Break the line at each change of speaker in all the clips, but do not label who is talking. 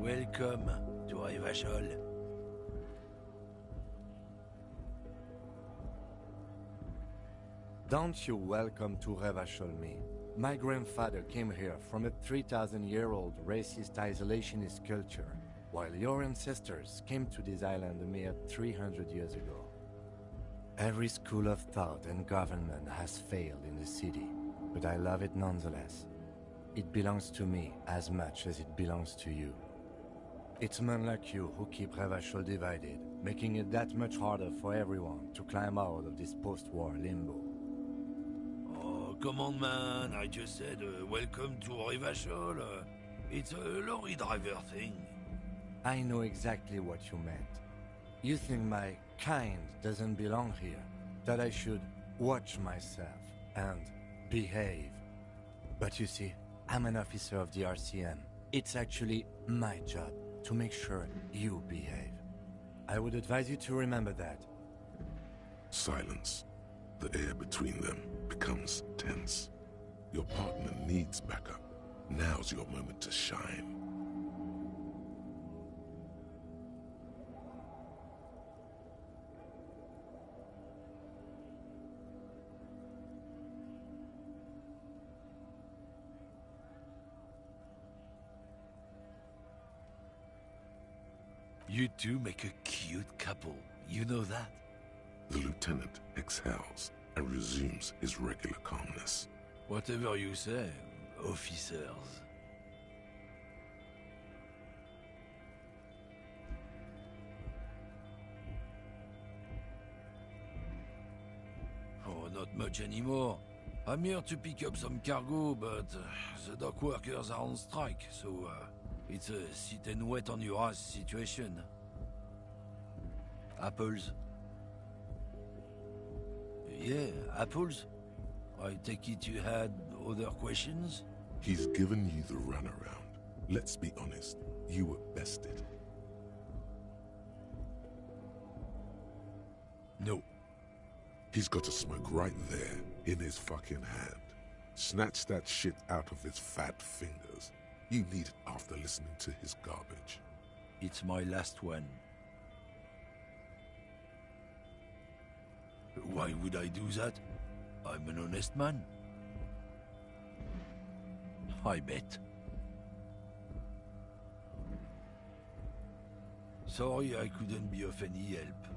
Welcome to Revachol.
Don't you welcome to Revachol me. My grandfather came here from a 3,000-year-old racist isolationist culture, while your ancestors came to this island a mere 300 years ago. Every school of thought and government has failed in the city, but I love it nonetheless. It belongs to me as much as it belongs to you. It's men like you who keep Revachol divided, making it that much harder for everyone to climb out of this post-war limbo.
Oh, come on, man. I just said welcome to Revachol. It's a lorry driver thing.
I know exactly what you meant. You think my kind doesn't belong here, that I should watch myself and behave. But you see, I'm an officer of the RCM. It's actually my job to make sure you behave. I would advise you to remember that.
Silence. The air between them becomes tense. Your partner needs backup. Now's your moment to shine.
You two make a cute couple. You know that?
The lieutenant exhales and resumes his regular calmness.
Whatever you say, officers. Oh, not much anymore. I'm here to pick up some cargo, but the dock workers are on strike, so it's a sit and wait on your ass situation. Apples? Yeah, apples? I take it you had other questions?
He's given you the runaround. Let's be honest, you were bested.
No.
He's got a smoke right there, in his fucking hand. Snatch that shit out of his fat fingers. You need it after listening to his garbage.
It's my last one. Why would I do that? I'm an honest man. I bet. Sorry I couldn't be of any help.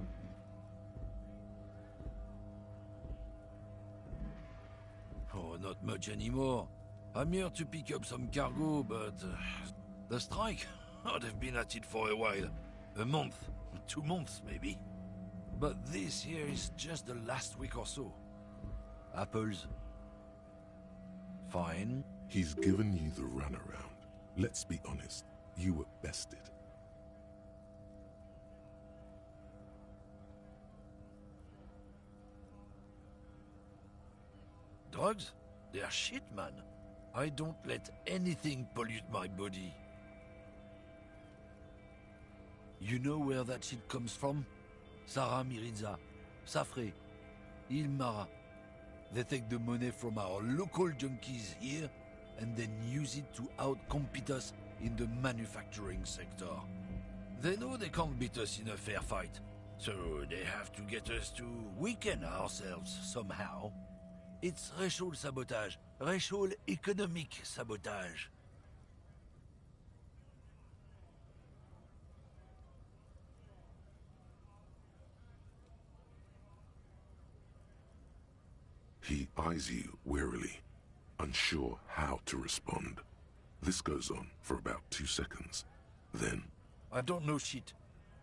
Oh, not much anymore. I'm here to pick up some cargo, but the strike? Oh, they've been at it for a while. A month, 2 months maybe. But this here is just the last week or so. Apples? Fine.
He's given you the runaround. Let's be honest, you were bested.
Drugs? They're shit, man. I don't let anything pollute my body. You know where that shit comes from? Sarah Miriza, Safre, Ilmara. They take the money from our local junkies here and then use it to outcompete us in the manufacturing sector. They know they can't beat us in a fair fight, so they have to get us to weaken ourselves somehow. It's racial sabotage, racial economic sabotage.
He eyes you warily, unsure how to respond. This goes on for about 2 seconds. Then,
I don't know shit.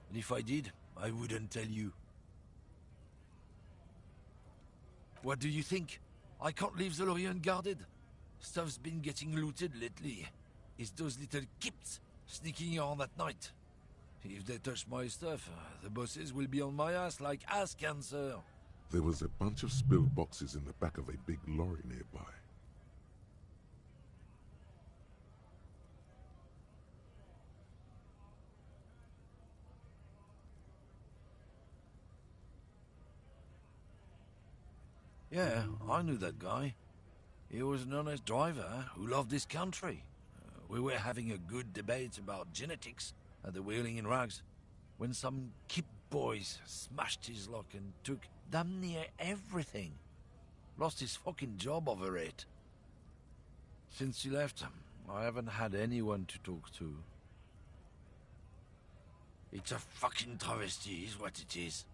And if I did, I wouldn't tell you. What do you think? I can't leave the lorry unguarded. Stuff's been getting looted lately. It's those little kips sneaking around at night. If they touch my stuff, the bosses will be on my ass like ass cancer.
there was a bunch of spilled boxes in the back of a big lorry nearby.
Yeah, I knew that guy. He was an honest driver who loved his country. We were having a good debate about genetics at the Wheeling in Rags, when some Kip boys smashed his luck and took damn near everything. Lost his fucking job over it. Since he left, I haven't had anyone to talk to. It's a fucking travesty, is what it is.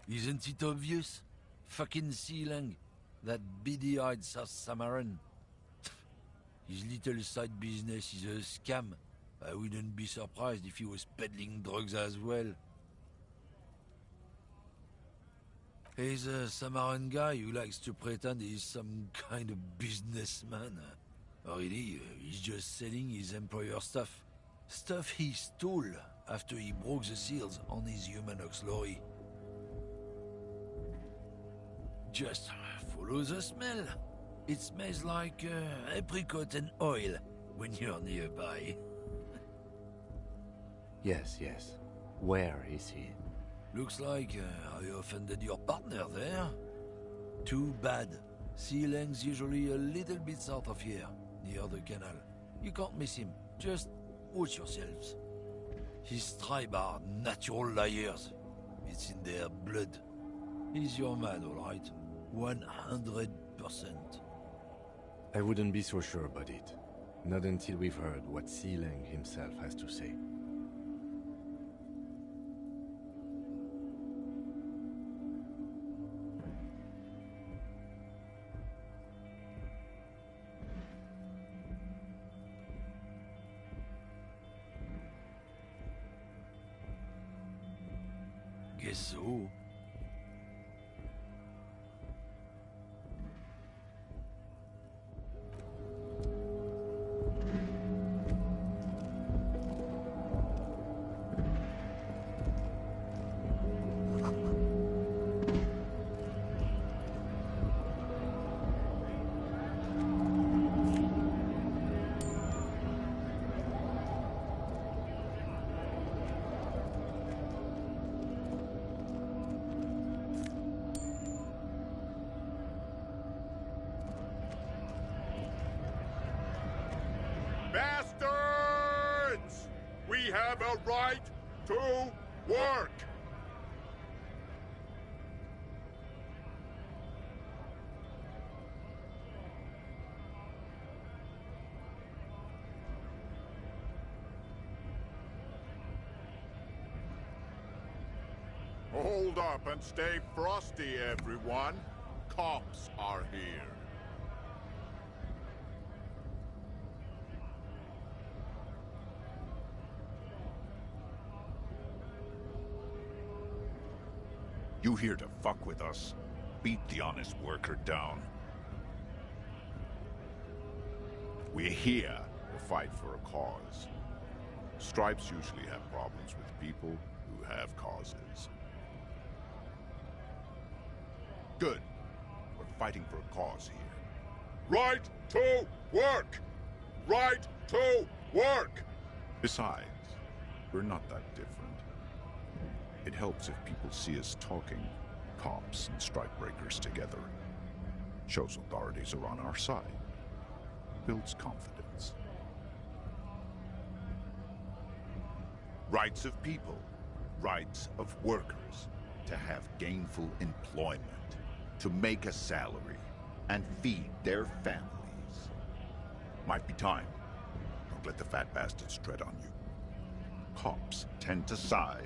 Isn't it obvious? Fucking Sealang, that beady-eyed South Samaran. His little side business is a scam. I wouldn't be surprised if he was peddling drugs as well. He's a Samaran guy who likes to pretend he's some kind of businessman. Really, he's just selling his employer stuff. Stuff he stole after he broke the seals on his Humanox lorry. Just follow the smell. It smells like apricot and oil when you're nearby.
Yes. Where is he?
Looks like I offended your partner there. Too bad. Sealang's usually a little bit south of here, near the canal. You can't miss him. Just watch yourselves. His tribe are natural liars. It's in their blood. He's your man, all right. 100%.
I wouldn't be so sure about it. Not until we've heard what Sealang himself has to say.
Guess so.
Bastards! We have a right to work! Hold up and stay frosty, everyone. Cops are here.
You here to fuck with us? Beat the honest worker down.
We're here to fight for a cause. Stripes usually have problems with people who have causes. Good. We're fighting for a cause here. Right to work! Right to work! Besides, we're not that different. It helps if people see us talking, cops and strike breakers together. Shows authorities are on our side. Builds confidence. Rights of people. Rights of workers. To have gainful employment. To make a salary. And feed their families. Might be time. Don't let the fat bastards tread on you. Cops tend to side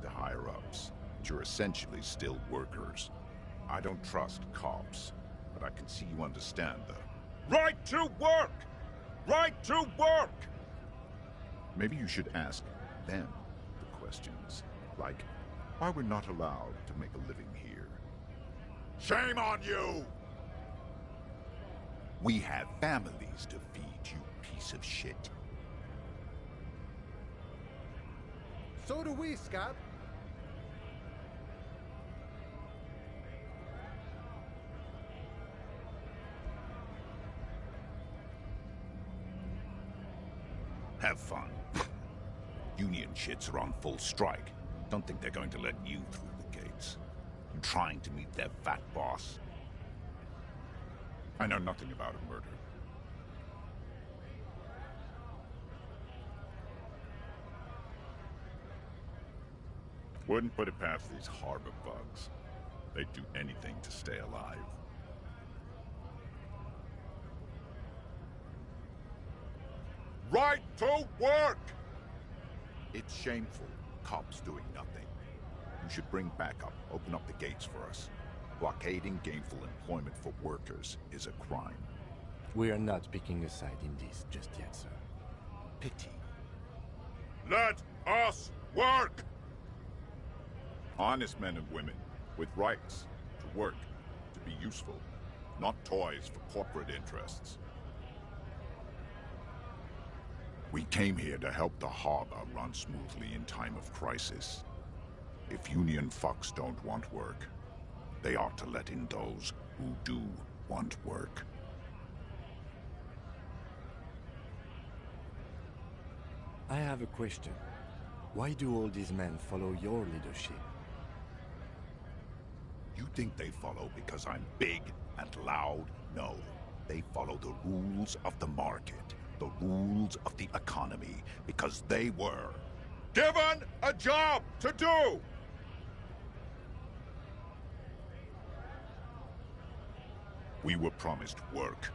the higher-ups, but you're essentially still workers. I don't trust cops, but I can see you understand the right to work! Right to work! Maybe you should ask them the questions, like why we're not allowed to make a living here. Shame on you! We have families to feed, you piece of shit.
So do we, Scott.
Have fun. Union shits are on full strike. Don't think they're going to let you through the gates. You're trying to meet their fat boss. I know nothing about a murder. Wouldn't put it past these harbor bugs. They'd do anything to stay alive. Right to work! It's shameful. Cops doing nothing. You should bring backup. Open up the gates for us. Blockading gainful employment for workers is a crime.
We are not picking a side in this just yet, sir.
Pity. Let us work! Honest men and women with rights to work, to be useful, not toys for corporate interests. We came here to help the harbor run smoothly in time of crisis. If Union fucks don't want work, they ought to let in those who do want work.
I have a question. Why do all these men follow your leadership?
You think they follow because I'm big and loud? No. They follow the rules of the market, the rules of the economy, because they were given a job to do! We were promised work.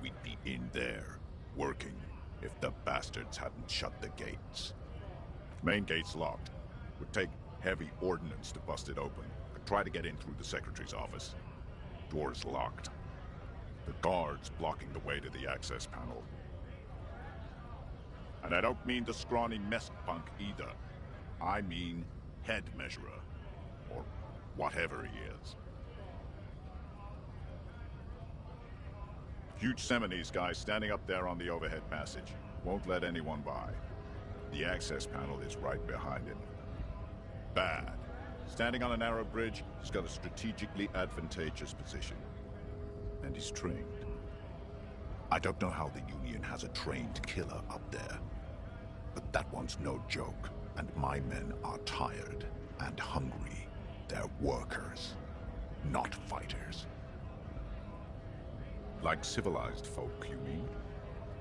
We'd be in there, working, if the bastards hadn't shut the gates. Main gate's locked. Would take heavy ordnance to bust it open. Could try to get in through the secretary's office. Door's locked. The guards blocking the way to the access panel. And I don't mean the scrawny mess punk either. I mean head measurer. Or whatever he is. Huge Seminese guy standing up there on the overhead passage. Won't let anyone by. The access panel is right behind him. Bad. Standing on a narrow bridge, he's got a strategically advantageous position. And he's trained. I don't know how the Union has a trained killer up there. But that one's no joke. And my men are tired and hungry. They're workers, not fighters. Like civilized folk, you mean?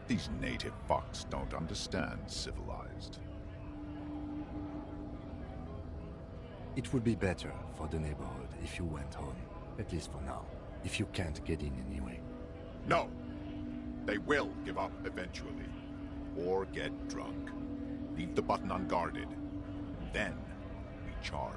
These native fucks don't understand civilized.
It would be better for the neighborhood if you went home, at least for now, if you can't get in anyway.
No! They will give up eventually. Or get drunk. Leave the button unguarded. Then we charge.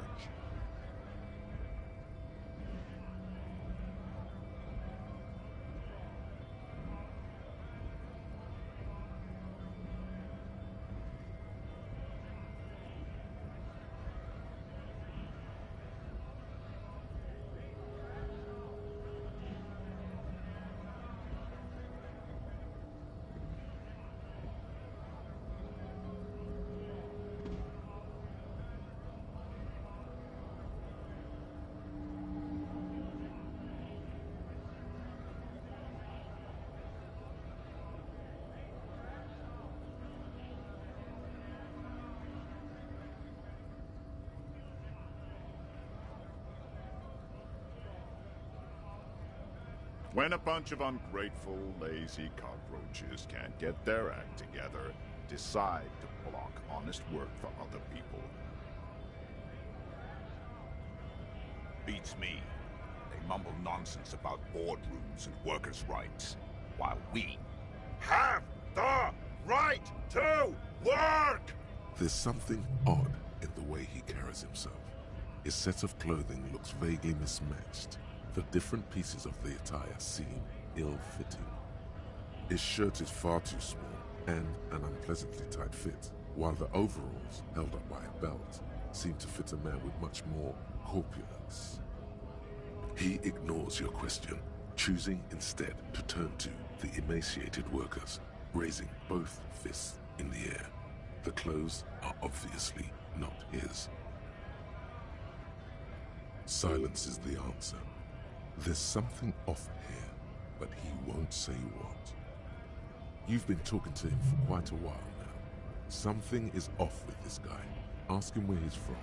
When a bunch of ungrateful, lazy cockroaches can't get their act together, decide to block honest work for other people. Beats me. They mumble nonsense about boardrooms and workers' rights, while we have the right to work!
There's something odd in the way he carries himself. His set of clothing looks vaguely mismatched. The different pieces of the attire seem ill-fitting. His shirt is far too small and an unpleasantly tight fit, while the overalls, held up by a belt, seem to fit a man with much more corpulence. He ignores your question, choosing instead to turn to the emaciated workers, raising both fists in the air. The clothes are obviously not his. Silence is the answer. There's something off here, but he won't say what. You've been talking to him for quite a while now. Something is off with this guy. Ask him where he's from.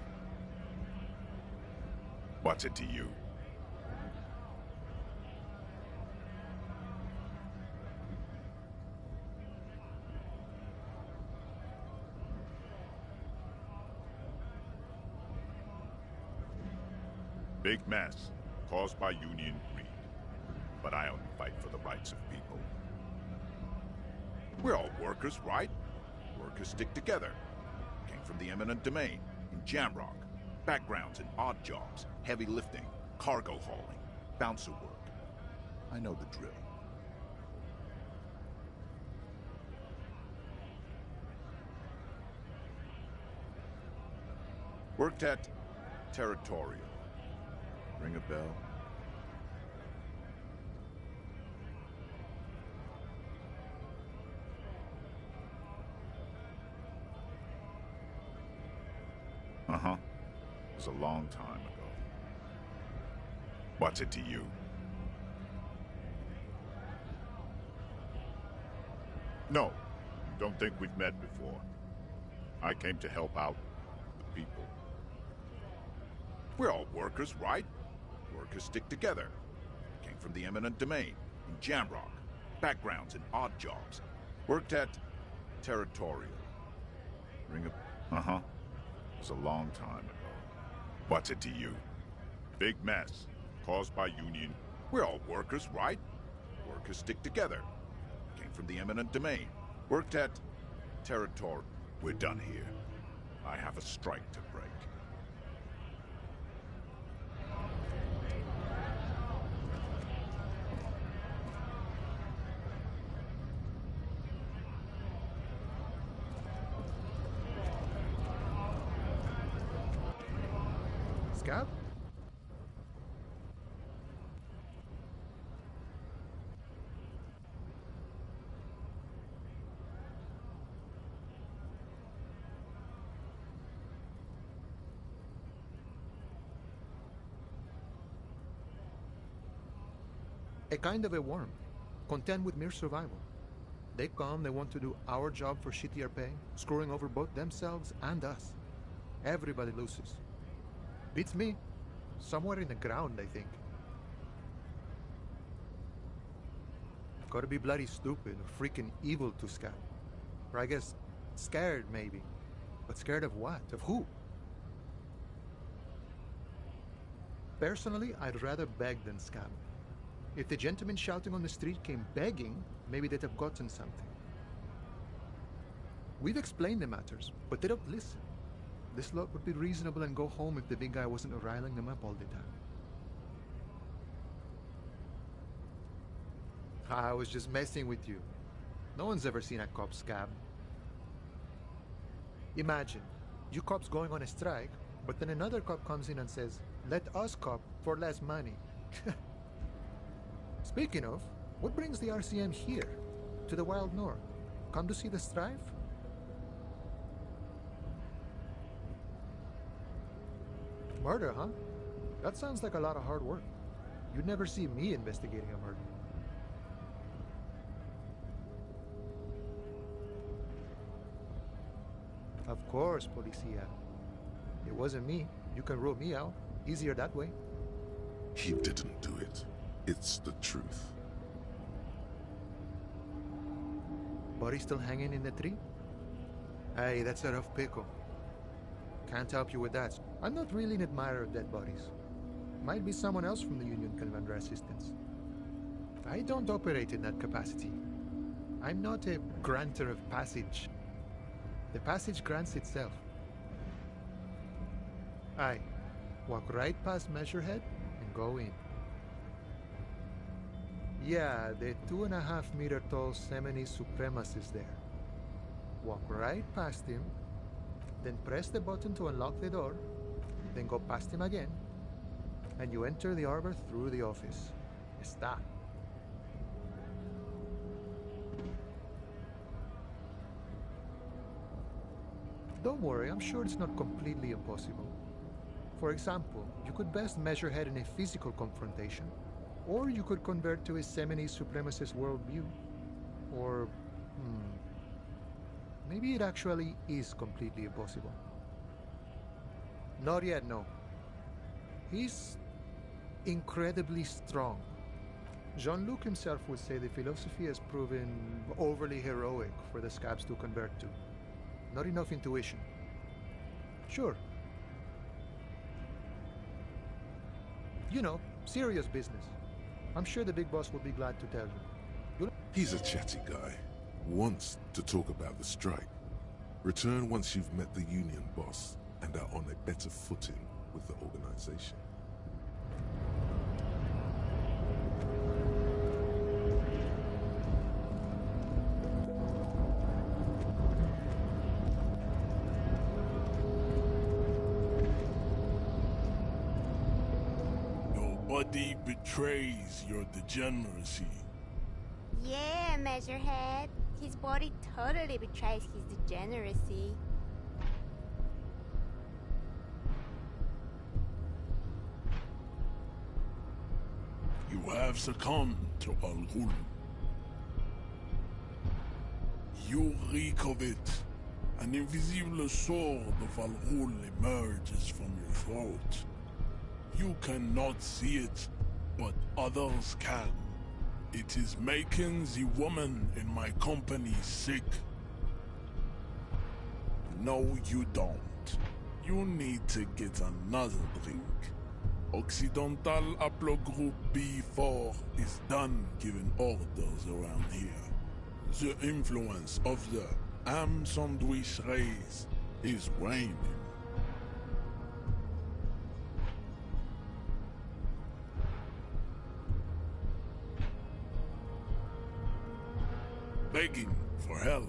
What's it to you? Big mess, caused by union greed. But I only fight for the rights of people. We're all workers, right? Workers stick together. Came from the eminent domain, in Jamrock. Backgrounds in odd jobs, heavy lifting, cargo hauling, bouncer work. I know the drill. Worked at Territorial. Ring a bell? Uh-huh. It was a long time ago. What's it to you? No, don't think we've met before. I came to help out the people. We're all workers, right? Workers stick together. Came from the eminent domain, in Jamrock. Backgrounds in odd jobs. Worked at Territorial. Ring a... Uh-huh. It was a long time ago. What's it to you? Big mess, caused by union. We're all workers, right? Workers stick together. Came from the eminent domain. Worked at Territorial. We're done here. I have a strike to break.
Scab? A kind of a worm, content with mere survival. They come, they want to do our job for shittier pay, screwing over both themselves and us. Everybody loses. Beats me. Somewhere in the ground, I think. Gotta be bloody stupid or freaking evil to scab. Or I guess, scared maybe. But scared of what? Of who? Personally, I'd rather beg than scab. If the gentleman shouting on the street came begging, maybe they'd have gotten something. We've explained the matters, but they don't listen. This lot would be reasonable and go home if the big guy wasn't riling them up all the time. I was just messing with you. No one's ever seen a cop scab. Imagine, you cops going on a strike, but then another cop comes in and says, "Let us cop for less money." Speaking of, what brings the RCM here, to the Wild North? Come to see the strife? Murder, huh? That sounds like a lot of hard work. You'd never see me investigating a murder. Of course, Policia. It wasn't me. You can rule me out. Easier that way.
He didn't do it. It's the truth.
Body still hanging in the tree? Hey, that's a rough pickle. Can't help you with that. I'm not really an admirer of dead bodies. Might be someone else from the Union can render assistance. I don't operate in that capacity. I'm not a granter of passage. The passage grants itself. Aye. Walk right past Measurehead and go in. Yeah, the 2.5-meter tall Semini Supremus is there. Walk right past him, then press the button to unlock the door, then go past him again, and you enter the arbor through the office. Está. Don't worry, I'm sure it's not completely impossible. For example, you could best Measurehead in a physical confrontation, or you could convert to a Semini Supremacist worldview. Or, Maybe it actually is completely impossible. Not yet, no. He's incredibly strong. Jean-Luc himself would say the philosophy has proven overly heroic for the scabs to convert to. Not enough intuition. Sure. You know, serious business. I'm sure the big boss will be glad to tell you.
He's a chatty guy. Wants to talk about the strike. Return once you've met the union boss and are on a better footing with the organization.
Nobody betrays your degeneracy.
Yeah, Measurehead. His body totally betrays his degeneracy.
You have succumbed to Al Ghul. You reek of it. An invisible sword of Al Ghul emerges from your throat. You cannot see it, but others can. It is making the woman in my company sick. No, you don't. You need to get another drink. Occidental Haplogroup B4 is done giving orders around here. The influence of the Ham Sandwich race is waning. Begging for help,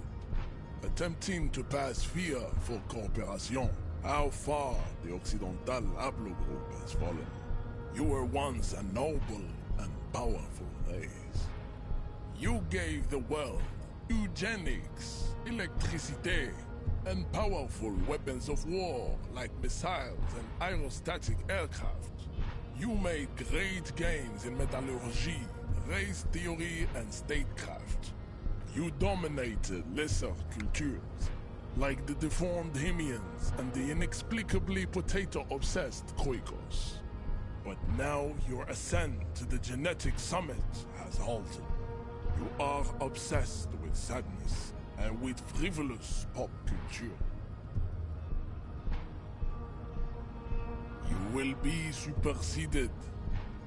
attempting to pass fear for cooperation. How far the Occidental Haplogroup has fallen. You were once a noble and powerful race. You gave the world eugenics, electricity, and powerful weapons of war like missiles and aerostatic aircraft. You made great gains in metallurgy, race theory, and statecraft. You dominated lesser cultures, like the deformed Hemians and the inexplicably potato-obsessed Quakers. But now your ascent to the genetic summit has halted. You are obsessed with sadness and with frivolous pop culture. You will be superseded.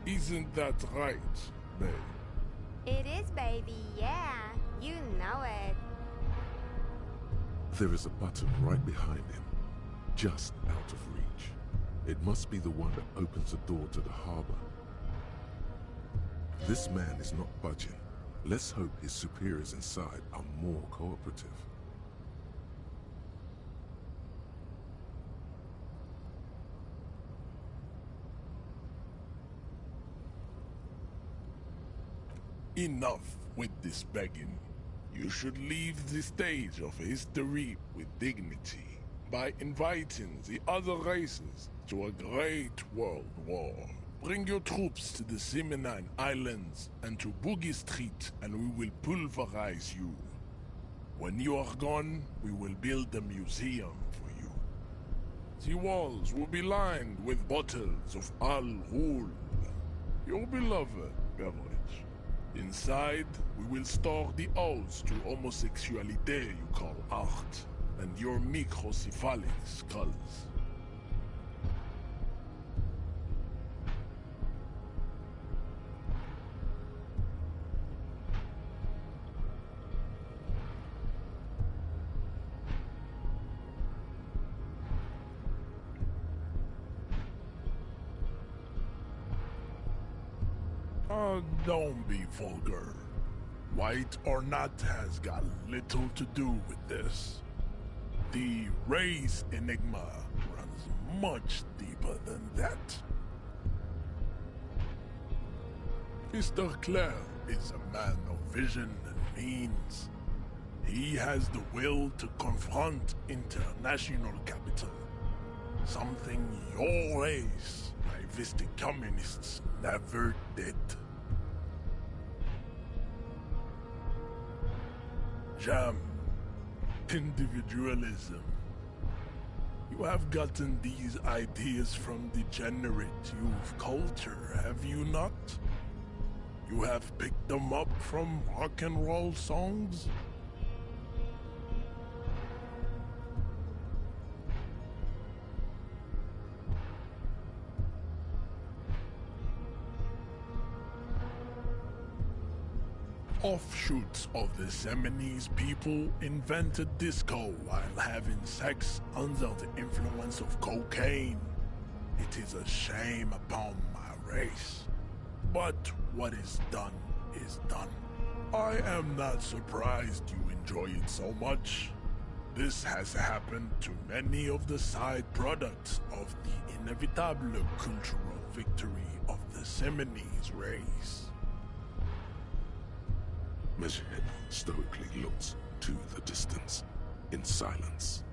Isn't that right, babe?
It is, baby, yeah. You know it.
There is a button right behind him, just out of reach. It must be the one that opens the door to the harbor. This man is not budging. Let's hope his superiors inside are more cooperative.
Enough with this begging. You should leave the stage of history with dignity by inviting the other races to a great world war. Bring your troops to the Simonine Islands and to Boogie Street, and we will pulverize you. When you are gone, we will build a museum for you. The walls will be lined with bottles of Al Ghul, your beloved beverage. Inside, we will store the odes to homosexuality you call art, and your microcephalic skulls. Don't be vulgar. White or not has got little to do with this. The race enigma runs much deeper than that. Mr. Clare is a man of vision and means. He has the will to confront international capital. Something your race, naivistic communists, never did. Jam, Individualism. You have gotten these ideas from degenerate youth culture, have you not? You have picked them up from rock and roll songs? Offshoots of the Seminoles people invented disco while having sex under the influence of cocaine. It is a shame upon my race. But what is done is done. I am not surprised you enjoy it so much. This has happened to many of the side products of the inevitable cultural victory of the Seminoles race.
Meshhead stoically looks to the distance, in silence.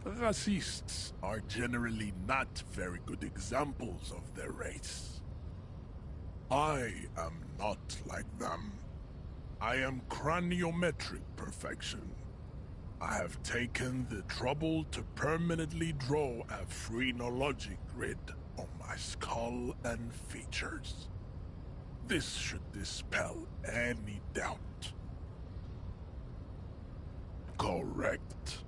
Racists are generally not very good examples of their race. I am not like them. I am craniometric perfection. I have taken the trouble to permanently draw a phrenologic grid on my skull and features. This should dispel any doubt. Correct.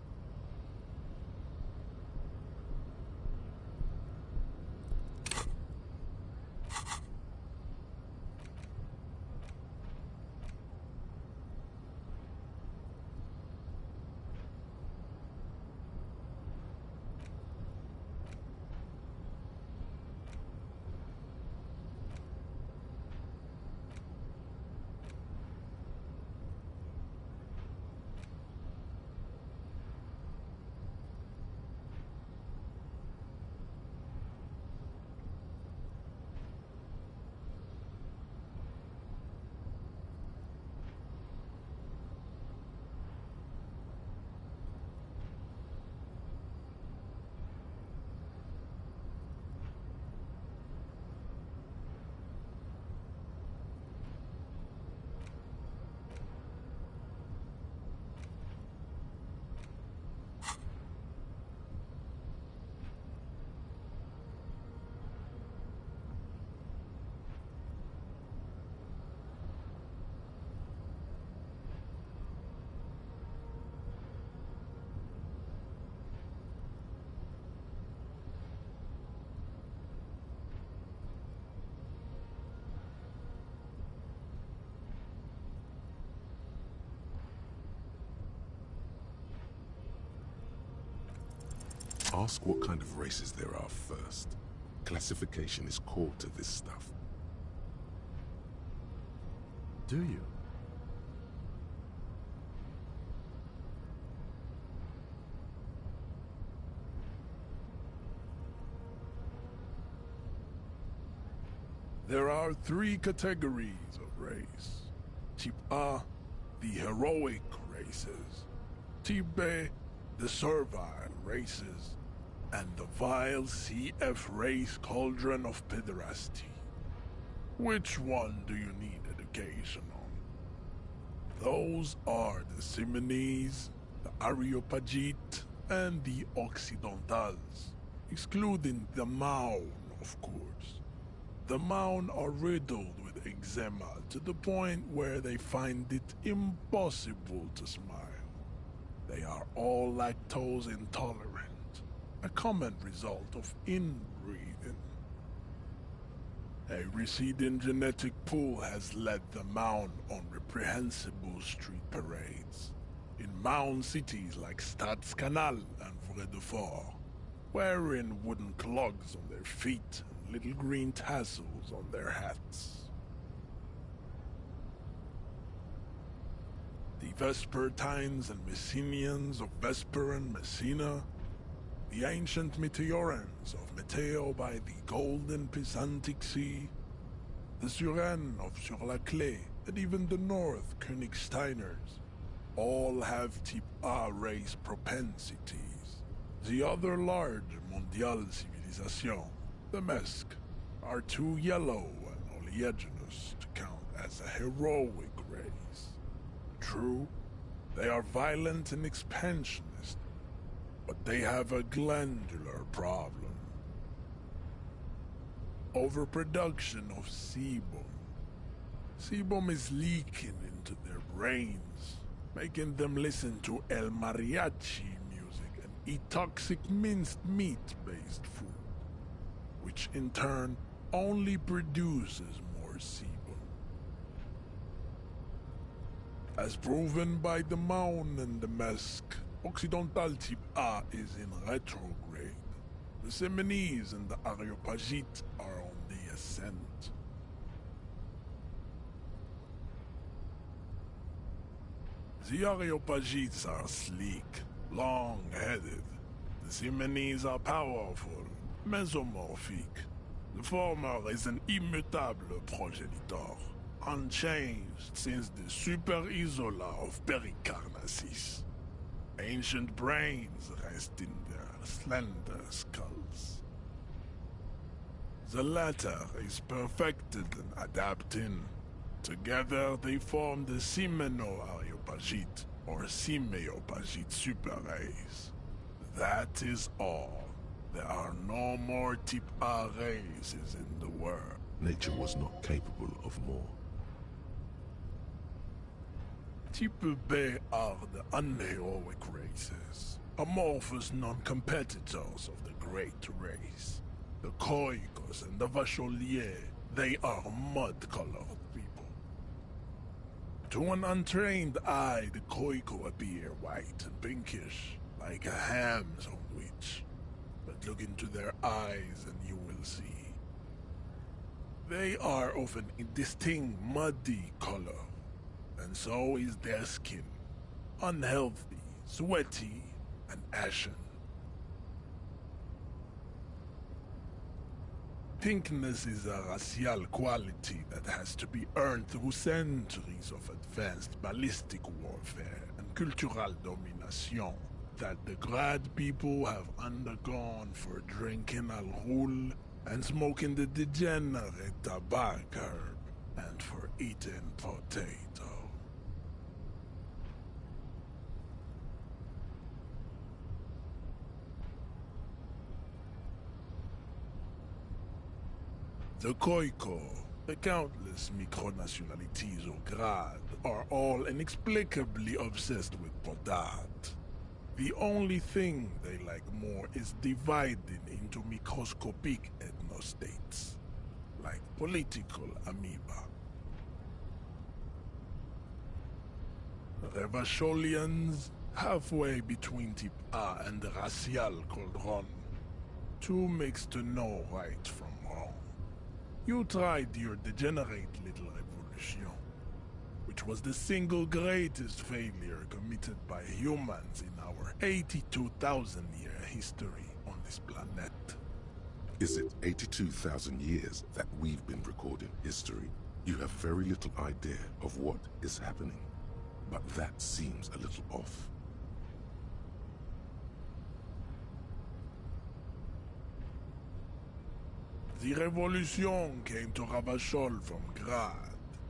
Ask what kind of races there are first. Classification is core to this stuff.
Do you?
There are 3 categories of race. Type A, the heroic races. Type B, the servile races. And the vile CF race cauldron of pederasty. Which one do you need education on? Those are the Seminoles, the Areopagite, and the Occidentals, excluding the Maun, of course. The Maun are riddled with eczema to the point where they find it impossible to smile. They are all lactose intolerant, a common result of inbreeding. A receding genetic pool has led the Maun on reprehensible street parades in Maun cities like Stadskanal and Vredefort, wearing wooden clogs on their feet and little green tassels on their hats. The Vespertines and Messenians of Vesper and Messina, the ancient Meteorans of Meteo by the golden Pisantic Sea, the Suren of Sur-la-Clé, and even the North Königsteiners, all have Type A race propensities. The other large Mondial civilization, the Mesk, are too yellow and oleaginous to count as a heroic race. True, they are violent and expansionist, but they have a glandular problem. Overproduction of sebum. Sebum is leaking into their brains, making them listen to El Mariachi music and eat toxic minced meat-based food, which in turn only produces more sebum. As proven by the Maun and the Mesk, Occidental Type A is in retrograde. The Semenese and the Areopagite are on the ascent. The Areopagites are sleek, long-headed. The Semenese are powerful, mesomorphic. The former is an immutable progenitor, unchanged since the Super Isola of Pericarnassus. Ancient brains rest in their slender skulls. The latter is perfected and adapting. Together they form the Semeno-Areopagite, or Simeopagite superrace. That is all. There are no more Type A races in the world.
Nature was not capable of more.
Type B are the unheroic races, amorphous non-competitors of the great race. The Koikos and the Vacholier, they are mud-colored people. To an untrained eye, the Koiko appear white and pinkish, like a ham sandwich. But look into their eyes and you will see. They are of an indistinct muddy color, and so is their skin. Unhealthy, sweaty, and ashen. Pinkness is a racial quality that has to be earned through centuries of advanced ballistic warfare and cultural domination that the Grad people have undergone for drinking alcohol and smoking the degenerate tobacco herb and for eating potato. The Koiko, the countless micronationalities of Grad, are all inexplicably obsessed with Podat. The only thing they like more is dividing into microscopic ethnostates, like political amoeba. Revacholians, halfway between Type A and the racial Cauldron. Two mixed to know right from wrong. You tried your degenerate little revolution, which was the single greatest failure committed by humans in our 82,000-year history on this planet.
Is it 82,000 years that we've been recording history? You have very little idea of what is happening, but that seems a little off.
The revolution came to Ravachol from Grad,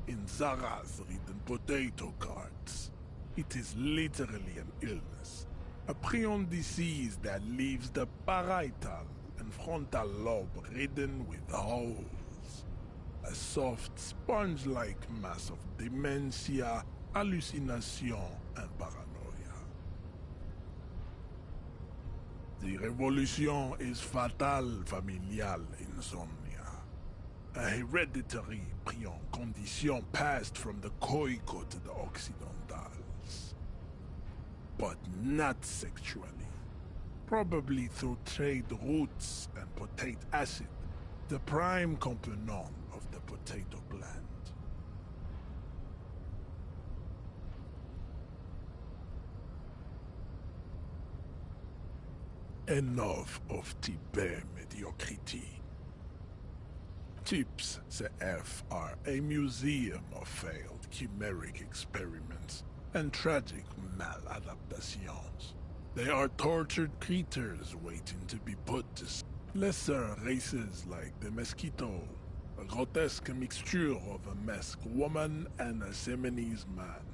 in Zaraz-ridden potato carts. It is literally an illness, a prion disease that leaves the parietal and frontal lobe ridden with holes. A soft, sponge-like mass of dementia, hallucination, and paranoia. The revolution is fatal familial insomnia. A hereditary prion condition passed from the Koiko to the Occidentals. But not sexually. Probably through trade roots and potate acid, the prime component of the potato plant. Enough of Type mediocrity. Types CF are a museum of failed chimeric experiments and tragic maladaptations. They are tortured creatures waiting to be put to lesser races like the mosquito, A grotesque mixture of a masked woman and a Seminese man.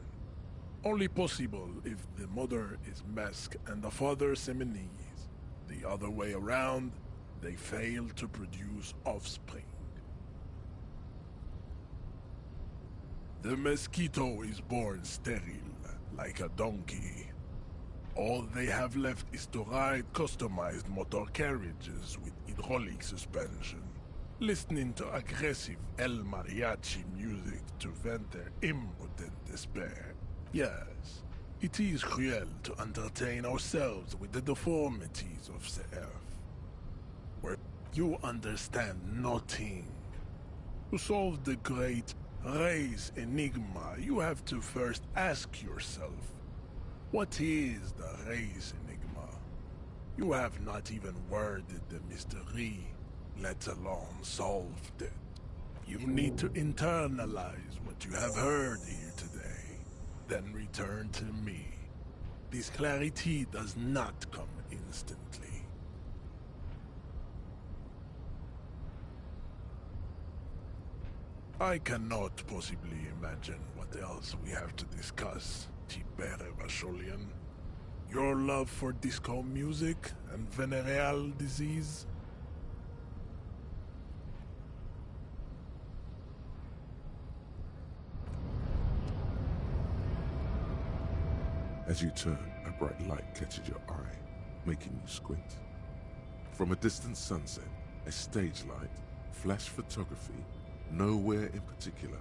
Only possible if the mother is masked and the father Seminese. The other way around, they fail to produce offspring. The mosquito is born sterile, like a donkey. All they have left is to ride customized motor carriages with hydraulic suspension, listening to aggressive El Mariachi music to vent their impotent despair. Yes, it is cruel to entertain ourselves with the deformities of the earth, where you understand nothing. To solve the great race enigma, you have to first ask yourself, what is the race enigma? You have not even worded the mystery, let alone solved it. You need to internalize what you have heard here today, then return to me. This clarity does not come instantly. I cannot possibly imagine what else we have to discuss, Tibere Vasholian. Your love for disco music and venereal disease?
As you turn, a bright light catches your eye, making you squint. From a distant sunset, a stage light, flash photography, nowhere in particular.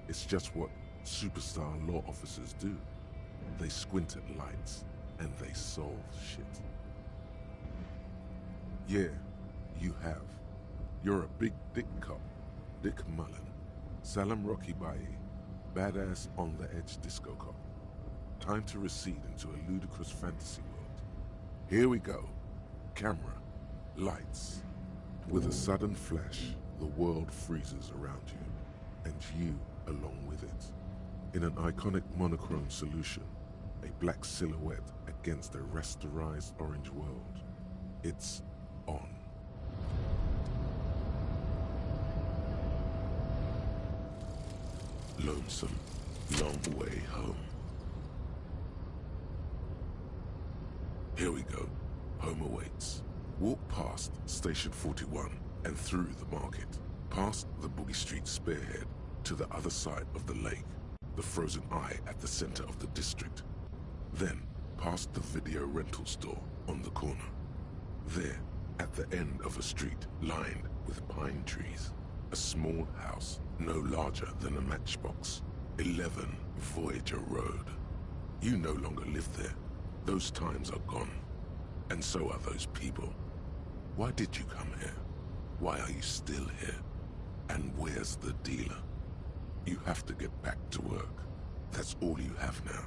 It's just what superstar law officers do. They squint at lights, and they solve shit. Yeah, you have. You're a big dick cop. Dick Mullen. Salam Rocky Baye. Badass on-the-edge disco cop. Time to recede into a ludicrous fantasy world. Here we go. Camera. Lights. With a sudden flash, the world freezes around you, and you along with it. In an iconic monochrome solution, a black silhouette against a rasterized orange world. It's on. Lonesome, long way home. Here we go. Home awaits. Walk past Station 41 and through the market, past the Boogie Street spearhead to the other side of the lake, the frozen eye at the center of the district. Then, past the video rental store on the corner. There, at the end of a street lined with pine trees, a small house no larger than a matchbox. 11 Voyager Road. You no longer live there. Those times are gone. And so are those people. Why did you come here? Why are you still here? And where's the dealer? You have to get back to work. That's all you have now.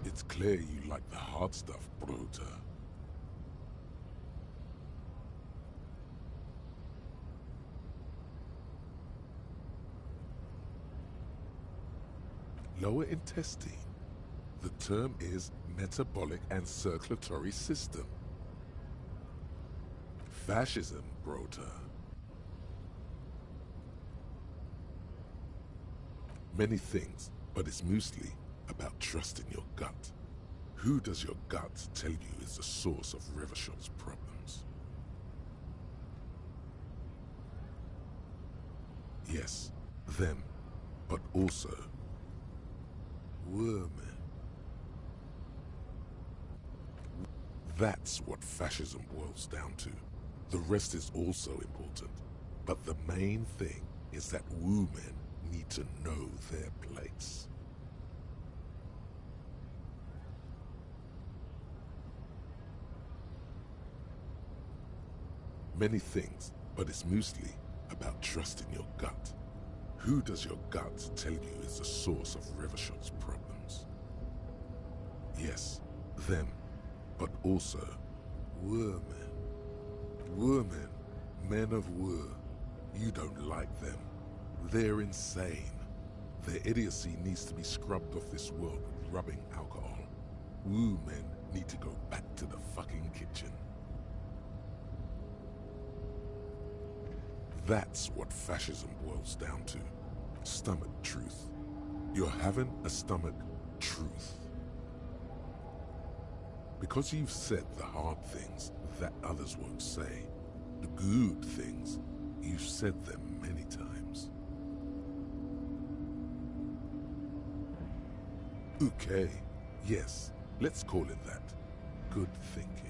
It's clear you like the hard stuff, Brota. Lower intestine. The term is metabolic and circulatory system. Fascism, Brota. Many things, but it's mostly about trusting your gut. Who does your gut tell you is the source of Revershov's problems? Yes, them, but also women. That's what fascism boils down to. The rest is also important, But the main thing is that Woomen need to know their place. Many things, but it's mostly about trusting your gut. Who does your gut tell you is the source of Revershot's problems? Yes, them, but also Women. Women, men of Wur. You don't like them. They're insane. Their idiocy needs to be scrubbed off this world with rubbing alcohol. Women need to go back to the fucking kitchen. That's what fascism boils down to. Stomach truth. You're having a stomach truth. Because you've said the hard things that others won't say, the good things, you've said them many times. Okay, yes, let's call it that. Good thinking.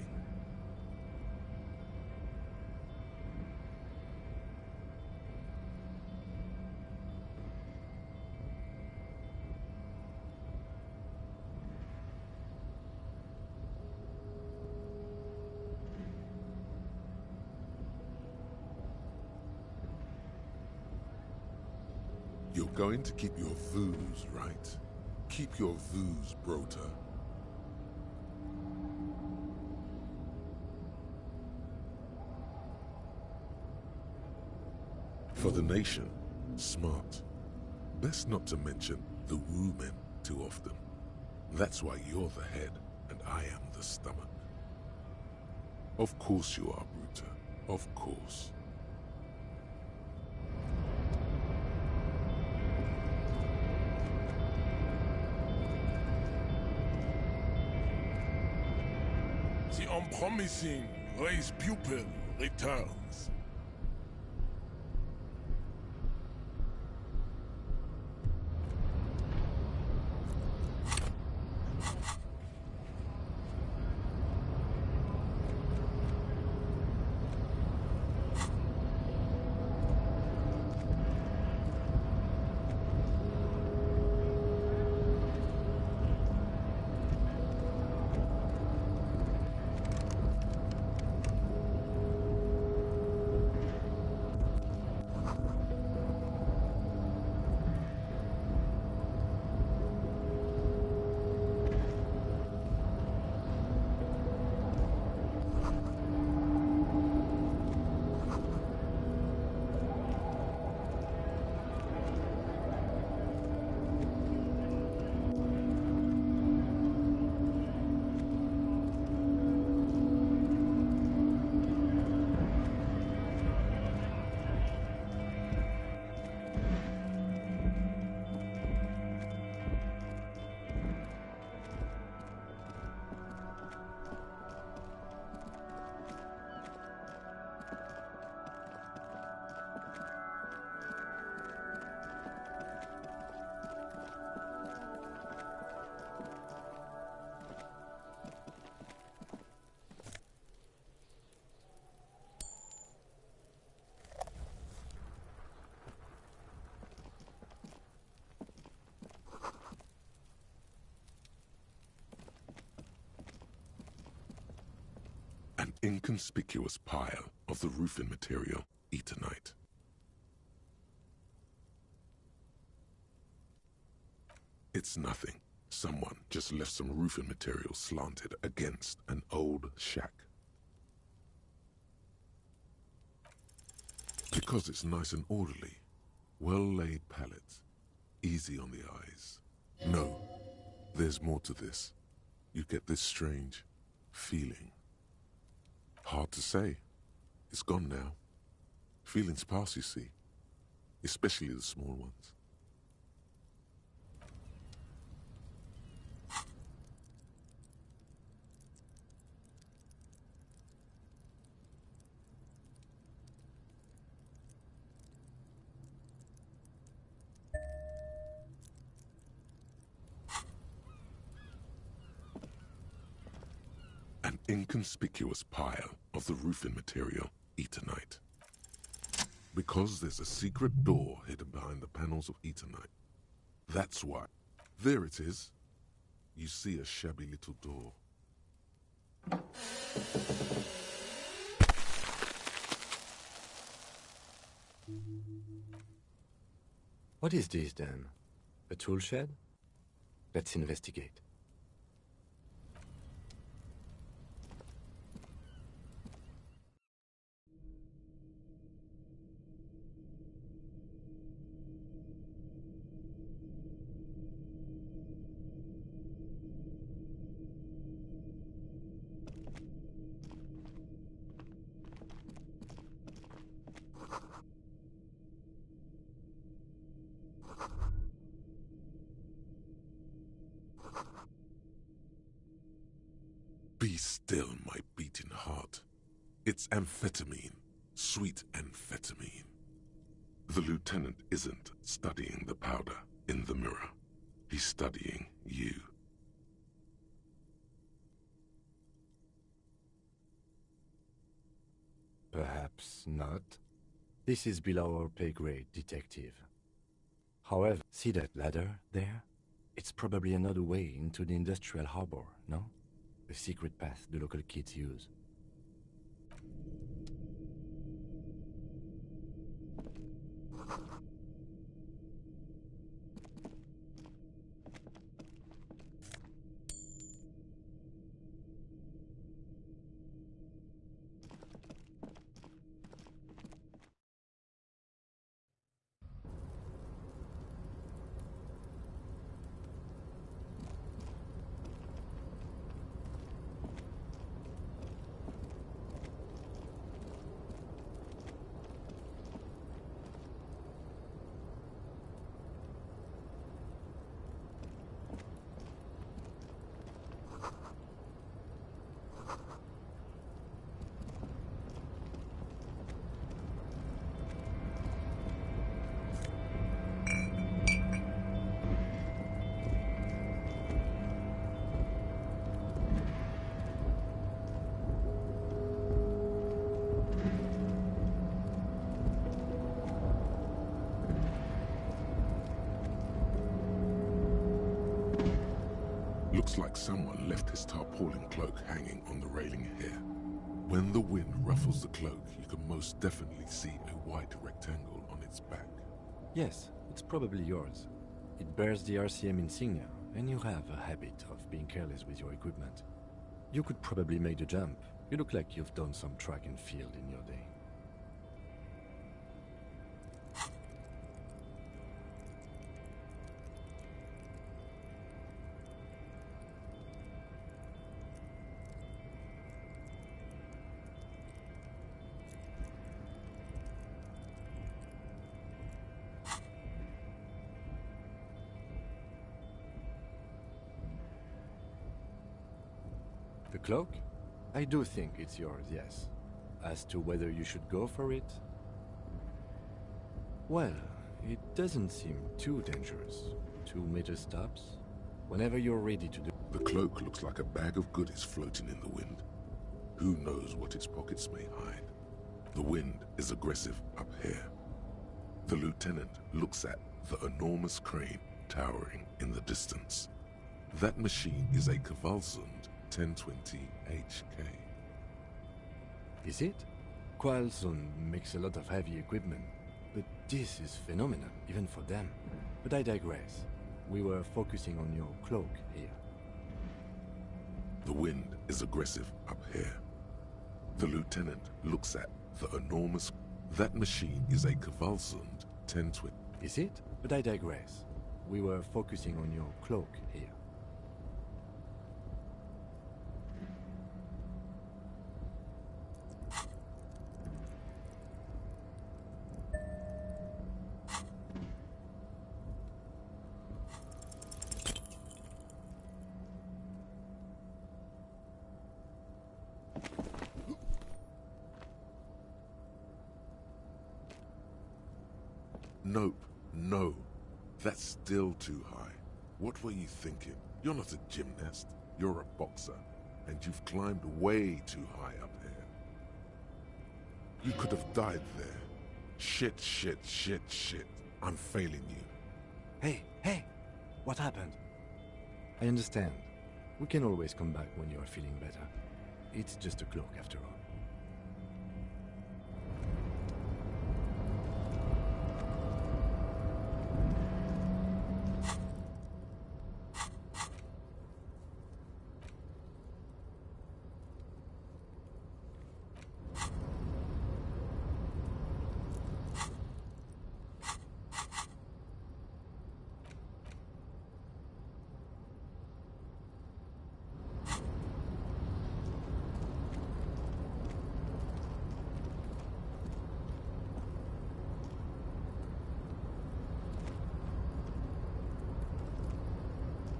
You're going to keep your vooz, right? Keep your vooz, Brota. For the nation, smart. Best not to mention the Woomen too often. That's why you're the head and I am the stomach. Of course you are, Bruta. Of course.
The unpromising race pupil returns.
An inconspicuous pile of the roofing material, Eternite. It's nothing. Someone just left some roofing material slanted against an old shack. Because it's nice and orderly. Well-laid pallets. Easy on the eyes. No, there's more to this. You get this strange feeling. Hard to say. It's gone now. Feelings pass, you see. Especially the small ones. An inconspicuous pile of the roofing material, Eternite. Because there's a secret door hidden behind the panels of Eternite. That's why. There it is. You see a shabby little door.
What is this then? A tool shed? Let's investigate.
Be still, my beating heart. It's amphetamine. Sweet amphetamine. The lieutenant isn't studying the powder in the mirror. He's studying you.
Perhaps not. This is below our pay grade, detective. However, see that ladder there? It's probably another way into the industrial harbor, no? A secret path the local kids use.
Looks like someone left his tarpaulin cloak hanging on the railing here. When the wind ruffles the cloak, you can most definitely see a white rectangle on its back.
Yes, it's probably yours. It bears the RCM insignia, and you have a habit of being careless with your equipment. You could probably make the jump. You look like you've done some track and field in your day. The cloak? I do think it's yours, yes. As to whether you should go for it? Well, it doesn't seem too dangerous. 2 meter stops. Whenever you're ready to do...
The cloak looks like a bag of goodies floating in the wind. Who knows what its pockets may hide? The wind is aggressive up here. The lieutenant looks at the enormous crane towering in the distance. That machine is a Kvalsund 1020 HK.
Is it? Kvalsund makes a lot of heavy equipment, but this is phenomenal, even for them. But I digress. We were focusing on your cloak here.
The wind is aggressive up here. The lieutenant looks at the enormous... That machine is a Kvalsund 1020.
Is it? But I digress. We were focusing on your cloak here.
Nope, no. That's still too high. What were you thinking? You're not a gymnast. You're a boxer. And you've climbed way too high up here. You could have died there. Shit. I'm failing you.
Hey! What happened? I understand. We can always come back when you are feeling better. It's just a cloak after all.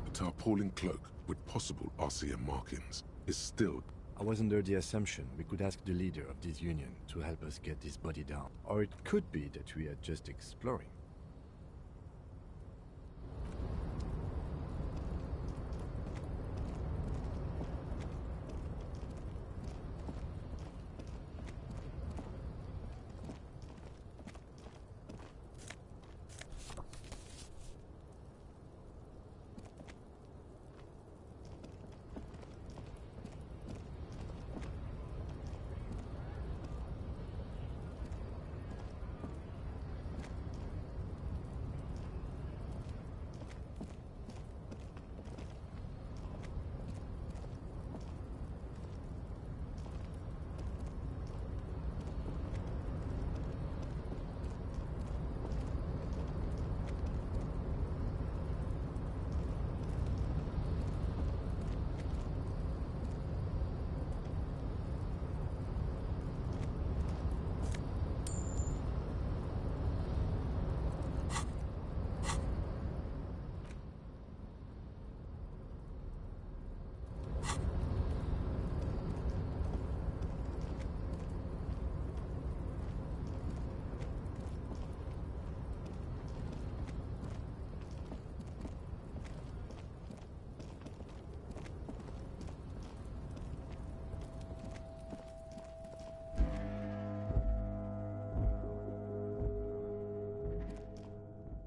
A tarpaulin cloak with possible RCM markings is still...
I was under the assumption we could ask the leader of this union to help us get this body down. Or it could be that we are just exploring.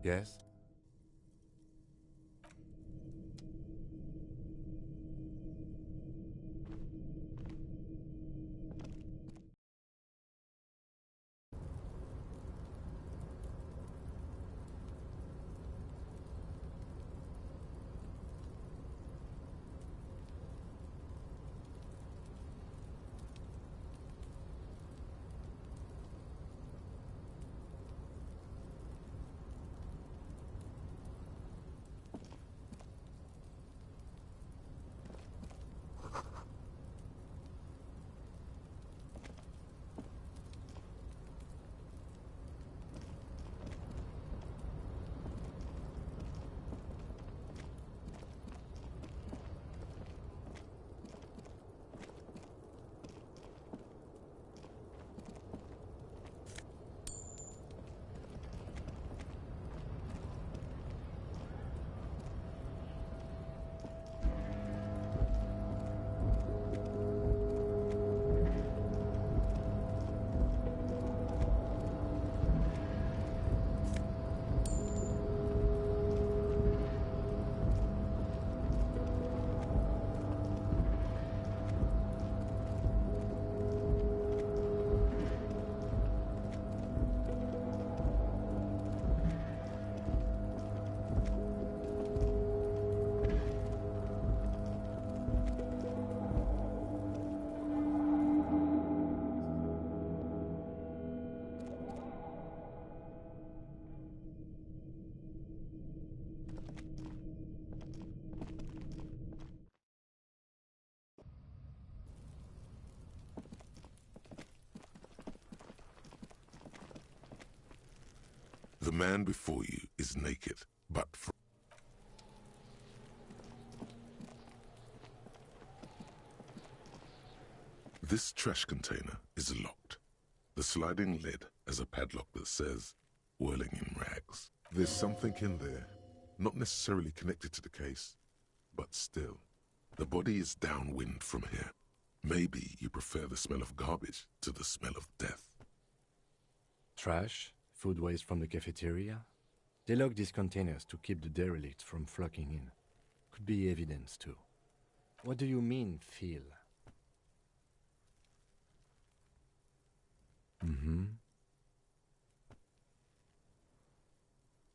Yes?
The man before you is naked, but this trash container is locked. The sliding lid has a padlock that says, "Whirling in rags." There's something in there, not necessarily connected to the case, but still. The body is downwind from here. Maybe you prefer the smell of garbage to the smell of death.
Trash, food waste from the cafeteria. They lock these containers to keep the derelicts from flocking in. Could be evidence too. What do you mean, feel?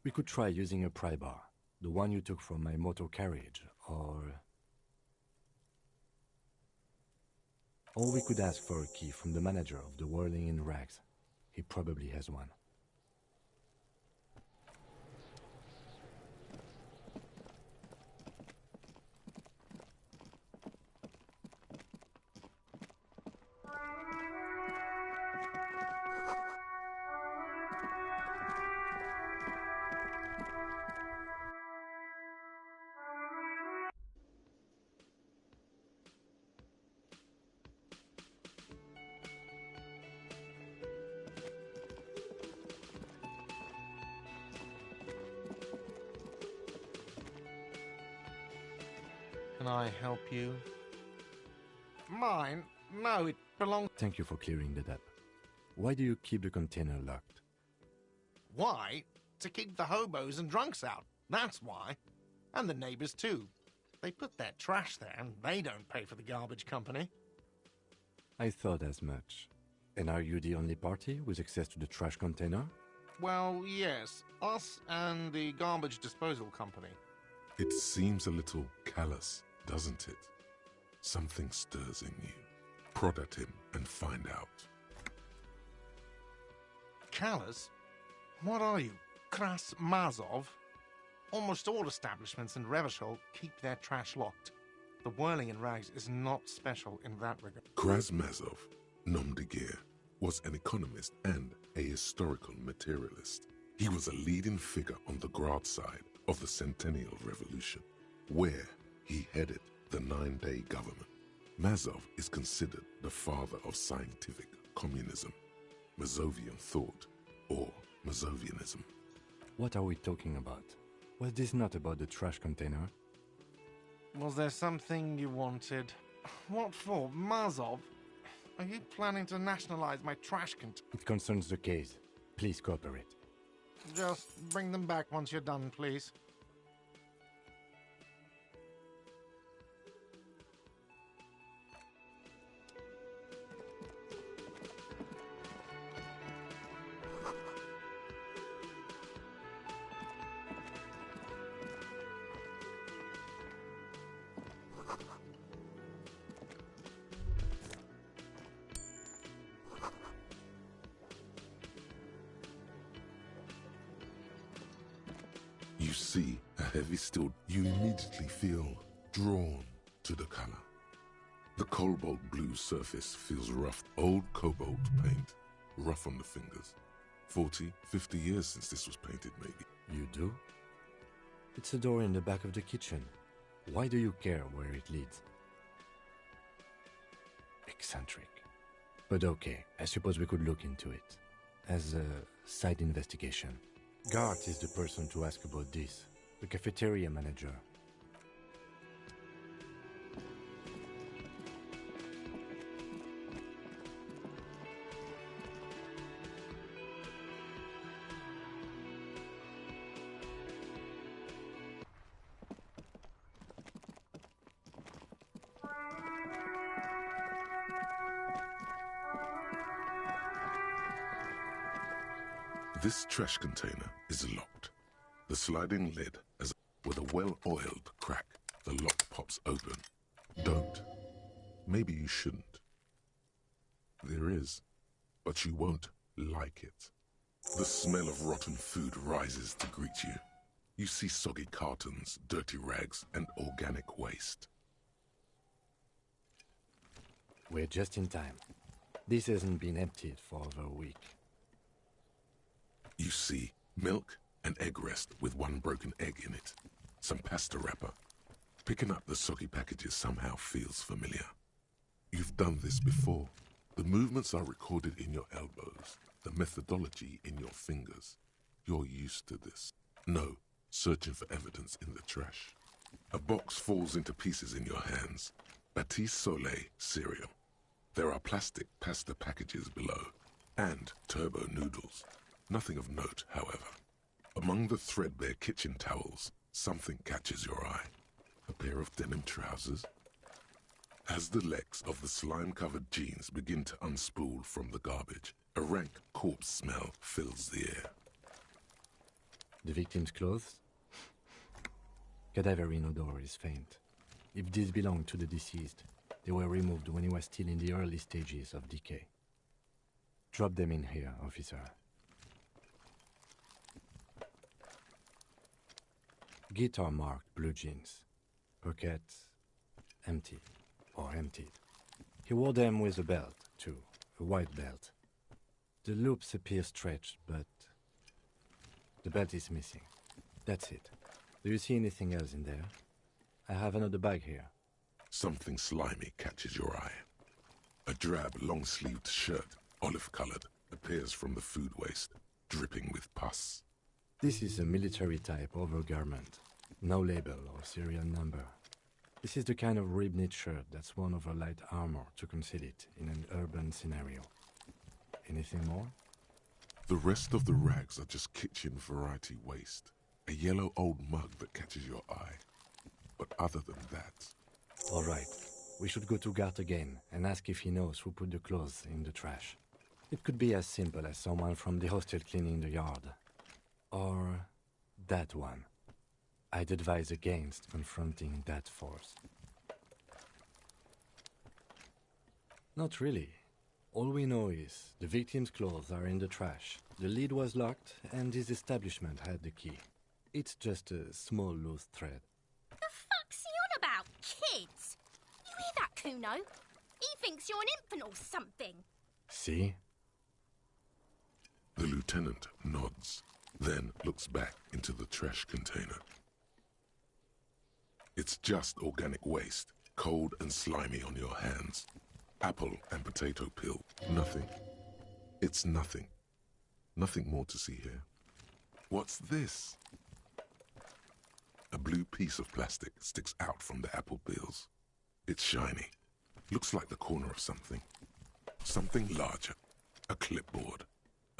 We could try using a pry bar, the one you took from my motor carriage, or we could ask for a key from the manager of the Whirling in Rags. He probably has one.
Can I help you? Mine? No, it belongs...
Thank you for clearing that up. Why do you keep the container locked?
Why? To keep the hobos and drunks out. That's why. And the neighbors, too. They put their trash there, and they don't pay for the garbage company.
I thought as much. And are you the only party with access to the trash container?
Well, yes. Us and the garbage disposal company.
It seems a little callous, doesn't it? Something stirs in you. Prod at him and find out.
Callous? What are you, Kras Mazov? Almost all establishments in Revachol keep their trash locked. The Whirling in Rags is not special in that regard.
Krasmazov, nom de guerre, was an economist and a historical materialist. He was a leading figure on the Graz side of the Centennial Revolution, where he headed the Nine-Day Government. Mazov is considered the father of scientific communism, Mazovian thought, or Mazovianism.
What are we talking about? Was this not about the trash container?
Was there something you wanted? What for? Mazov? Are you planning to nationalize my trash container?
It concerns the case. Please cooperate.
Just bring them back once you're done, please.
You see a heavy steel, you immediately feel drawn to the color. The cobalt blue surface feels rough, old cobalt paint, rough on the fingers. 40, 50 years since this was painted, maybe.
You do? It's a door in the back of the kitchen. Why do you care where it leads? Eccentric. But okay, I suppose we could look into it. As a side investigation. Gart is the person to ask about this. The cafeteria manager.
This trash container is locked. The sliding lid has with a well-oiled crack. The lock pops open. Don't. Maybe you shouldn't. There is, but you won't like it. The smell of rotten food rises to greet you. You see soggy cartons, dirty rags, and organic waste.
We're just in time. This hasn't been emptied for over a week.
You see milk and egg rest with one broken egg in it. Some pasta wrapper. Picking up the soggy packages somehow feels familiar. You've done this before. The movements are recorded in your elbows, the methodology in your fingers. You're used to this. No, searching for evidence in the trash. A box falls into pieces in your hands. Batiste Soleil cereal. There are plastic pasta packages below. And turbo noodles. Nothing of note, however. Among the threadbare kitchen towels, something catches your eye. A pair of denim trousers. As the legs of the slime-covered jeans begin to unspool from the garbage, a rank corpse smell fills the air.
The victim's clothes? Cadaverine odor is faint. If these belong to the deceased, they were removed when he was still in the early stages of decay. Drop them in here, officer. Guitar marked blue jeans. Pockets empty or emptied. He wore them with a belt, too, a white belt. The loops appear stretched, but the belt is missing. That's it. Do you see anything else in there? I have another bag here.
Something slimy catches your eye. A drab, long-sleeved shirt, olive-colored, appears from the food waste, dripping with pus.
This is a military-type overgarment. No label or serial number. This is the kind of rib-knit shirt that's worn over light armor to conceal it in an urban scenario. Anything more?
The rest of the rags are just kitchen variety waste. A yellow old mug that catches your eye. But other than that...
All right. We should go to Gart again and ask if he knows who put the clothes in the trash. It could be as simple as someone from the hostel cleaning the yard. Or that one. I'd advise against confronting that force. Not really. All we know is the victim's clothes are in the trash. The lid was locked and his establishment had the key. It's just a small loose thread.
The fuck's he on about, kids? You hear that, Kuno? He thinks you're an infant or something.
See?
The lieutenant nods, then looks back into the trash container. It's just organic waste, cold and slimy on your hands. Apple and potato peel, nothing. It's nothing. Nothing more to see here. What's this? A blue piece of plastic sticks out from the apple peels. It's shiny. Looks like the corner of something. Something larger. A clipboard.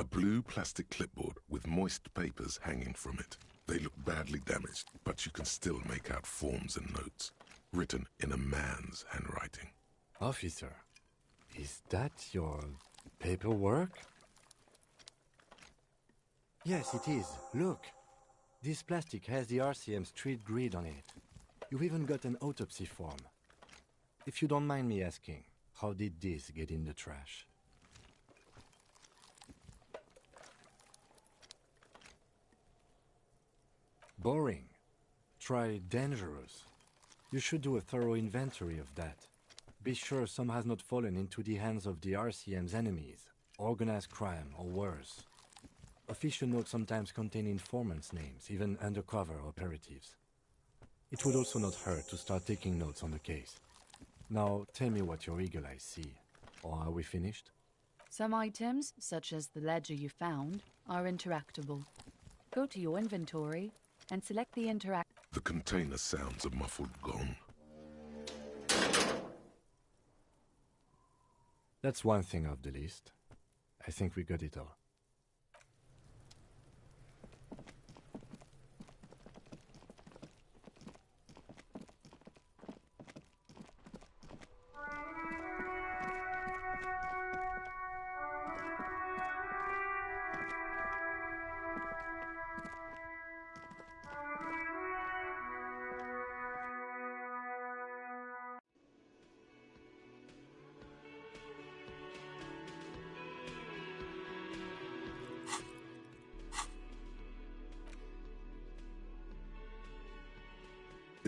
A blue plastic clipboard with moist papers hanging from it. They look badly damaged, but you can still make out forms and notes, written in a man's handwriting.
Officer, is that your paperwork? Yes, it is. Look. This plastic has the RCM street grid on it. You've even got an autopsy form. If you don't mind me asking, how did this get in the trash? Boring. Try dangerous. You should do a thorough inventory of that. Be sure some has not fallen into the hands of the RCM's enemies, organized crime or worse. Official notes sometimes contain informants' names, even undercover operatives. It would also not hurt to start taking notes on the case. Now, tell me what your eagle eyes see. Or are we finished?
Some items, such as the ledger you found, are interactable. Go to your inventory and select the
The container sounds a muffled gong.
That's one thing off the list. I think we got it all.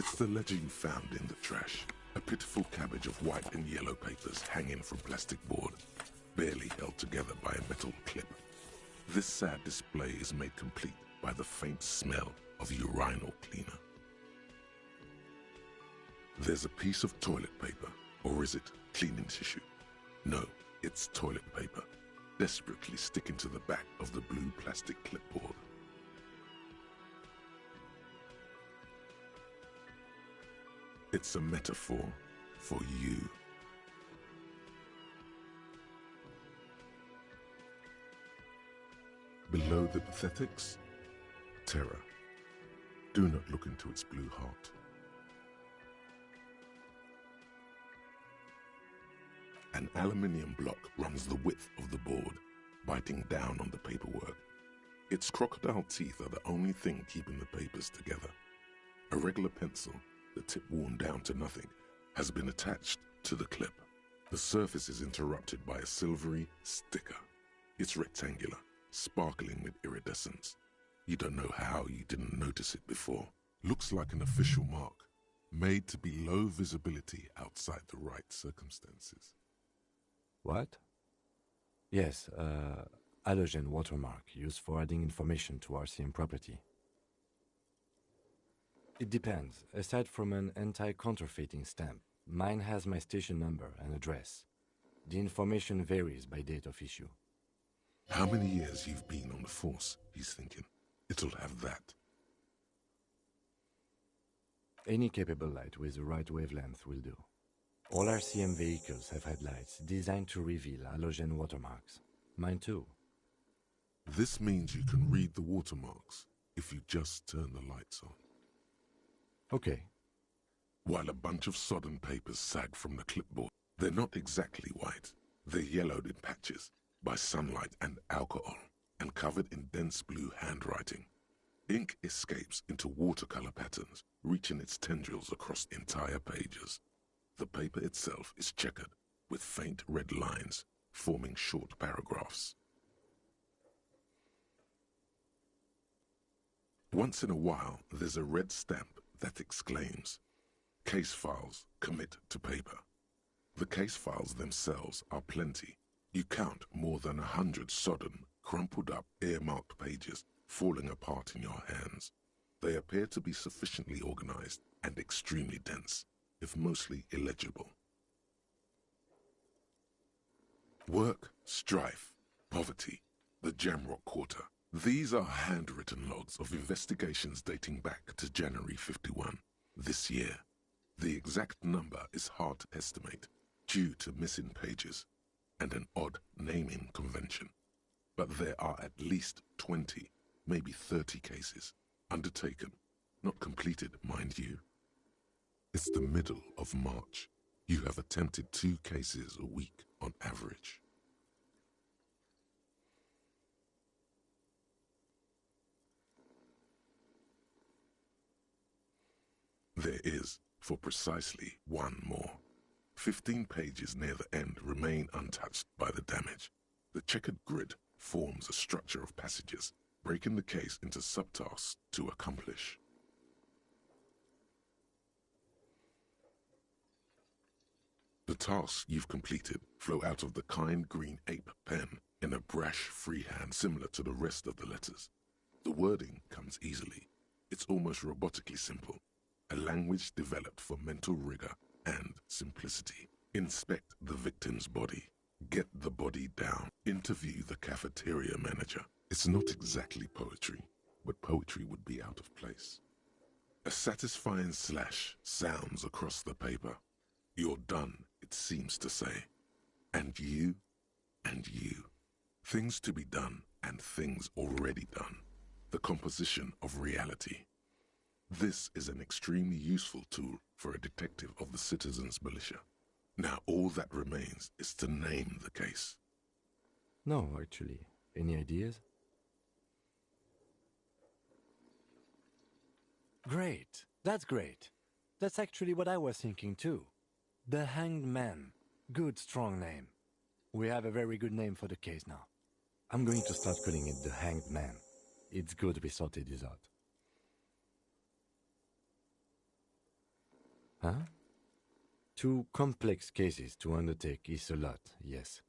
It's the ledger you found in the trash. A pitiful cabbage of white and yellow papers hanging from plastic board, barely held together by a metal clip. This sad display is made complete by the faint smell of urinal cleaner. There's a piece of toilet paper, or is it cleaning tissue? No, it's toilet paper, desperately sticking to the back of the blue plastic clipboard. It's a metaphor for you. Below the pathetics, terror. Do not look into its blue heart. An aluminium block runs the width of the board, biting down on the paperwork. Its crocodile teeth are the only thing keeping the papers together. A regular pencil, the tip worn down to nothing, has been attached to the clip. The surface is interrupted by a silvery sticker. It's rectangular, sparkling with iridescence. You don't know how you didn't notice it before. Looks like an official mark, made to be low visibility outside the right circumstances.
What? Yes, halogen watermark used for adding information to RCM property. It depends. Aside from an anti-counterfeiting stamp, mine has my station number and address. The information varies by date of issue.
How many years you've been on the force, he's thinking. It'll have that.
Any capable light with the right wavelength will do. All RCM vehicles have headlights designed to reveal halogen watermarks. Mine too.
This means you can read the watermarks if you just turn the lights on.
Okay.
While a bunch of sodden papers sag from the clipboard, they're not exactly white. They're yellowed in patches by sunlight and alcohol, and covered in dense blue handwriting. Ink escapes into watercolor patterns, reaching its tendrils across entire pages. The paper itself is checkered, with faint red lines, forming short paragraphs. Once in a while, there's a red stamp that exclaims, "Case files commit to paper." The case files themselves are plenty. You count more than 100 sodden, crumpled up, earmarked pages falling apart in your hands. They appear to be sufficiently organized and extremely dense, if mostly illegible. Work, strife, poverty, the Jamrock Quarter. These are handwritten logs of investigations dating back to January 51, this year. The exact number is hard to estimate due to missing pages and an odd naming convention. But there are at least 20, maybe 30 cases undertaken, not completed, mind you. It's the middle of March. You have attempted 2 cases a week on average. There is, for precisely one more. 15 pages near the end remain untouched by the damage. The checkered grid forms a structure of passages, breaking the case into subtasks to accomplish. The tasks you've completed flow out of the kind green ape pen in a brash freehand similar to the rest of the letters. The wording comes easily. It's almost robotically simple. A language developed for mental rigor and simplicity. Inspect the victim's body. Get the body down. Interview the cafeteria manager. It's not exactly poetry, but poetry would be out of place. A satisfying slash sounds across the paper. You're done, it seems to say. And you, and you. Things to be done and things already done. The composition of reality. This is an extremely useful tool for a detective of the Citizens Militia. Now all that remains is to name the case.
No, actually. Any ideas? Great. That's great. That's actually what I was thinking too. The Hanged Man. Good, strong name. We have a very good name for the case now. I'm going to start calling it the Hanged Man. It's good we sorted this out. Huh? 2 complex cases to undertake is a lot, yes.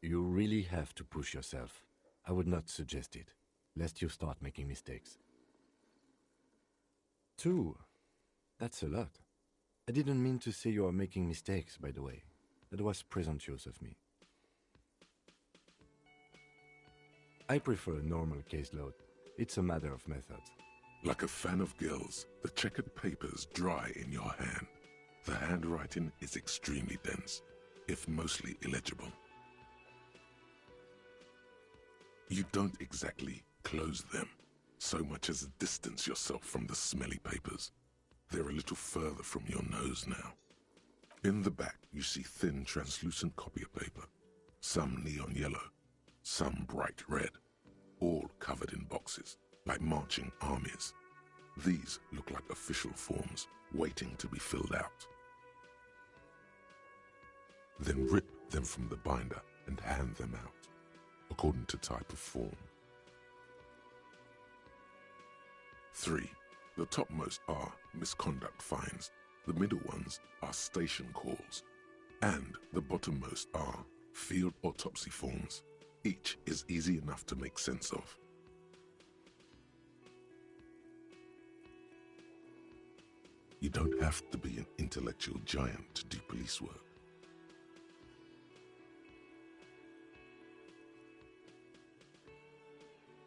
You really have to push yourself. I would not suggest it, lest you start making mistakes. 2? That's a lot. I didn't mean to say you are making mistakes, by the way. That was presumptuous of me. I prefer a normal caseload. It's a matter of method.
Like a fan of gills, the checkered papers dry in your hand. The handwriting is extremely dense, if mostly illegible. You don't exactly close them, so much as distance yourself from the smelly papers. They're a little further from your nose now. In the back, you see thin, translucent copier paper, some neon yellow, some bright red, all covered in boxes, like marching armies. These look like official forms, waiting to be filled out. Then rip them from the binder and hand them out, according to type of form. 3. The topmost are misconduct fines, the middle ones are station calls, and the bottommost are field autopsy forms. Each is easy enough to make sense of. You don't have to be an intellectual giant to do police work.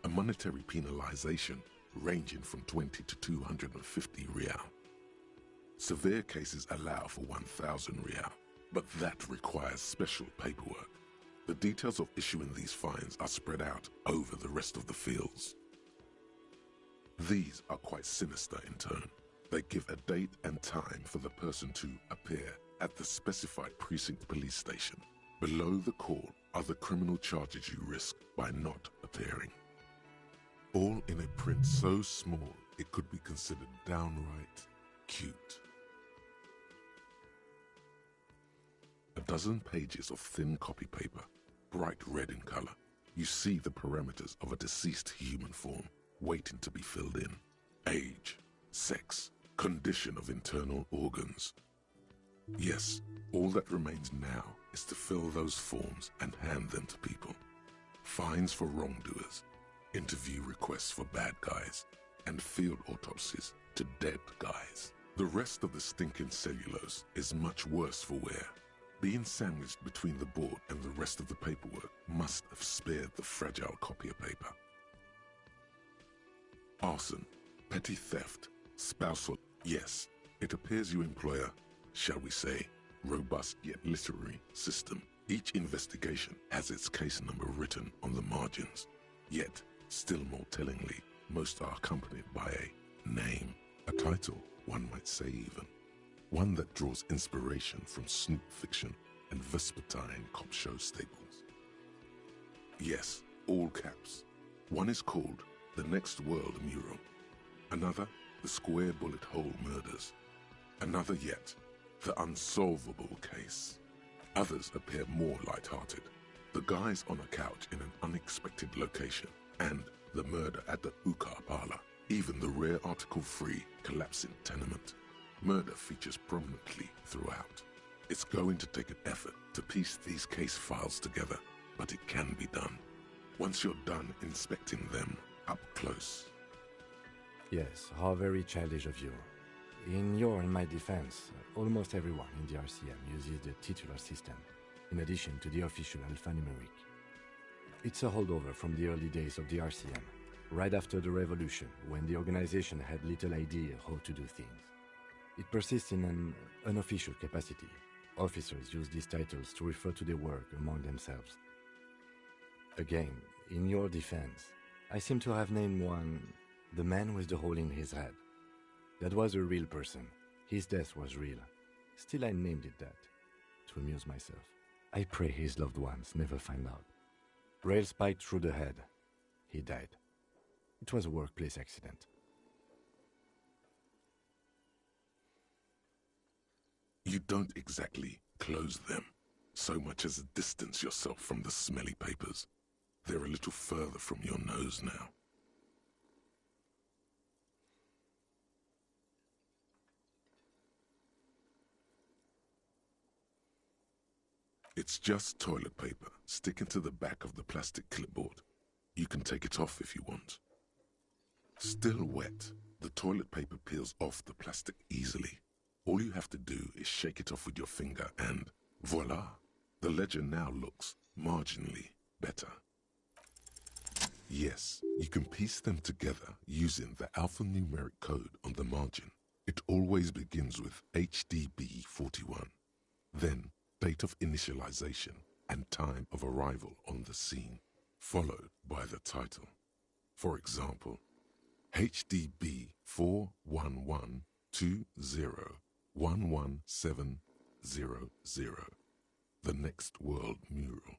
A monetary penalization ranging from 20 to 250 real. Severe cases allow for 1,000 real, but that requires special paperwork. The details of issuing these fines are spread out over the rest of the fields. These are quite sinister in tone. They give a date and time for the person to appear at the specified precinct police station. Below the call are the criminal charges you risk by not appearing. All in a print so small it could be considered downright cute. A dozen pages of thin copy paper, bright red in color. You see the parameters of a deceased human form waiting to be filled in. Age, sex, condition of internal organs. Yes, all that remains now is to fill those forms and hand them to people. Fines for wrongdoers, interview requests for bad guys, and field autopsies to dead guys. The rest of the stinking cellulose is much worse for wear. Being sandwiched between the board and the rest of the paperwork must have spared the fragile copier paper. Arson, petty theft, spousal. Yes, it appears you employ a, shall we say, robust yet literary system. Each investigation has its case number written on the margins. Yet, still more tellingly, most are accompanied by a name, a title, one might say even. One that draws inspiration from snoop fiction and vespertine cop show staples. Yes, all caps. One is called The Next World Mural. Another, The Square Bullet Hole Murders. Another yet, The Unsolvable Case. Others appear more light-hearted. The guys on a couch in an unexpected location, and the murder at the Ukar Parlor. Even the rare article-free collapsing tenement. Murder features prominently throughout. It's going to take an effort to piece these case files together, but it can be done. Once you're done inspecting them up close.
Yes, how very childish of you. In your and my defense, almost everyone in the RCM uses the titular system, in addition to the official alphanumeric. It's a holdover from the early days of the RCM, right after the revolution, when the organization had little idea how to do things. It persists in an unofficial capacity. Officers use these titles to refer to their work among themselves. Again, in your defense, I seem to have named one the man with the hole in his head. That was a real person. His death was real. Still, I named it that, to amuse myself. I pray his loved ones never find out. Rail spiked through the head. He died. It was a workplace accident.
You don't exactly close them, so much as distance yourself from the smelly papers. They're a little further from your nose now. It's just toilet paper sticking to the back of the plastic clipboard. You can take it off if you want. Still wet, the toilet paper peels off the plastic easily. All you have to do is shake it off with your finger and voila! The ledger now looks marginally better. Yes, you can piece them together using the alphanumeric code on the margin. It always begins with HDB 41, then date of initialization and time of arrival on the scene. followed by the title. For example, HDB 41120111700, the Next World Mural.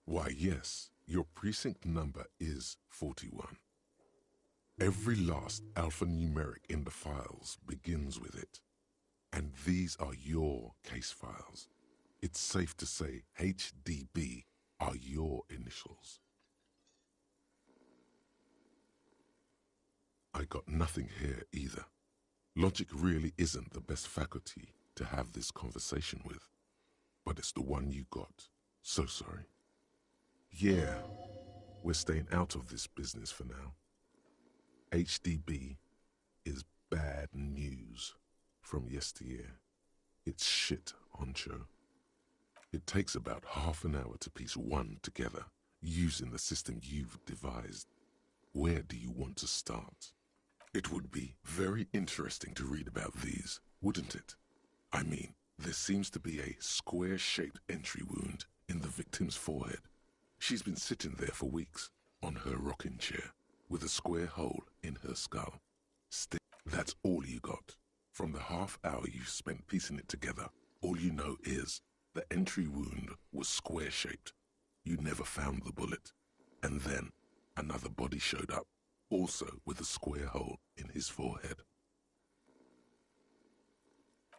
Why, yes, your precinct number is 41. Every last alphanumeric in the files begins with it. And these are your case files. It's safe to say HDB are your initials. I got nothing here either. Logic really isn't the best faculty to have this conversation with, but it's the one you got. So sorry. Yeah, we're staying out of this business for now. HDB is bad news from yesteryear. It's shit, honcho. It takes about half an hour to piece one together using the system you've devised. Where do you want to start? It would be very interesting to read about these, wouldn't it? I mean, there seems to be a square-shaped entry wound in the victim's forehead. She's been sitting there for weeks, on her rocking chair, with a square hole in her skull. Still, that's all you got. From the half hour you spent piecing it together, all you know is the entry wound was square-shaped. You never found the bullet. And then another body showed up, also with a square hole in his forehead.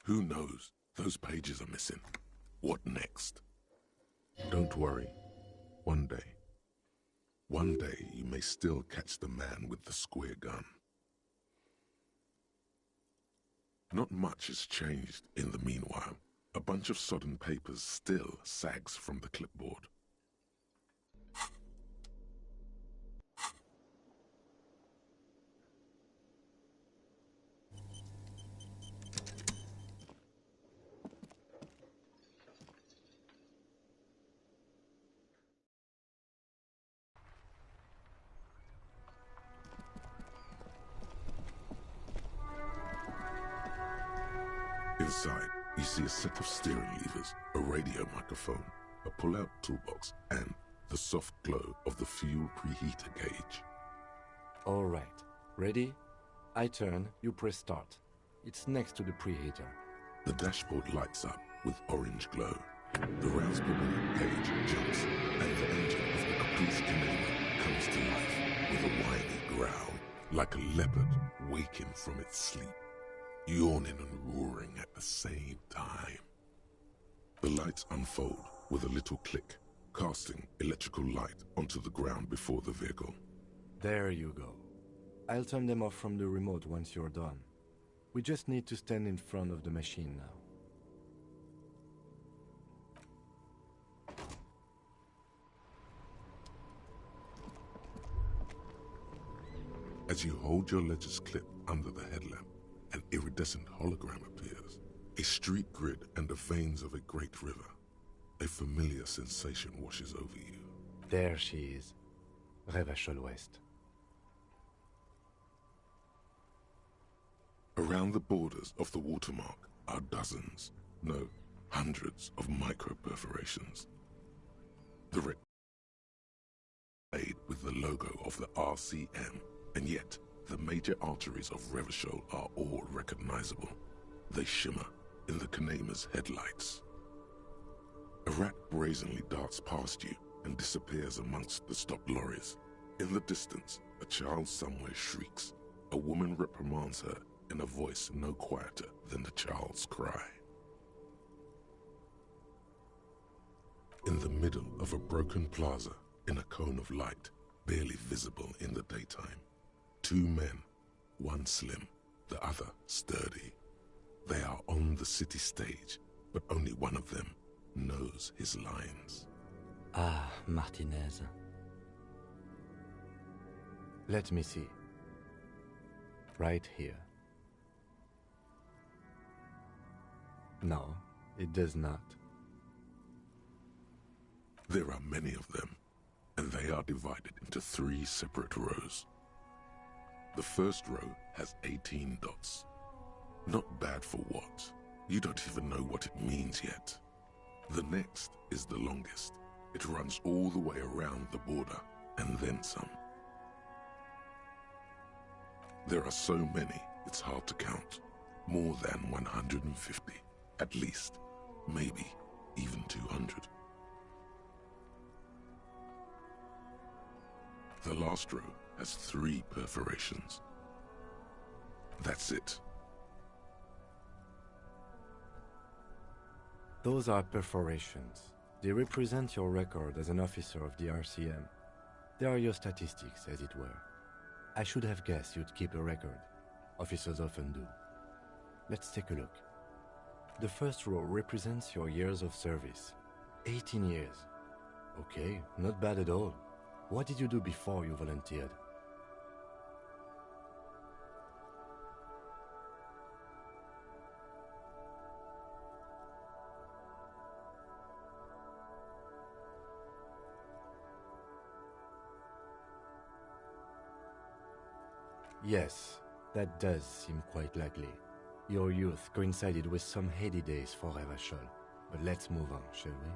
Who knows? Those pages are missing. What next? Don't worry. One day you may still catch the man with the square gun. Not much has changed in the meanwhile. A bunch of sodden papers still sags from the clipboard. Inside, you see a set of steering levers, a radio microphone, a pull-out toolbox, and the soft glow of the fuel preheater gauge.
All right. Ready? I turn, you press start. It's next to the preheater.
The dashboard lights up with orange glow. The rouse bubble gauge jumps, and the engine of the Caprice Enigma comes to life with a whiny growl, like a leopard waking from its sleep, yawning and roaring at the same time. The lights unfold with a little click, casting electrical light onto the ground before the vehicle.
There you go. I'll turn them off from the remote once you're done. We just need to stand in front of the machine now.
As you hold your ledger's clip under the headlamp, an iridescent hologram appears. A street grid and the veins of a great river. A familiar sensation washes over you.
There she is. Revachol West.
Around the borders of the watermark are dozens, no, hundreds of micro-perforations. The wreck made with the logo of the RCM, and yet the major arteries of Revachol are all recognizable. They shimmer in the Kanema's headlights. A rat brazenly darts past you and disappears amongst the stopped lorries. In the distance, a child somewhere shrieks. A woman reprimands her in a voice no quieter than the child's cry. In the middle of a broken plaza, in a cone of light, barely visible in the daytime, two men, one slim, the other sturdy. They are on the city stage, but only one of them knows his lines.
Ah, Martinez. Let me see. Right here. No, it does not.
There are many of them, and they are divided into 3 separate rows. The first row has 18 dots. Not bad for what? You don't even know what it means yet. The next is the longest. It runs all the way around the border, and then some. There are so many, it's hard to count. More than 150, at least. Maybe even 200. The last row has 3 perforations. That's it.
Those are perforations. They represent your record as an officer of the RCM. They are your statistics, as it were. I should have guessed you'd keep a record. Officers often do. Let's take a look. The first row represents your years of service. 18 years. Okay, not bad at all. What did you do before you volunteered? Yes, that does seem quite likely. Your youth coincided with some heady days for Revachol. But let's move on, shall we?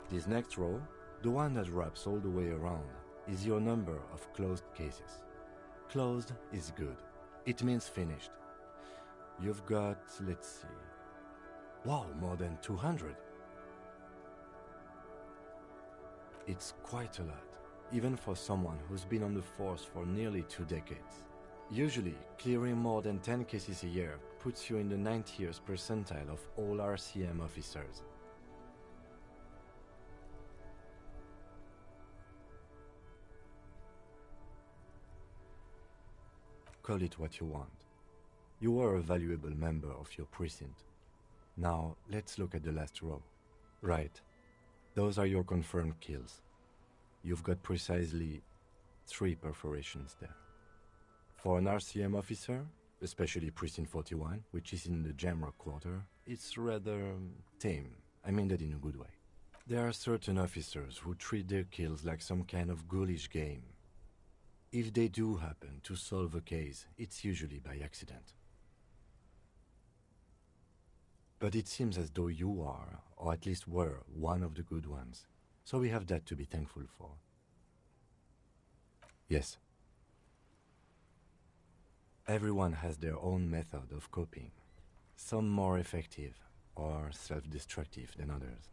This next row, the one that wraps all the way around, is your number of closed cases. Closed is good. It means finished. You've got, let's see... Wow, more than 200. It's quite a lot, even for someone who's been on the force for nearly 2 decades. Usually, clearing more than 10 cases a year puts you in the 90th percentile of all RCM officers. Call it what you want. You are a valuable member of your precinct. Now, let's look at the last row. Right. Those are your confirmed kills. You've got precisely 3 perforations there. For an RCM officer, especially Precinct 41, which is in the Jamrock quarter, it's rather tame. I mean that in a good way. There are certain officers who treat their kills like some kind of ghoulish game. If they do happen to solve a case, it's usually by accident. But it seems as though you are, or at least were, one of the good ones. So we have that to be thankful for. Yes. Everyone has their own method of coping. Some more effective or self-destructive than others.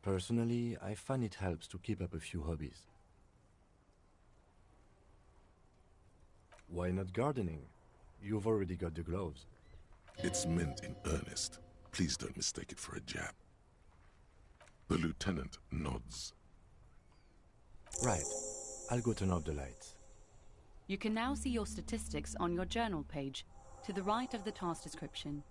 Personally, I find it helps to keep up a few hobbies. Why not gardening? You've already got the gloves.
It's meant in earnest. Please don't mistake it for a jab. The lieutenant nods.
Right. I'll go turn off the lights.
You can now see your statistics on your journal page, to the right of the task description.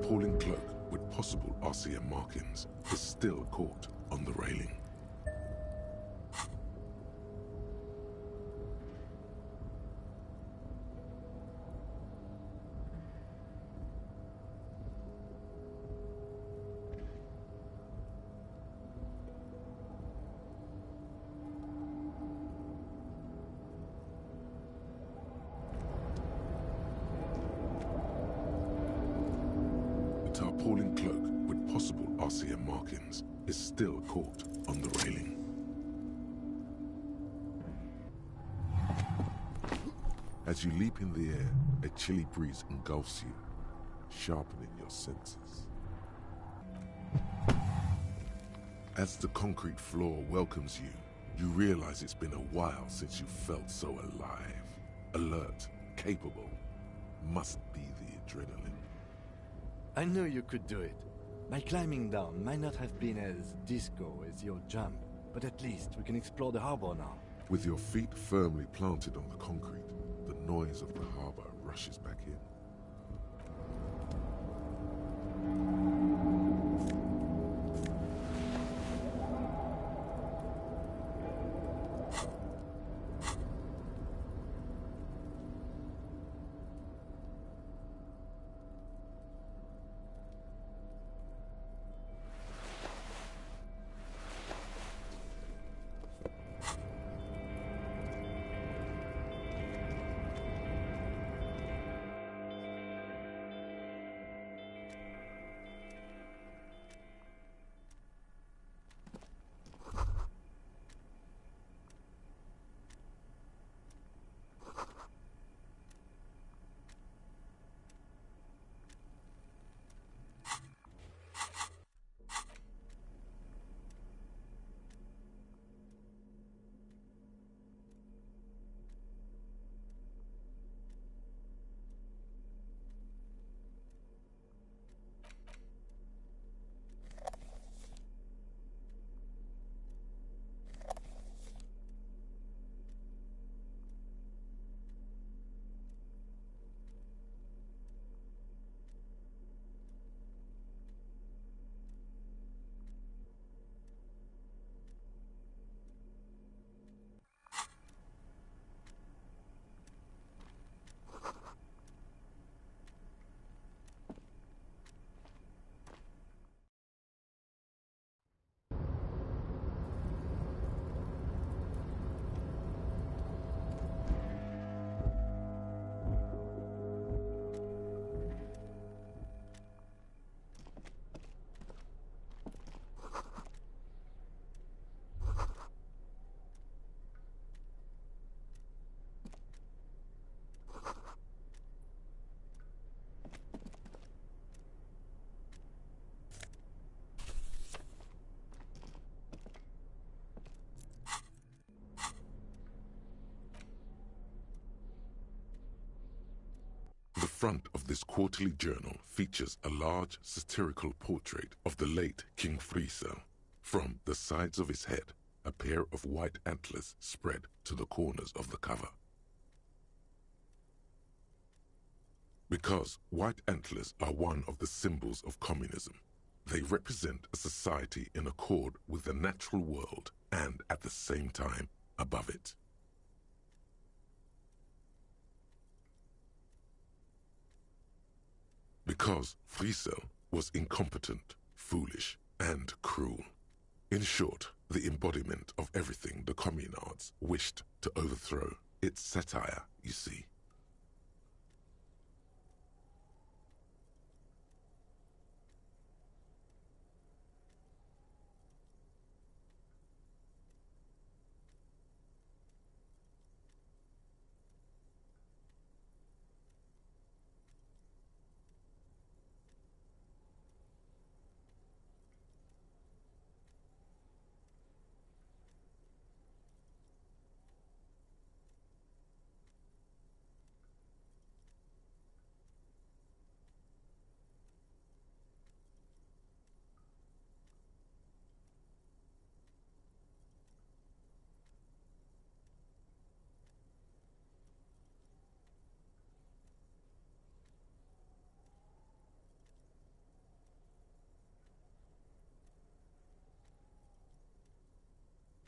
tarpaulin cloak with possible RCM markings is still caught on the railing. Tarpaulin cloak with possible RCM markings is still caught on the railing. As you leap in the air, a chilly breeze engulfs you, sharpening your senses. As the concrete floor welcomes you, you realize it's been a while since you felt so alive, alert, capable. Must be the adrenaline.
I knew you could do it. My climbing down might not have been as disco as your jump, but at least we can explore the harbor now.
With your feet firmly planted on the concrete, the noise of the harbor rushes back in. The front of this quarterly journal features a large satirical portrait of the late King Friesel. From the sides of his head, a pair of white antlers spread to the corners of the cover. Because white antlers are one of the symbols of communism, they represent a society in accord with the natural world and at the same time above it. Because Friesel was incompetent, foolish, and cruel. In short, the embodiment of everything the communards wished to overthrow. It's satire, you see.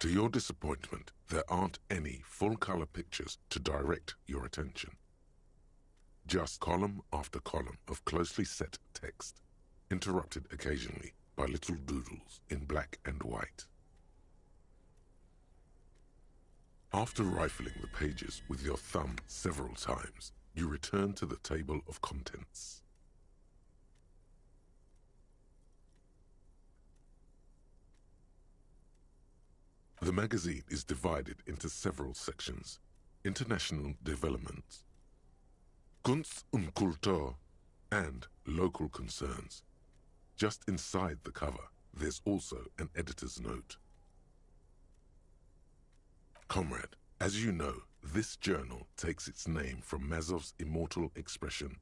To your disappointment, there aren't any full-color pictures to direct your attention. Just column after column of closely set text, interrupted occasionally by little doodles in black and white. After rifling the pages with your thumb several times, you return to the table of contents. The magazine is divided into several sections: international developments, Kunst und Kultur, and local concerns. Just inside the cover, there's also an editor's note. Comrade, as you know, this journal takes its name from Mazov's immortal expression,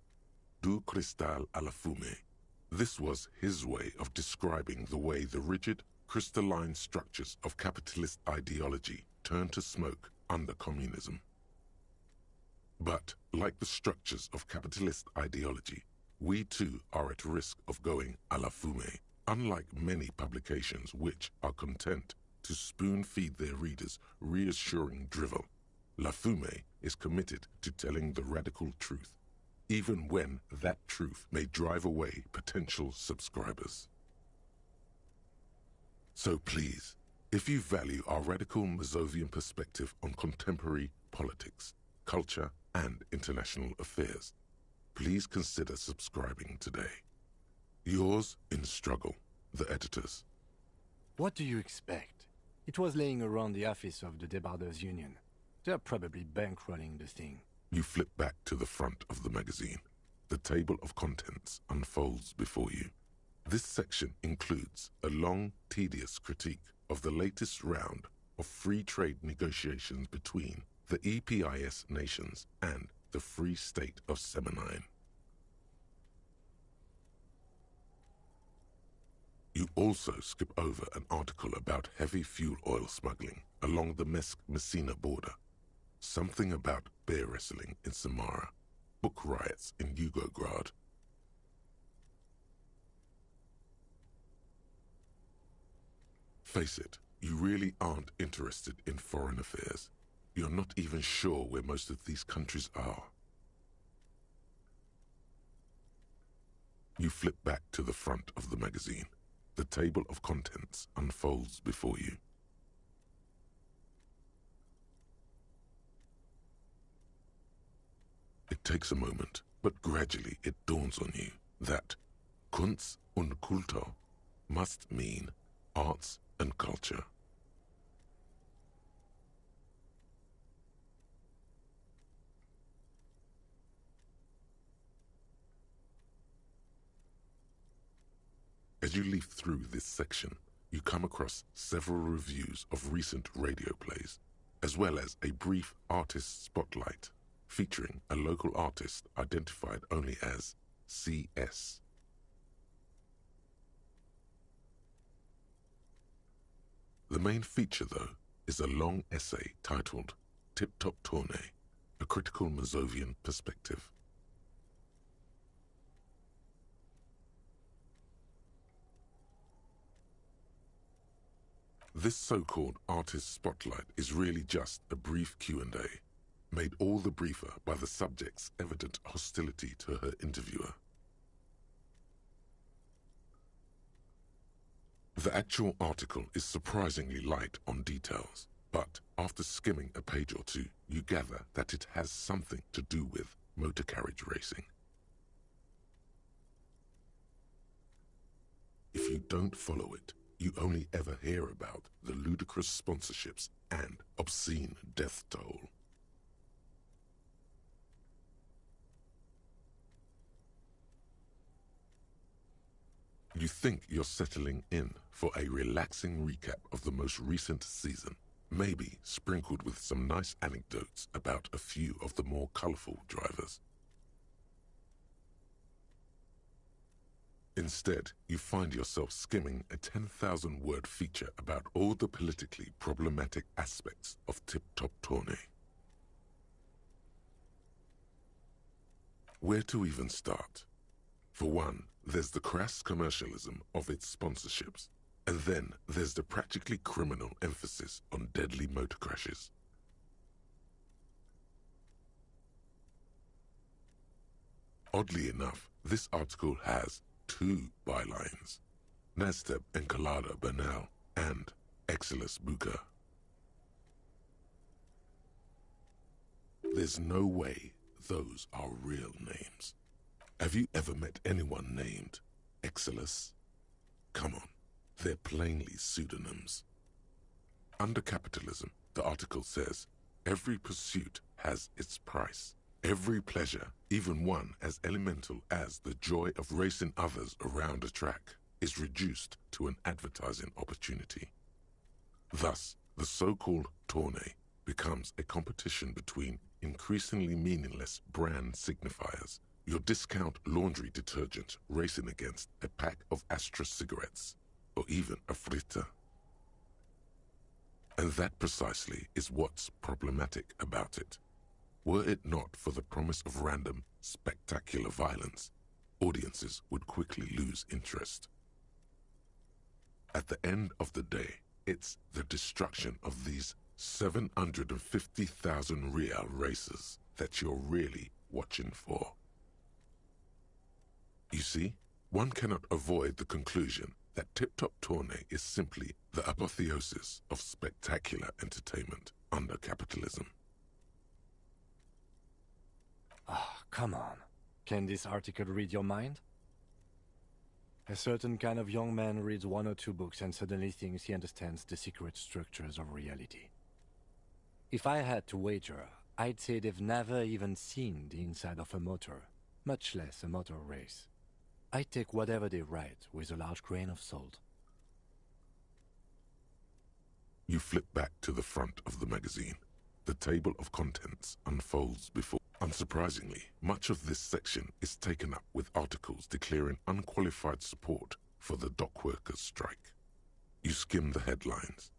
Du cristal à la fumée. This was his way of describing the way the rigid, crystalline structures of capitalist ideology turned to smoke under communism. But, like the structures of capitalist ideology, we too are at risk of going à la fumée, unlike many publications which are content to spoon-feed their readers reassuring drivel. La Fumée is committed to telling the radical truth, even when that truth may drive away potential subscribers. So please, if you value our radical Mazovian perspective on contemporary politics, culture, and international affairs, please consider subscribing today. Yours in struggle, the editors.
What do you expect? It was laying around the office of the Debarders Union. They're probably bankrolling the thing.
You flip back to the front of the magazine. The table of contents unfolds before you. This section includes a long, tedious critique of the latest round of free trade negotiations between the EPIS nations and the Free State of Semenine. You also skip over an article about heavy fuel oil smuggling along the Messina border, something about bear wrestling in Samara, book riots in Yugograd. Face it, you really aren't interested in foreign affairs. You're not even sure where most of these countries are. You flip back to the front of the magazine. The table of contents unfolds before you. It takes a moment, but gradually it dawns on you that Kunst und Kultur must mean arts and culture. As you leaf through this section, you come across several reviews of recent radio plays, as well as a brief artist spotlight featuring a local artist identified only as CS. The main feature, though, is a long essay titled Tip Top Tournée, a critical Mazovian perspective. This so-called artist spotlight is really just a brief Q&A, made all the briefer by the subject's evident hostility to her interviewer. The actual article is surprisingly light on details, but after skimming a page or two, you gather that it has something to do with motor carriage racing. If you don't follow it, you only ever hear about the ludicrous sponsorships and obscene death toll. You think you're settling in for a relaxing recap of the most recent season, maybe sprinkled with some nice anecdotes about a few of the more colorful drivers. Instead, you find yourself skimming a 10,000-word feature about all the politically problematic aspects of Tip Top Tournée. Where to even start? For one, there's the crass commercialism of its sponsorships. And then there's the practically criminal emphasis on deadly motor crashes. Oddly enough, this article has 2 bylines: Nasteb Encolada Bernal and Exilus Buka. There's no way those are real names. Have you ever met anyone named Exilus? Come on, they're plainly pseudonyms. Under capitalism, the article says, every pursuit has its price. Every pleasure, even one as elemental as the joy of racing others around a track, is reduced to an advertising opportunity. Thus, the so-called tournée becomes a competition between increasingly meaningless brand signifiers. Your discount laundry detergent racing against a pack of Astra cigarettes, or even a Frita. And that precisely is what's problematic about it. Were it not for the promise of random, spectacular violence, audiences would quickly lose interest. At the end of the day, it's the destruction of these 750,000 real races that you're really watching for. You see, one cannot avoid the conclusion that Tip Top Tournée is simply the apotheosis of spectacular entertainment under capitalism.
Ah, come on. Can this article read your mind? A certain kind of young man reads 1 or 2 books and suddenly thinks he understands the secret structures of reality. If I had to wager, I'd say they've never even seen the inside of a motor, much less a motor race. I take whatever they write with a large grain of salt.
You flip back to the front of the magazine. The table of contents unfolds before. Unsurprisingly, much of this section is taken up with articles declaring unqualified support for the dock workers' strike. You skim the headlines.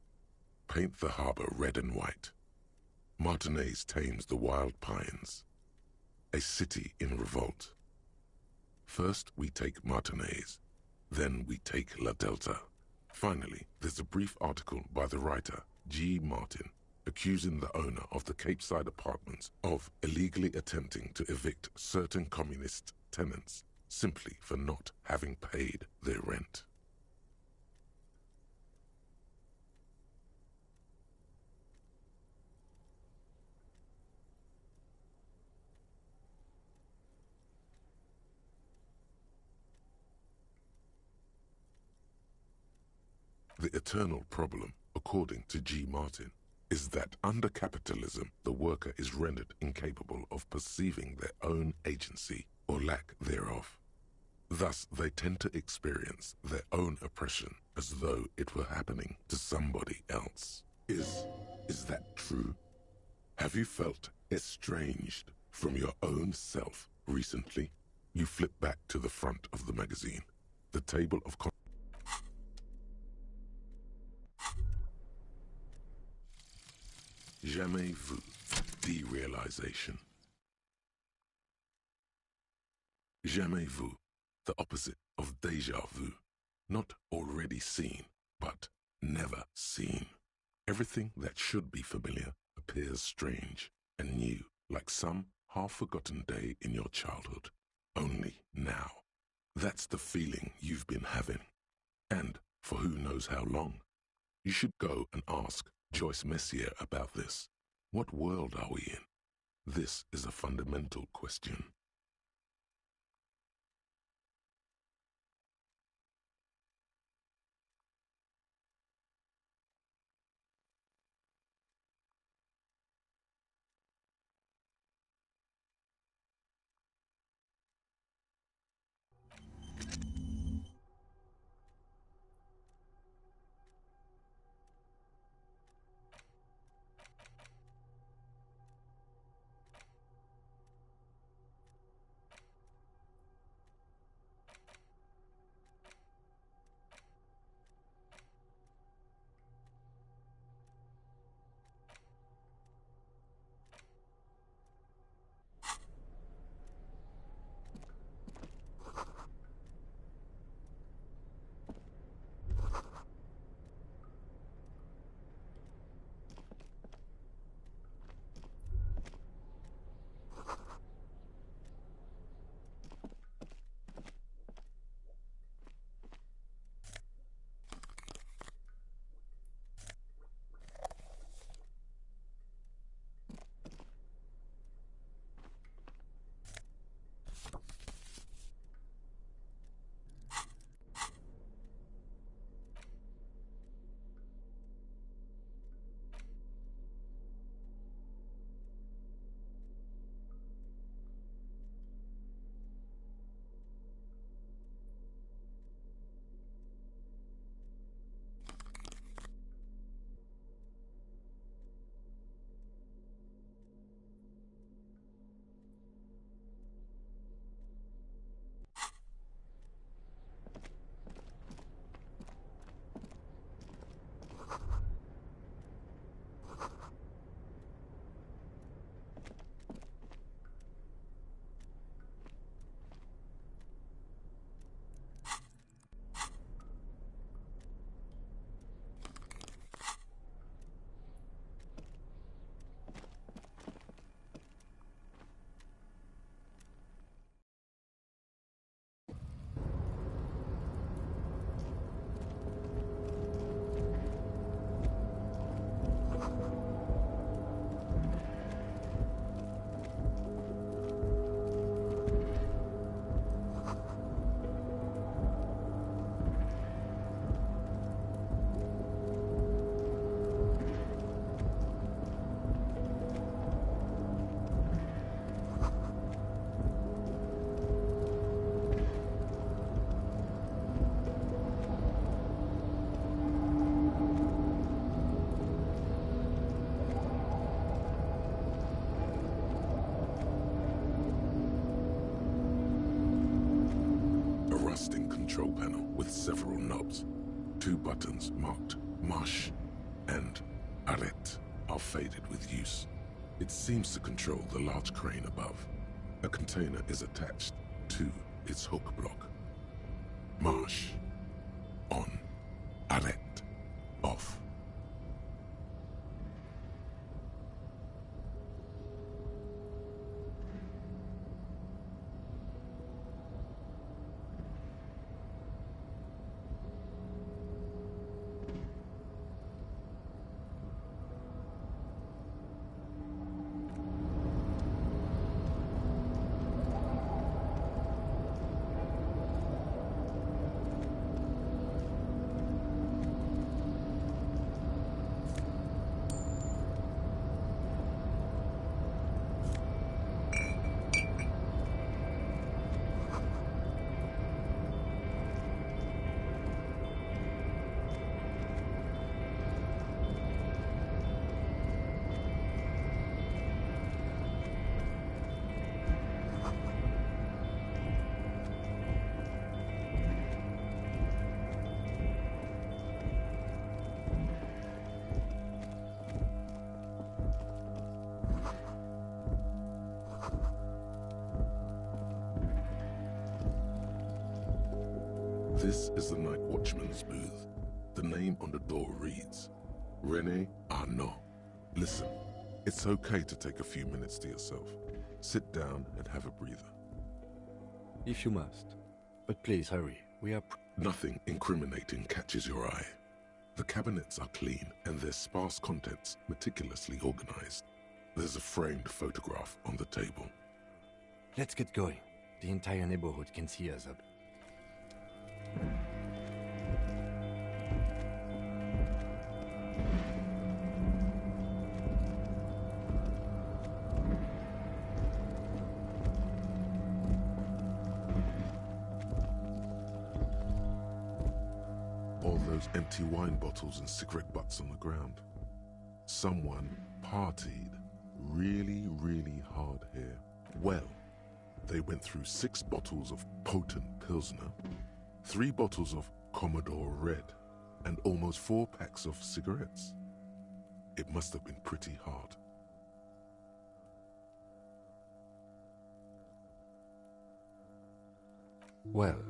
Paint the harbor red and white. Martinez tames the wild pines. A city in revolt. First we take Martinez, then we take La Delta. Finally, there's a brief article by the writer, G. Martin, accusing the owner of the Capeside apartments of illegally attempting to evict certain communist tenants simply for not having paid their rent. The eternal problem, according to G. Martin, is that under capitalism, the worker is rendered incapable of perceiving their own agency or lack thereof. Thus, they tend to experience their own oppression as though it were happening to somebody else. Is that true? Have you felt estranged from your own self recently? You flip back to the front of the magazine. The table of Jamais vu, derealization. Jamais vu, the opposite of déjà vu. Not already seen, but never seen. Everything that should be familiar appears strange and new, like some half-forgotten day in your childhood. Only now. That's the feeling you've been having. And for who knows how long. You should go and ask Joyce Messier about this. What world are we in? This is a fundamental question. control panel with several knobs. 2 buttons marked Marche and Arrête are faded with use. It seems to control the large crane above. A container is attached to its hook block. Marche. On. Arrête. Off. This is the night watchman's booth. The name on the door reads, René Arnaud. Listen, it's okay to take a few minutes to yourself. Sit down and have a breather.
If you must. But please hurry. We are...
Nothing incriminating catches your eye. The cabinets are clean and their sparse contents meticulously organized. There's a framed photograph on the table.
Let's get going. The entire neighborhood can see us up.
All those empty wine bottles and cigarette butts on the ground. Someone partied really, really hard here. Well, they went through 6 bottles of potent Pilsner, 3 bottles of Commodore Red, and almost 4 packs of cigarettes. It must have been pretty hard.
Well,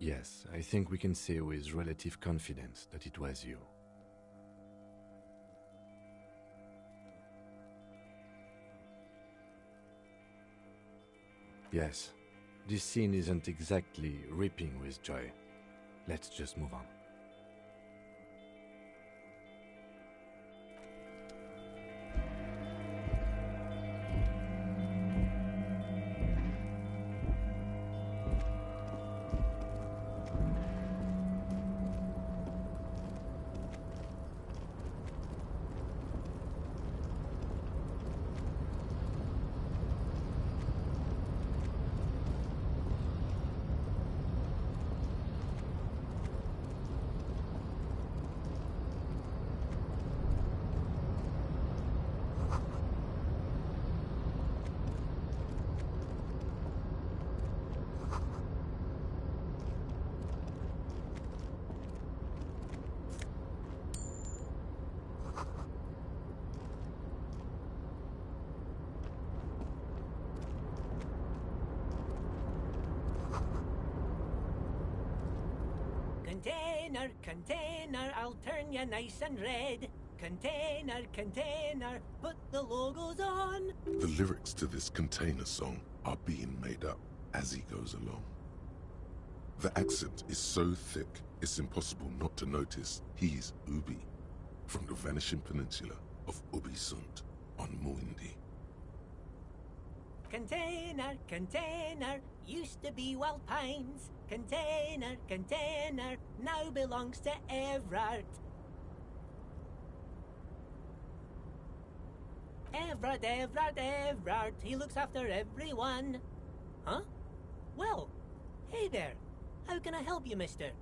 yes, I think we can say with relative confidence that it was you. Yes, this scene isn't exactly ripping with joy. Let's just move on.
Container, container, I'll turn you nice and red. Container, container, put the logos on.
The lyrics to this Container song are being made up as he goes along. The accent is so thick, it's impossible not to notice he's Ubi, from the vanishing peninsula of Ubisund on Muindi.
Container, container, used to be Wild Pines. Container, container, now belongs to Everard. Everard, Everard, Everard, he looks after everyone. Huh? Well, hey there. How can I help you, mister?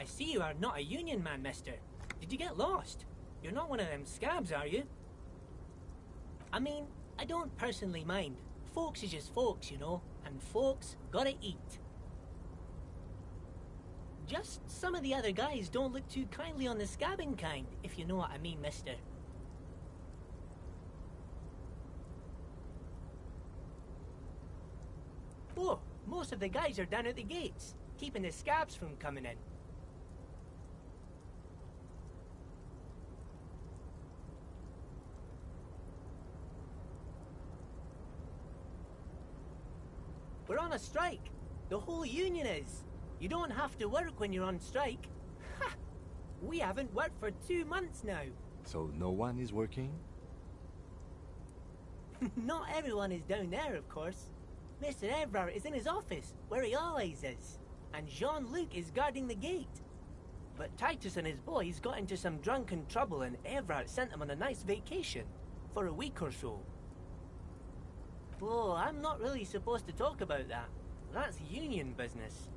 I see you are not a union man, mister. Did you get lost? You're not one of them scabs, are you? I mean, I don't personally mind. Folks is just folks, you know, and folks gotta eat. Just some of the other guys don't look too kindly on the scabbing kind, if you know what I mean, mister. Oh, most of the guys are down at the gates, keeping the scabs from coming in. We're on a strike. The whole union is. You don't have to work when you're on strike. Ha! We haven't worked for 2 months now.
So no one is working?
Not everyone is down there, of course. Mr. Evrard is in his office, where he always is. And Jean-Luc is guarding the gate. But Titus and his boys got into some drunken trouble and Evrard sent them on a nice vacation. For a week or so. Oh, I'm not really supposed to talk about that. That's union business.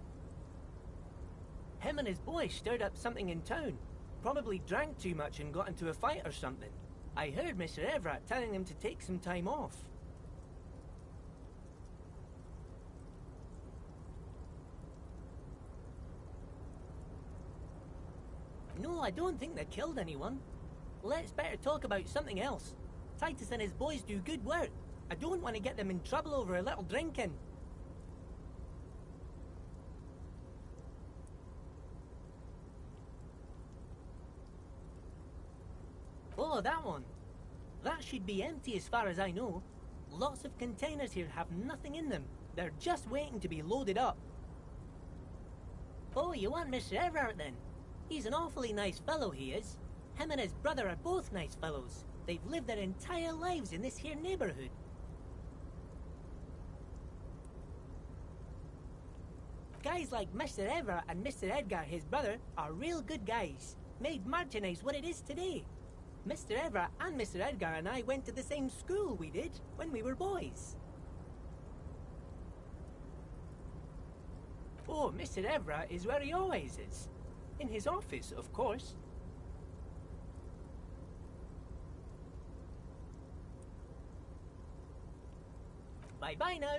Him and his boys stirred up something in town. Probably drank too much and got into a fight or something. I heard Mr. Evrard telling him to take some time off. No, I don't think they killed anyone. Let's better talk about something else. Titus and his boys do good work. I don't want to get them in trouble over a little drinking. Oh, that one. That should be empty as far as I know. Lots of containers here have nothing in them. They're just waiting to be loaded up. Oh, you want Mr. Evrard then? He's an awfully nice fellow, he is. Him and his brother are both nice fellows. They've lived their entire lives in this here neighborhood. Guys like Mr. Evrard and Mr. Edgar, his brother, are real good guys. Made Martiniz what it is today. Mr. Evrard and Mr. Edgar and I went to the same school we did when we were boys. Oh, Mr. Evrard is where he always is. In his office, of course. Bye-bye now.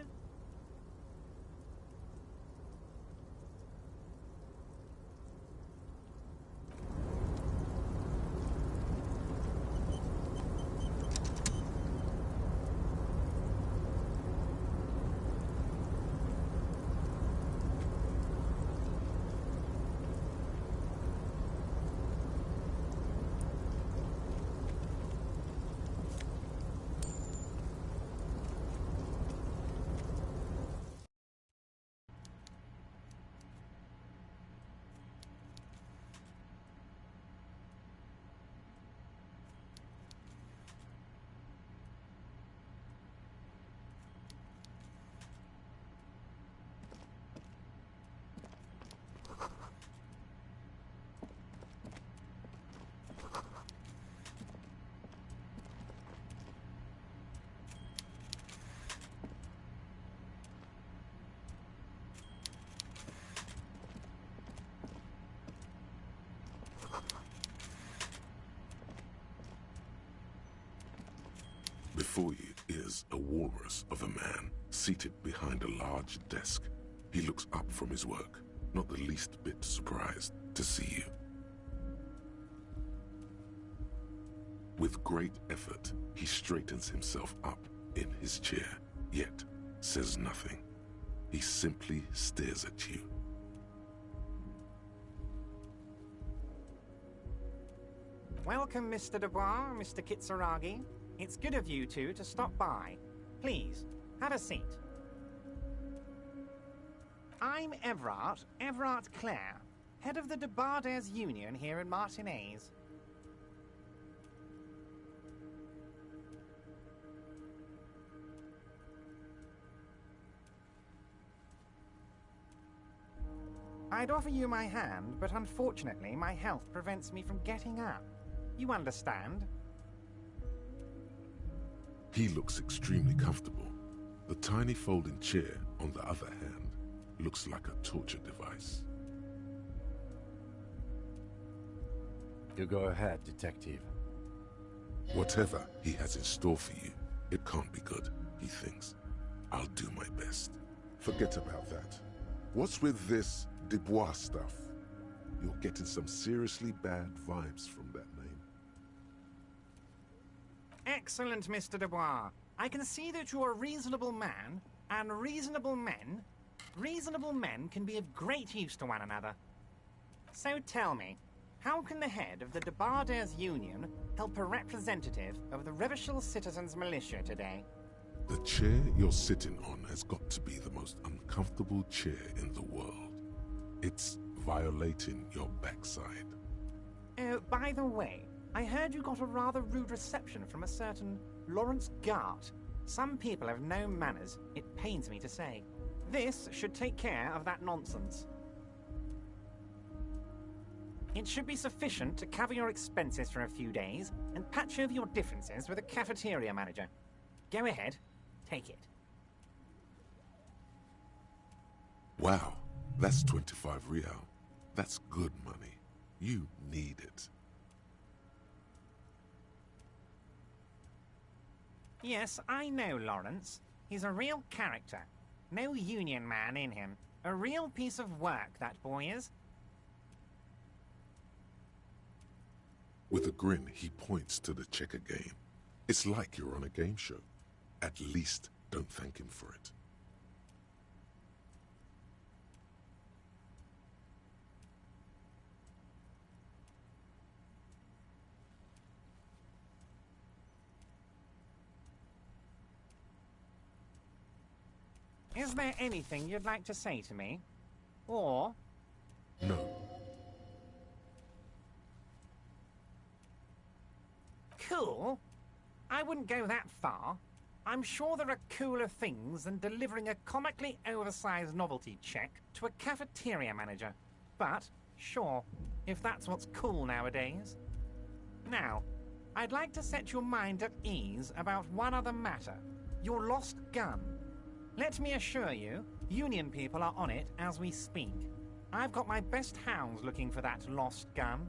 Before you is a walrus of a man, seated behind a large desk. He looks up from his work, not the least bit surprised to see you. With great effort, he straightens himself up in his chair, yet says nothing. He simply stares at you.
Welcome, Mr. Dubois, Mr. Kitsuragi. It's good of you two to stop by. Please, have a seat. I'm Evrard Clare, head of the Debarders Union here in Martinaise. I'd offer you my hand, but unfortunately my health prevents me from getting up. You understand?
He looks extremely comfortable. The tiny folding chair, on the other hand, looks like a torture device.
You go ahead, detective.
Whatever he has in store for you, it can't be good, he thinks. I'll do my best. Forget about that. What's with this Dubois stuff? You're getting some seriously bad vibes from that name.
Excellent, Mr. Dubois. I can see that you're a reasonable man, and reasonable men can be of great use to one another. So tell me, how can the head of the Debarders Union help a representative of the Revachol Citizens Militia today?
The chair you're sitting on has got to be the most uncomfortable chair in the world. It's violating your backside.
Oh, by the way, I heard you got a rather rude reception from a certain Lawrence Gart. Some people have no manners, it pains me to say. This should take care of that nonsense. It should be sufficient to cover your expenses for a few days and patch over your differences with a cafeteria manager. Go ahead, take it.
Wow, that's 25 real. That's good money. You need it.
Yes, I know Lawrence. He's a real character. No union man in him. A real piece of work, that boy is.
With a grin, he points to the checker game. It's like you're on a game show. At least, don't thank him for it.
Is there anything you'd like to say to me? Or...
No.
Cool? I wouldn't go that far. I'm sure there are cooler things than delivering a comically oversized novelty check to a cafeteria manager. But, sure, if that's what's cool nowadays. Now, I'd like to set your mind at ease about one other matter. Your lost gun. Let me assure you, Union people are on it as we speak. I've got my best hounds looking for that lost gun.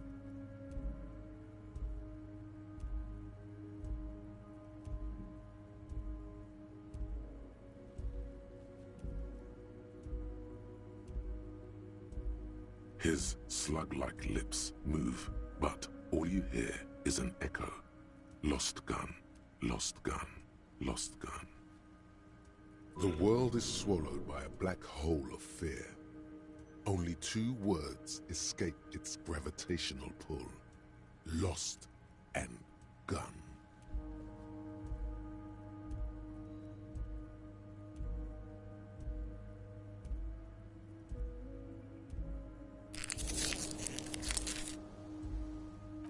His slug-like lips move, but all you hear is an echo. Lost gun, lost gun, lost gun. The world is swallowed by a black hole of fear. Only 2 words escape its gravitational pull. Lost and gun.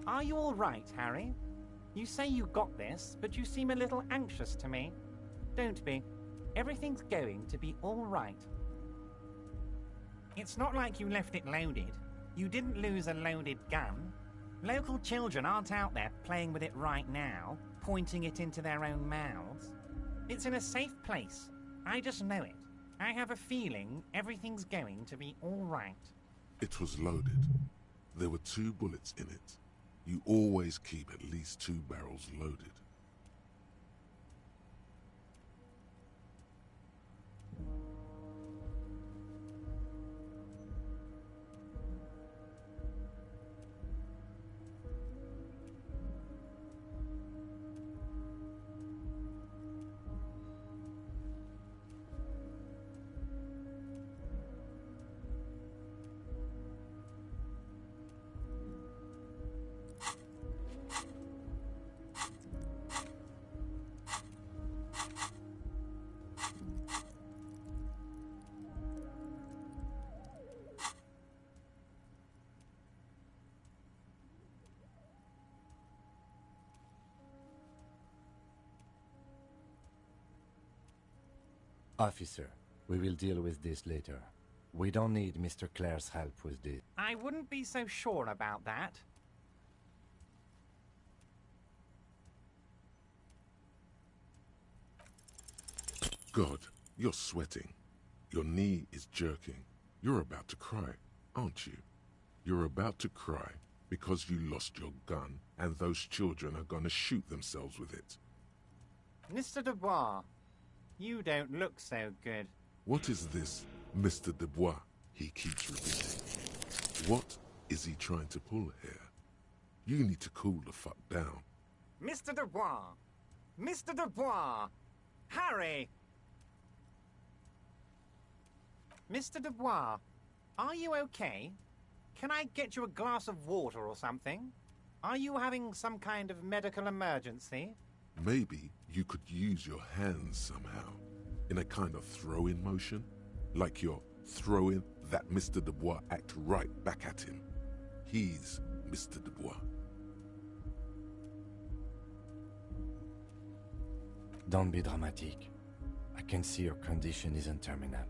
Are you all right, Harry? You say you got this, but you seem a little anxious to me. Don't be. Everything's going to be all right. It's not like you left it loaded. You didn't lose a loaded gun. Local children aren't out there playing with it right now, pointing it into their own mouths. It's in a safe place. I just know it. I have a feeling everything's going to be all right.
It was loaded. There were 2 bullets in it. You always keep at least 2 barrels loaded.
Officer, we will deal with this later. We don't need Mr. Clare's help with this.
I wouldn't be so sure about that.
God, you're sweating. Your knee is jerking. You're about to cry, aren't you? You're about to cry because you lost your gun and those children are gonna shoot themselves with it.
Mr. Dubois, you don't look so good.
What is this, Mr. Dubois? He keeps repeating. What is he trying to pull here? You need to cool the fuck down.
Mr. Dubois! Mr. Dubois! Harry! Mr. Dubois, are you okay? Can I get you a glass of water or something? Are you having some kind of medical emergency?
Maybe you could use your hands somehow, in a kind of throw-in motion, like you're throwing that Mr. Dubois act right back at him. He's Mr. Dubois.
Don't be dramatic. I can see your condition isn't terminal.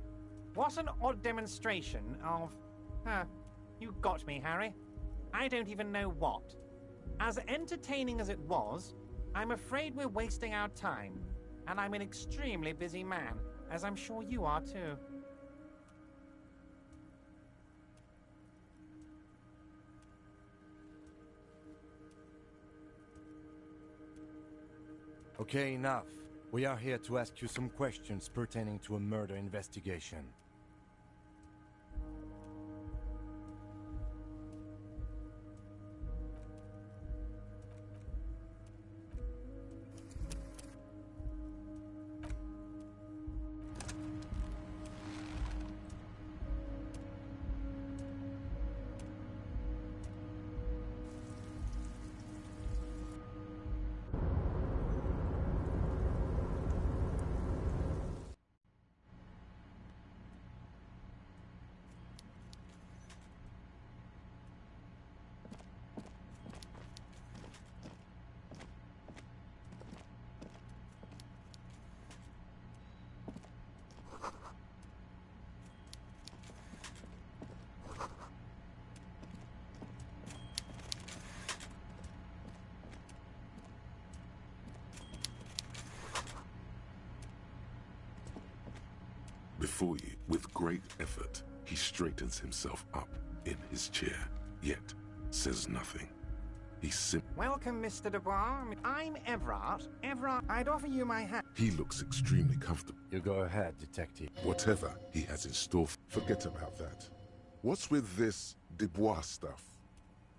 What an odd demonstration of... you got me, Harry. I don't even know what. As entertaining as it was, I'm afraid we're wasting our time. And I'm an extremely busy man, as I'm sure you are too.
Okay, enough. We are here to ask you some questions pertaining to a murder investigation.
Before you, with great effort, he straightens himself up in his chair, yet says nothing. He
Welcome, Mr. Dubois. I'm Everard. Everard, I'd offer you my hand.
He looks extremely comfortable.
You go ahead, detective.
Whatever he has in store, forget about that. What's with this Dubois stuff?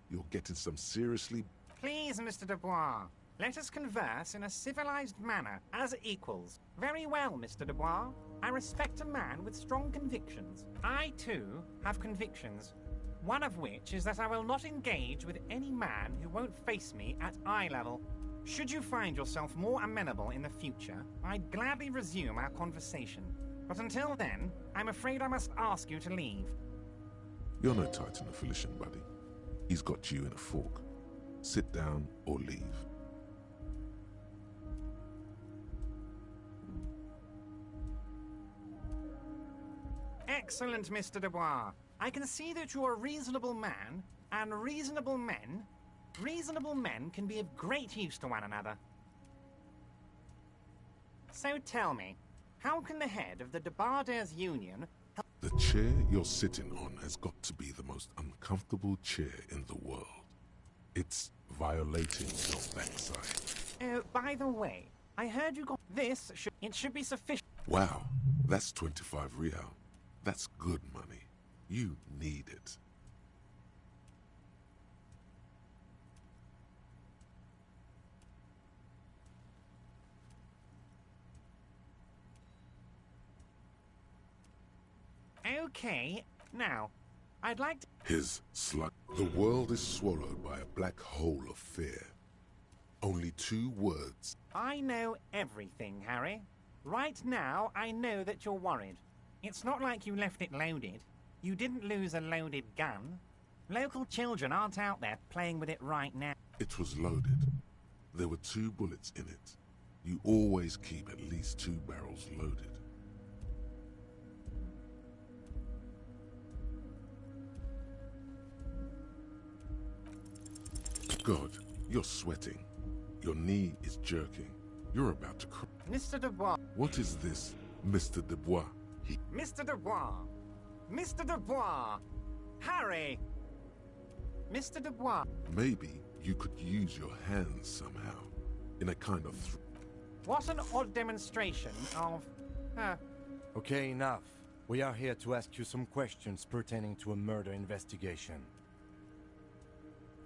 You're getting some seriously...
Please, Mr. Dubois. Let us converse in a civilized manner, as equals. Very well, Mr. Dubois. I respect a man with strong convictions. I, too, have convictions. One of which is that I will not engage with any man who won't face me at eye level. Should you find yourself more amenable in the future, I'd gladly resume our conversation. But until then, I'm afraid I must ask you to leave.
You're no Titan affiliation, buddy. He's got you in a fork. Sit down or leave.
Excellent, Mr. Dubois. I can see that you're a reasonable man, and reasonable men can be of great use to one another. So tell me, how can the head of the Debarders Union...
The chair you're sitting on has got to be the most uncomfortable chair in the world. It's violating your backside.
Oh, by the way, I heard you got... It should be sufficient.
Wow, that's 25 real. That's good money. You need it.
Okay, now, I'd like to...
His slut. The world is swallowed by a black hole of fear. Only 2 words.
I know everything, Harry. Right now, I know that you're worried. It's not like you left it loaded. You didn't lose a loaded gun. Local children aren't out there playing with it right now.
It was loaded. There were 2 bullets in it. You always keep at least 2 barrels loaded. God, you're sweating. Your knee is jerking. You're about to cry.
Mr. Dubois.
What is this, Mr. Dubois?
Mr. Dubois! Mr. Dubois! Harry! Mr. Dubois!
Maybe you could use your hands somehow, in a kind of...
What an odd demonstration of...
Okay, enough. We are here to ask you some questions pertaining to a murder investigation.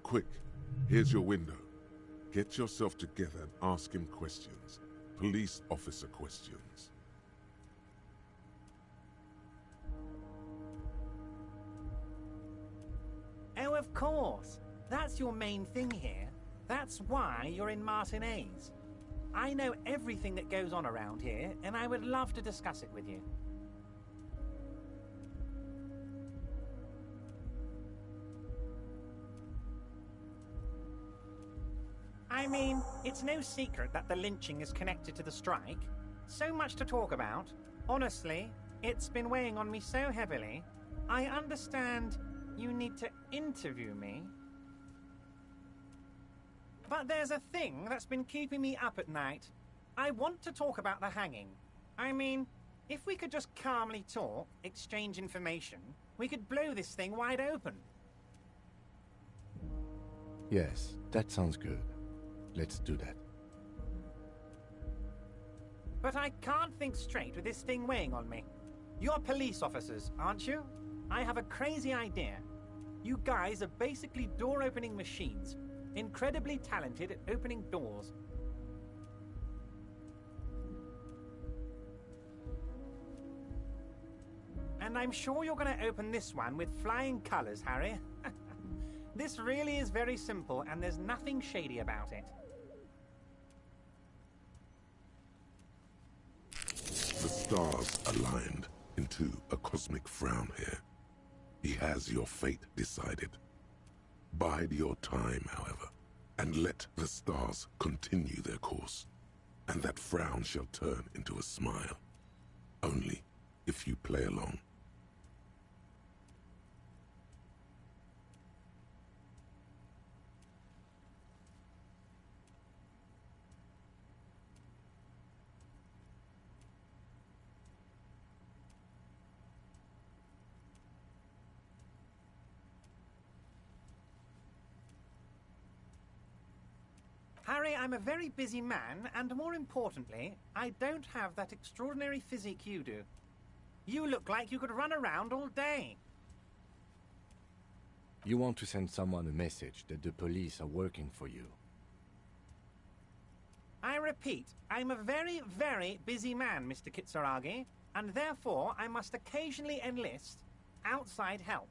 Quick, here's your window. Get yourself together and ask him questions. Police officer questions.
Oh, of course. That's your main thing here. That's why you're in Martinez. I know everything that goes on around here, and I would love to discuss it with you. I mean, it's no secret that the lynching is connected to the strike. So much to talk about. Honestly, it's been weighing on me so heavily. I understand you need to interview me. But there's a thing that's been keeping me up at night. I want to talk about the hanging. I mean, if we could just calmly talk, exchange information, we could blow this thing wide open.
Yes, that sounds good. Let's do that.
But I can't think straight with this thing weighing on me. You're police officers, aren't you? I have a crazy idea. You guys are basically door-opening machines. Incredibly talented at opening doors. And I'm sure you're going to open this one with flying colors, Harry. This really is very simple, and there's nothing shady about it.
The stars aligned into a cosmic frown here. He has your fate decided. Bide your time, however, and let the stars continue their course, and that frown shall turn into a smile. Only if you play along.
Harry, I'm a very busy man, and more importantly, I don't have that extraordinary physique you do. You look like you could run around all day.
You want to send someone a message that the police are working for you.
I repeat, I'm a very, very busy man, Mr. Kitsuragi, and therefore I must occasionally enlist outside help.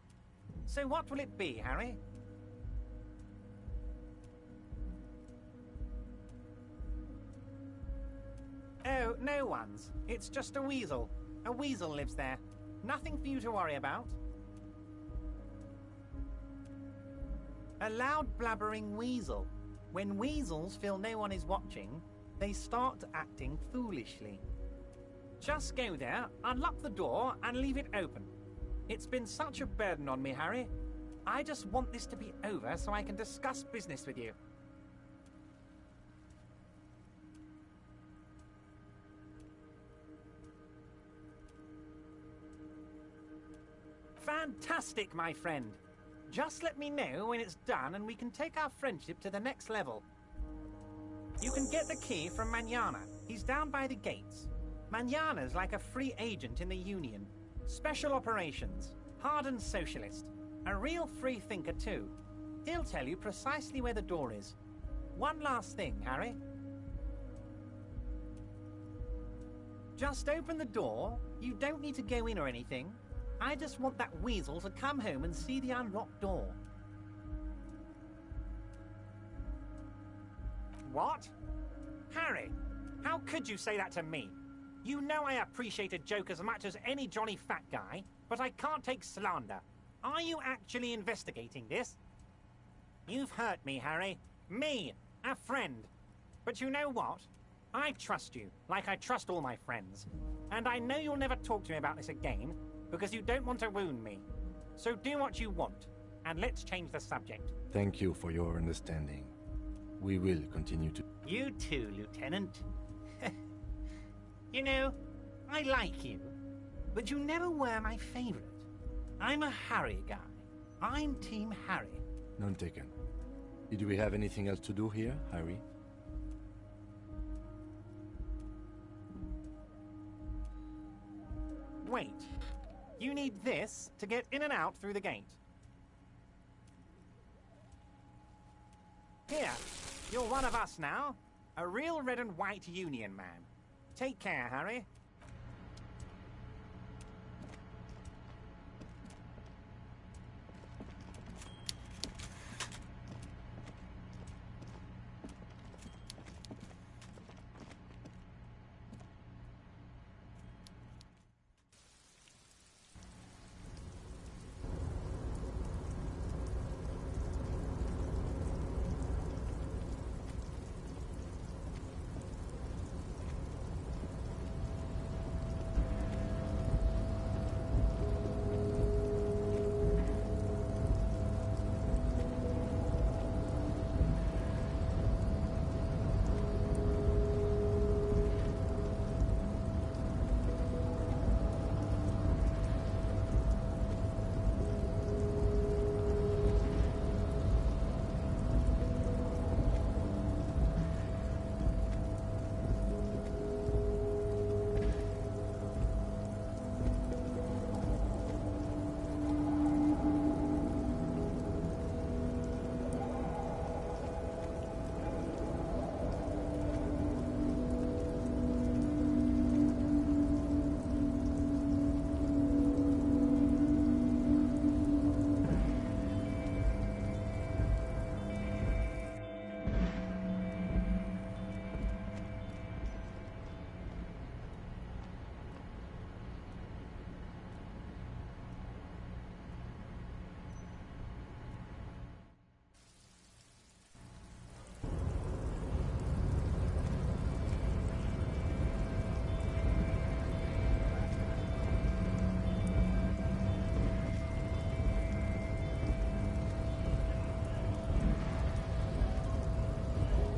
So what will it be, Harry? Oh, no one's. It's just a weasel. A weasel lives there. Nothing for you to worry about. A loud blabbering weasel. When weasels feel no one is watching, they start acting foolishly. Just go there, unlock the door, and leave it open. It's been such a burden on me, Harry. I just want this to be over so I can discuss business with you. Fantastic, my friend. Just let me know when it's done and we can take our friendship to the next level. You can get the key from Manana. He's down by the gates. Manana's like a free agent in the Union. Special operations. Hardened socialist. A real free thinker, too. He'll tell you precisely where the door is. One last thing, Harry. Just open the door. You don't need to go in or anything. I just want that weasel to come home and see the unlocked door. What? Harry, how could you say that to me? You know I appreciate a joke as much as any jolly fat guy, but I can't take slander. Are you actually investigating this? You've hurt me, Harry. Me, a friend. But you know what? I trust you, like I trust all my friends. And I know you'll never talk to me about this again, because you don't want to wound me. So do what you want, and let's change the subject.
Thank you for your understanding. We will continue to...
You too, Lieutenant. You know, I like you, but you never were my favorite. I'm a Harry guy. I'm Team Harry.
None taken. Did we have anything else to do here, Harry?
Wait. You need this to get in and out through the gate. Here, you're one of us now. A real red and white Union man. Take care, Harry.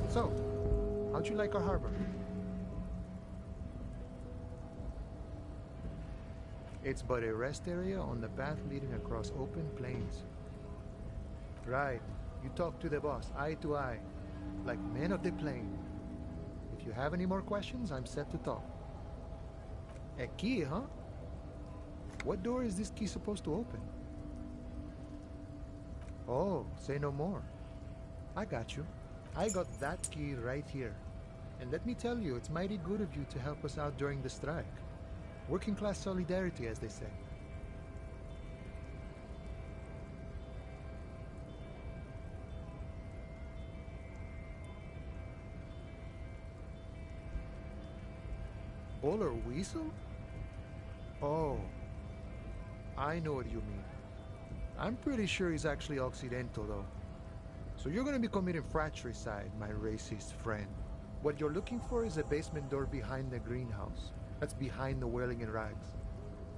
So, how'd you like our harbor? It's but a rest area on the path leading across open plains. Right. You talk to the boss, eye to eye, like men of the plain. If you have any more questions, I'm set to talk. A key, huh? What door is this key supposed to open? Oh, say no more. I got you. I got that key right here. And let me tell you, it's mighty good of you to help us out during the strike. Working class solidarity, as they say. Buller Weasel? Oh, I know what you mean. I'm pretty sure he's actually Occidental, though. So you're gonna be committing fratricide, my racist friend. What you're looking for is a basement door behind the greenhouse. That's behind the Whirling in Rags.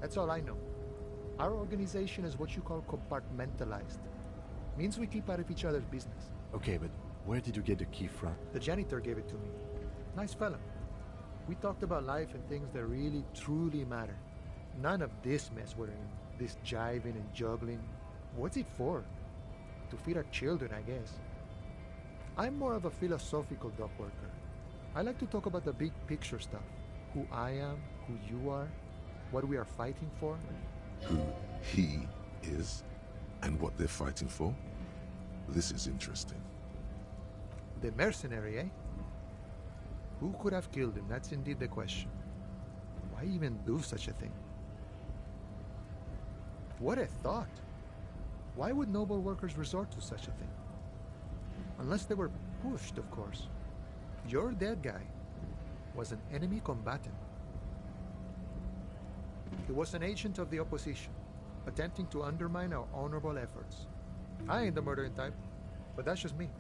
That's all I know. Our organization is what you call compartmentalized. Means we keep out of each other's business.
Okay, but where did you get the key from?
The janitor gave it to me. Nice fella. We talked about life and things that really, truly matter. None of this mess we're in. This jiving and juggling. What's it for? To feed our children, I guess. I'm more of a philosophical dock worker. I like to talk about the big picture stuff. Who I am, who you are, what we are fighting for.
Who he is, and what they're fighting for? This is interesting.
The mercenary, eh? Who could have killed him? That's indeed the question. Why even do such a thing? What a thought! Why would noble workers resort to such a thing? Unless they were pushed, of course. Your dead guy was an enemy combatant. He was an agent of the opposition, attempting to undermine our honorable efforts. I ain't the murdering type, but that's just me.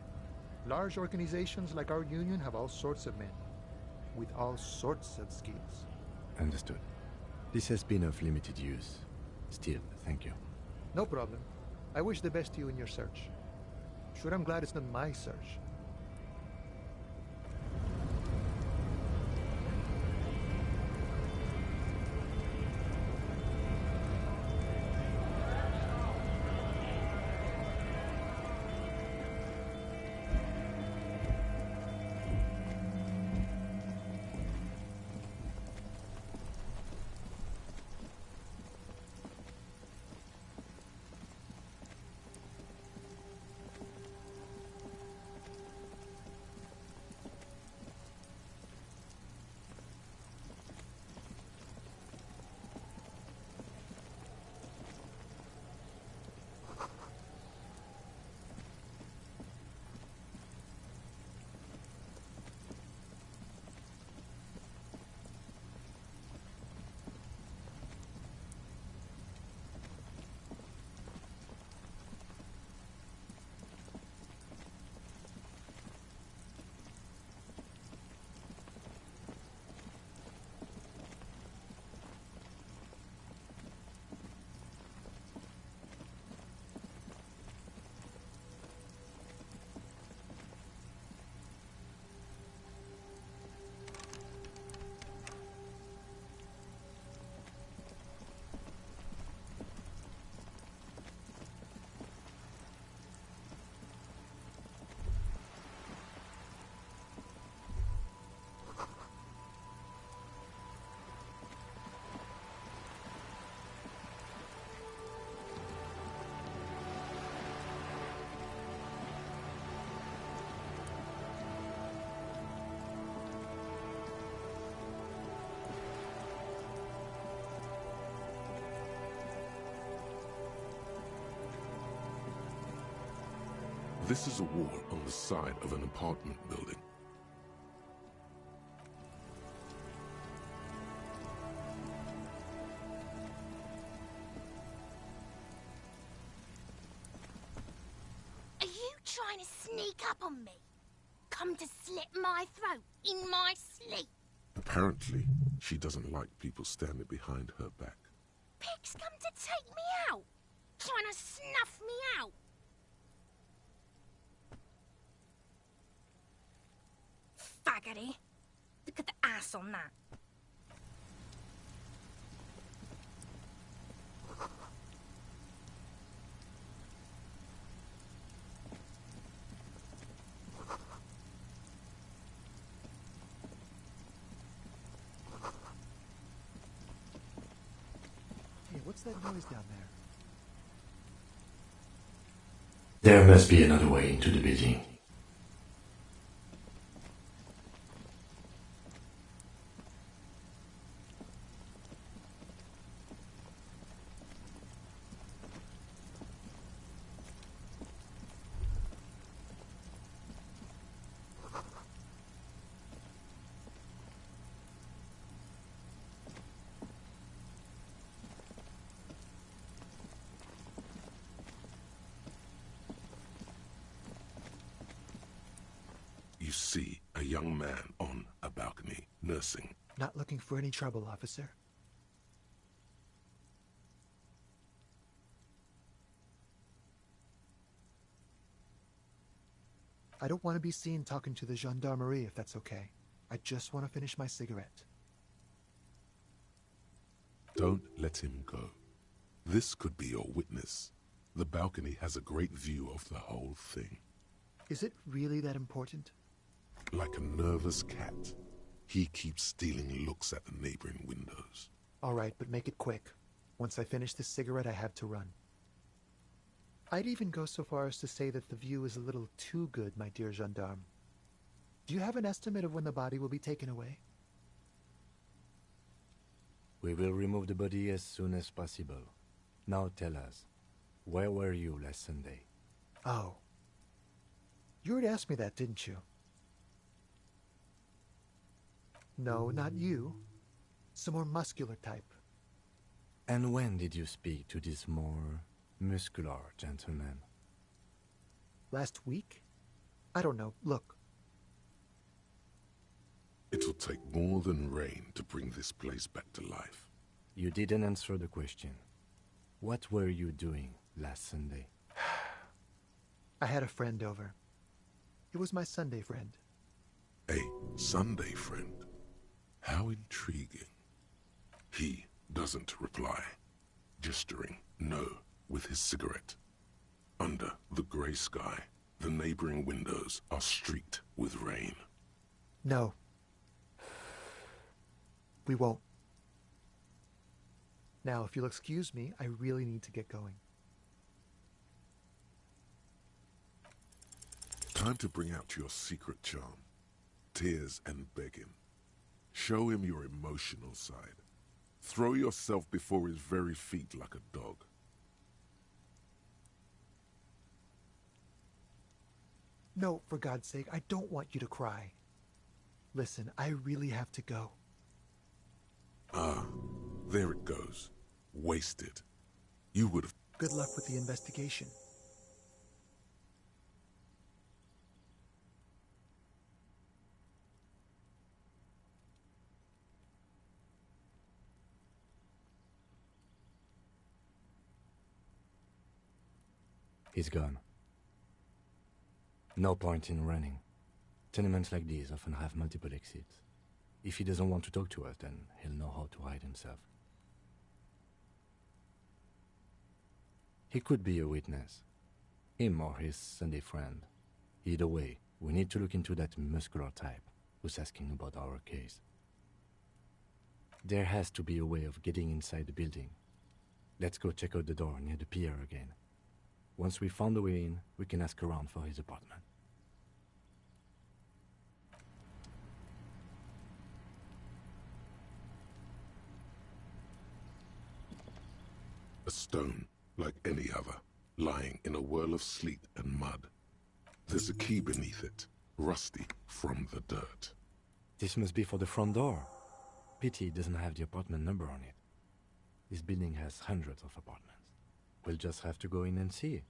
Large organizations like our union have all sorts of men, with all sorts of skills.
Understood. This has been of limited use. Still, thank you.
No problem. I wish the best to you in your search. Sure, I'm glad it's not my search.
This is a wall on the side of an apartment building.
Are you trying to sneak up on me? Come to slit my throat in my sleep?
Apparently, she doesn't like people standing behind her back.
Pig's come to take me out, trying to snuff me out. Faggoty. Look at the ass on that.
Hey, what's that noise down there?
There must be another way into the building.
You see a young man on a balcony, nursing.
Not looking for any trouble, officer. I don't want to be seen talking to the gendarmerie, if that's okay. I just want to finish my cigarette.
Don't let him go. This could be your witness. The balcony has a great view of the whole thing.
Is it really that important?
Like a nervous cat, he keeps stealing looks at the neighboring windows.
All right, but make it quick. Once I finish this cigarette, I have to run. I'd even go so far as to say that the view is a little too good, my dear gendarme. Do you have an estimate of when the body will be taken away?
We will remove the body as soon as possible. Now tell us, where were you last Sunday?
Oh. You already asked me that, didn't you? No, not you. Some more muscular type.
And when did you speak to this more muscular gentleman?
Last week? I don't know. Look.
It'll take more than rain to bring this place back to life.
You didn't answer the question. What were you doing last Sunday?
I had a friend over. It was my Sunday friend.
A Sunday friend? How intriguing. He doesn't reply, gesturing no with his cigarette. Under the grey sky, the neighboring windows are streaked with rain.
No. We won't. Now, if you'll excuse me, I really need to get going.
Time to bring out your secret charm. Tears and begging. Show him your emotional side. Throw yourself before his very feet like a dog.
No, for God's sake, I don't want you to cry. Listen, I really have to go.
Ah, there it goes. Wasted. You would have...
Good luck with the investigation.
He's gone. No point in running. Tenements like these often have multiple exits. If he doesn't want to talk to us, then he'll know how to hide himself. He could be a witness. Him or his Sunday friend. Either way, we need to look into that muscular type who's asking about our case. There has to be a way of getting inside the building. Let's go check out the door near the pier again. Once we found a way in, we can ask around for his apartment.
A stone, like any other, lying in a whirl of sleet and mud. There's a key beneath it, rusty from the dirt.
This must be for the front door. Pity it doesn't have the apartment number on it. This building has hundreds of apartments. We'll just have to go in and see.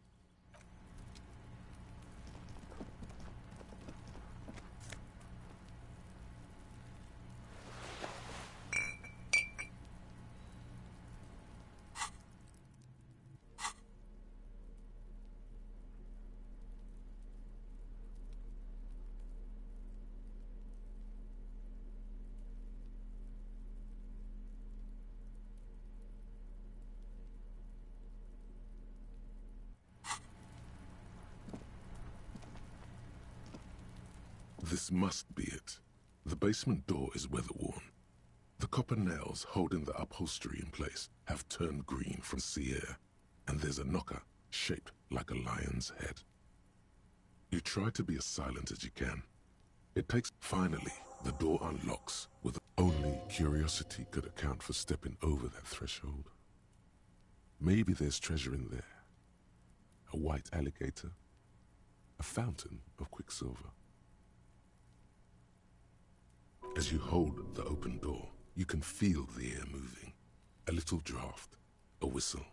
This must be it. The basement door is weather-worn. The copper nails holding the upholstery in place have turned green from sea air, and there's a knocker shaped like a lion's head. You try to be as silent as you can. It takes... Finally, the door unlocks with only curiosity could account for stepping over that threshold. Maybe there's treasure in there. A white alligator. A fountain of quicksilver. As you hold the open door, you can feel the air moving. A little draft, a whistle.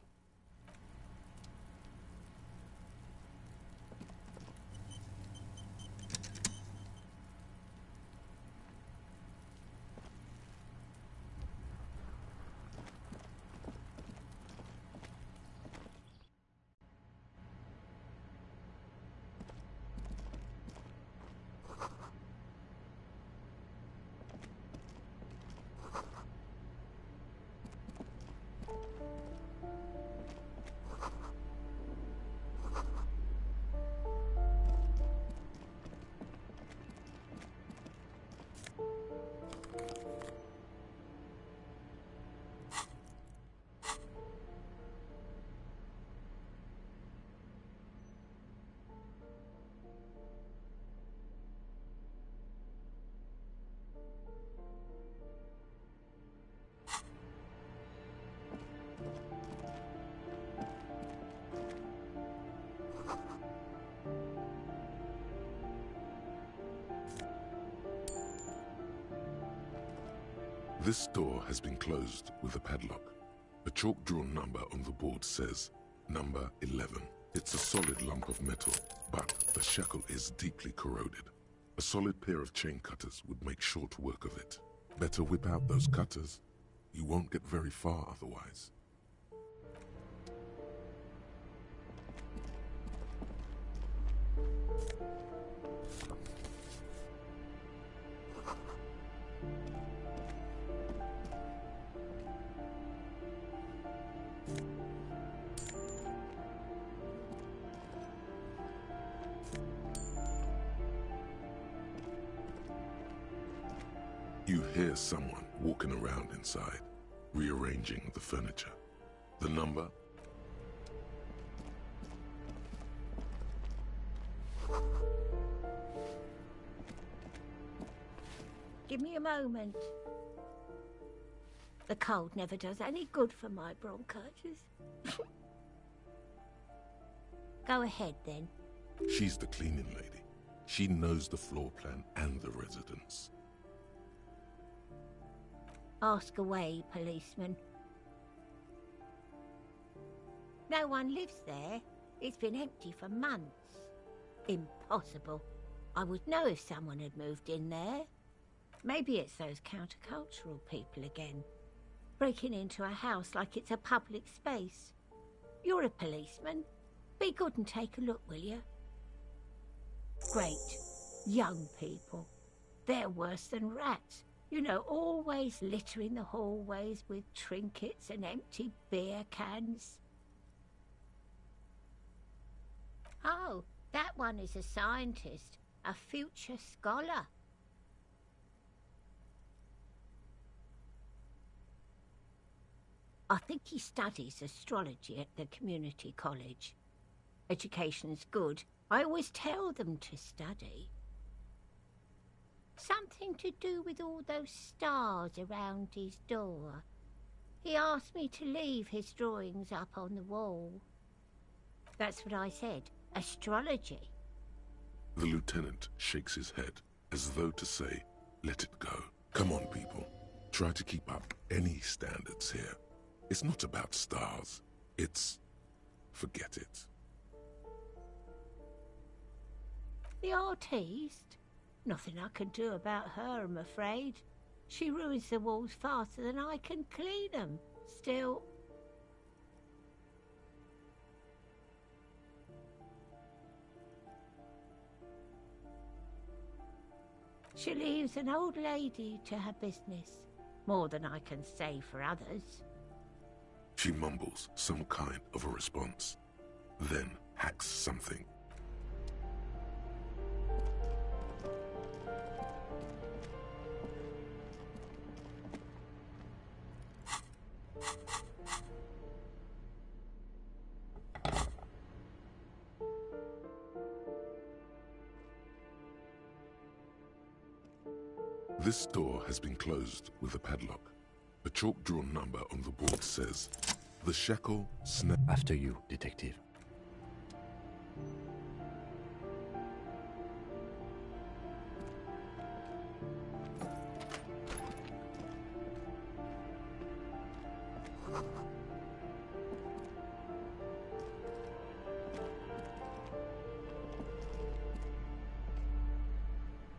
This door has been closed with a padlock. A chalk-drawn number on the board says, number 11. It's a solid lump of metal, but the shackle is deeply corroded. A solid pair of chain cutters would make short work of it. Better whip out those cutters. You won't get very far otherwise. You hear someone walking around inside, rearranging the furniture. The number?
Give me a moment. The cold never does any good for my bronchitis. Go ahead, then.
She's the cleaning lady. She knows the floor plan and the residence.
Ask away, policeman. No one lives there. It's been empty for months. Impossible. I would know if someone had moved in there. Maybe it's those countercultural people again, breaking into a house like it's a public space. You're a policeman. Be good and take a look, will you? Great. Young people. They're worse than rats. You know, always littering the hallways with trinkets and empty beer cans. Oh, that one is a scientist, a future scholar. I think he studies astrology at the community college. Education's good. I always tell them to study. Something to do with all those stars around his door. He asked me to leave his drawings up on the wall. That's what I said. Astrology.
The lieutenant shakes his head, as though to say, let it go. Come on, people. Try to keep up any standards here. It's not about stars. It's... forget it.
The artiste? Nothing I can do about her, I'm afraid. She ruins the walls faster than I can clean them. Still... She leaves an old lady to her business. More than I can say for others.
She mumbles some kind of a response, then hacks something. This door has been closed with a padlock. A chalk-drawn number on the board says, "The shackle snap."
After you, detective.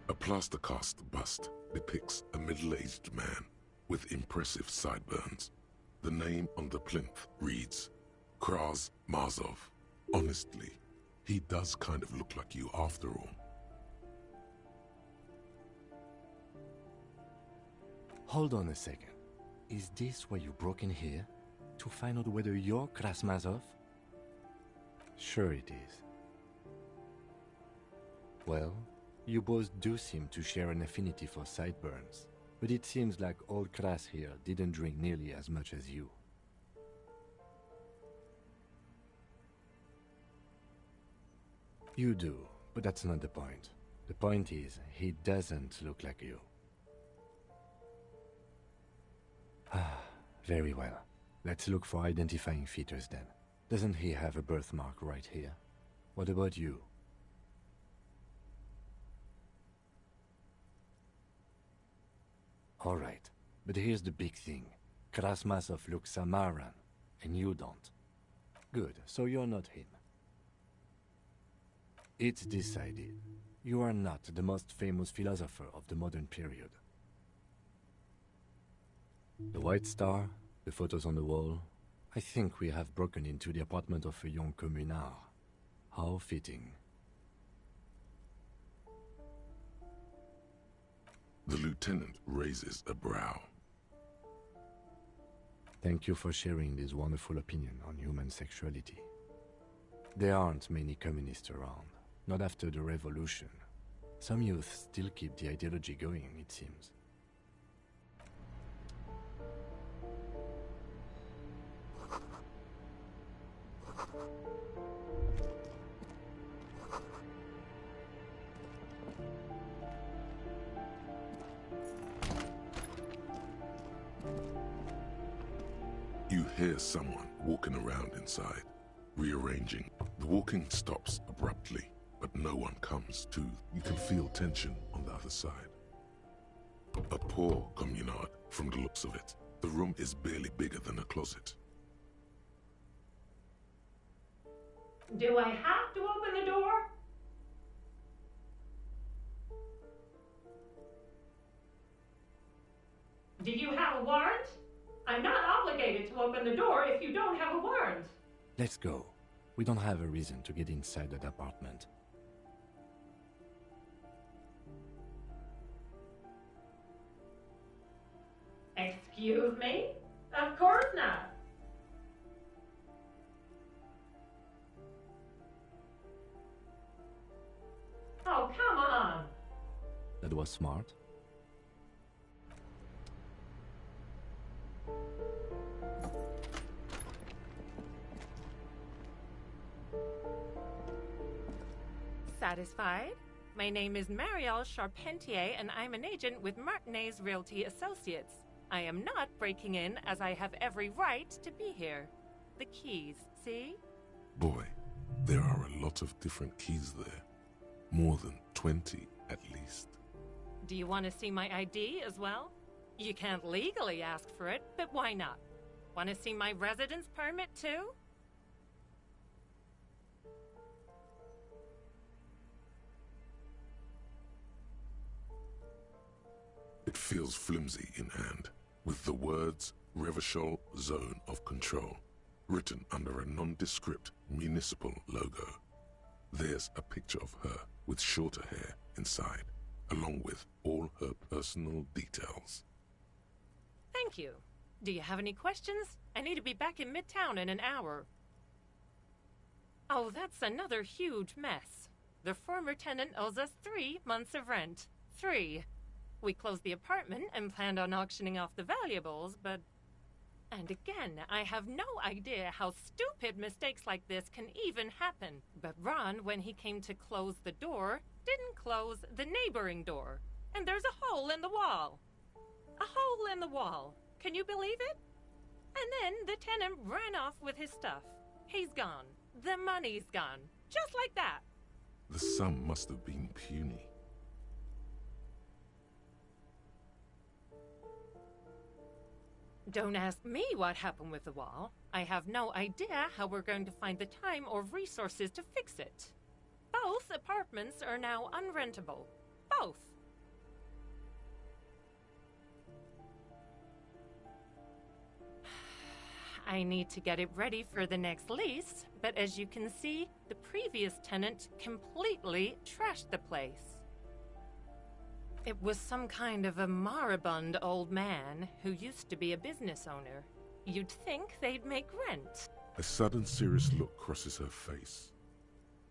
A plaster-cast bust depicts a middle-aged man with impressive sideburns. The name on the plinth reads, Kras Mazov. Honestly, he does kind of look like you after all.
Hold on a second. Is this why you broke in here? To find out whether you're Kras Mazov? Sure it is. Well, you both do seem to share an affinity for sideburns, but it seems like old Kras here didn't drink nearly as much as you. You do, but that's not the point. The point is, he doesn't look like you. Ah, very well. Let's look for identifying features then. Doesn't he have a birthmark right here? What about you? Alright, but here's the big thing. Kras Mazov looks Samaran, and you don't. Good, so you're not him. It's decided. You are not the most famous philosopher of the modern period. The White Star, the photos on the wall. I think we have broken into the apartment of a young communard. How fitting.
The lieutenant raises a brow.
Thank you for sharing this wonderful opinion on human sexuality. There aren't many communists around, not after the revolution. Some youth still keep the ideology going, it seems.
You hear someone walking around inside, rearranging. The walking stops abruptly, but no one comes to. You can feel tension on the other side. A poor communard, from the looks of it. The room is barely bigger than a closet.
Do I have to open the door? Do you have a warrant? I'm not obligated to open the door if you don't have a warrant.
Let's go. We don't have a reason to get inside that apartment.
Excuse me? Of course not. Oh, come on.
That was smart.
Satisfied? My name is Marielle Charpentier, and I'm an agent with Martinez Realty Associates. I am not breaking in, as I have every right to be here. The keys, see?
Boy, there are a lot of different keys there. More than 20, at least.
Do you want to see my ID as well? You can't legally ask for it, but why not? Want to see my residence permit too?
It feels flimsy in hand, with the words Revachol Zone of Control written under a nondescript municipal logo. There's a picture of her with shorter hair inside, along with all her personal details.
Thank you. Do you have any questions? I need to be back in Midtown in an hour. Oh, that's another huge mess. The former tenant owes us 3 months of rent. 3. We closed the apartment and planned on auctioning off the valuables, but... And again, I have no idea how stupid mistakes like this can even happen. But Ron, when he came to close the door, didn't close the neighboring door. And there's a hole in the wall. A hole in the wall. Can you believe it? And then the tenant ran off with his stuff. He's gone. The money's gone. Just like that.
The sum must have been puny.
Don't ask me what happened with the wall. I have no idea how we're going to find the time or resources to fix it. Both apartments are now unrentable. Both. I need to get it ready for the next lease, but as you can see, the previous tenant completely trashed the place. It was some kind of a moribund old man who used to be a business owner. You'd think they'd make rent.
A sudden serious look crosses her face.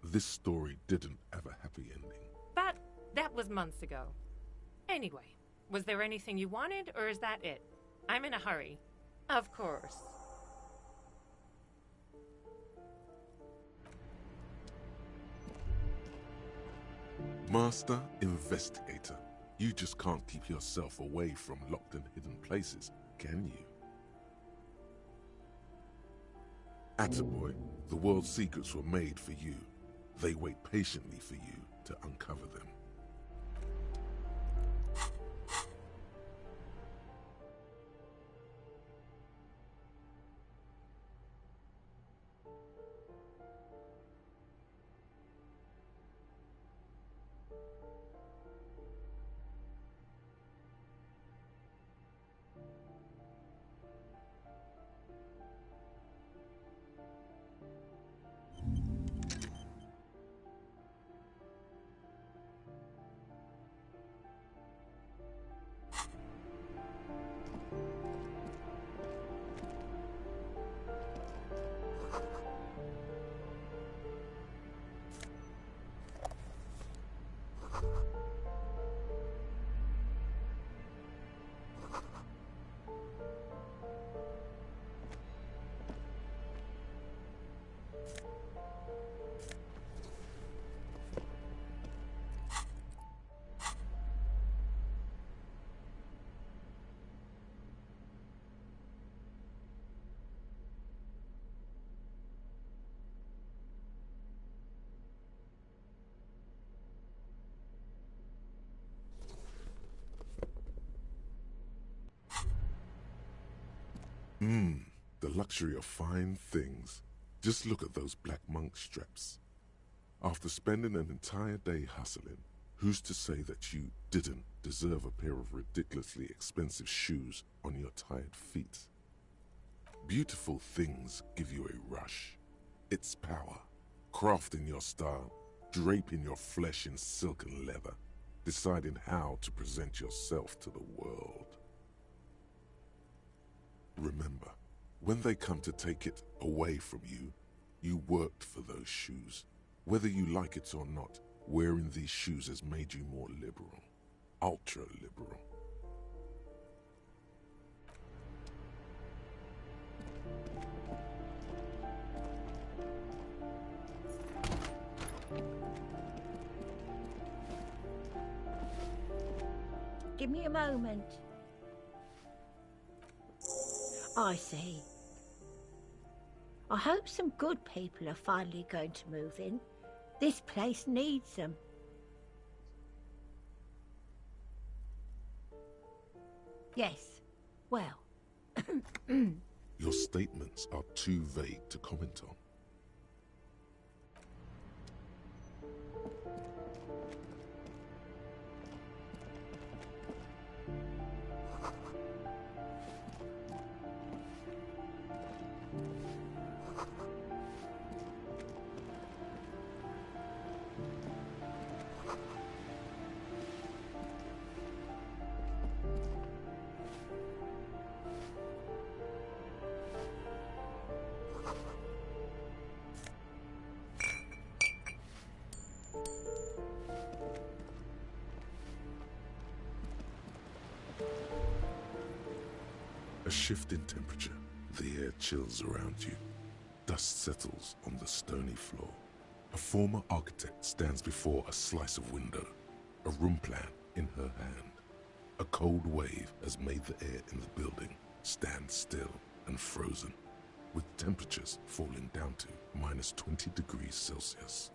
This story didn't have a happy ending.
But that was months ago. Anyway, was there anything you wanted, or is that it? I'm in a hurry. Of course.
Master Investigator. You just can't keep yourself away from locked and hidden places, can you? Attaboy, the world's secrets were made for you. They wait patiently for you to uncover them. The luxury of fine things. Just look at those black monk straps. After spending an entire day hustling, who's to say that you didn't deserve a pair of ridiculously expensive shoes on your tired feet? Beautiful things give you a rush. It's power. Crafting your style, draping your flesh in silk and leather, deciding how to present yourself to the world. Remember, when they come to take it away from you, you worked for those shoes. Whether you like it or not, wearing these shoes has made you more liberal. Ultra-liberal.
Give me a moment. I see. I hope some good people are finally going to move in. This place needs them. Yes. Well.
Your statements are too vague to comment on. A shift in temperature. The air chills around you. Dust settles on the stony floor. A former architect stands before a slice of window, a room plan in her hand. A cold wave has made the air in the building stand still and frozen, with temperatures falling down to -20 degrees Celsius.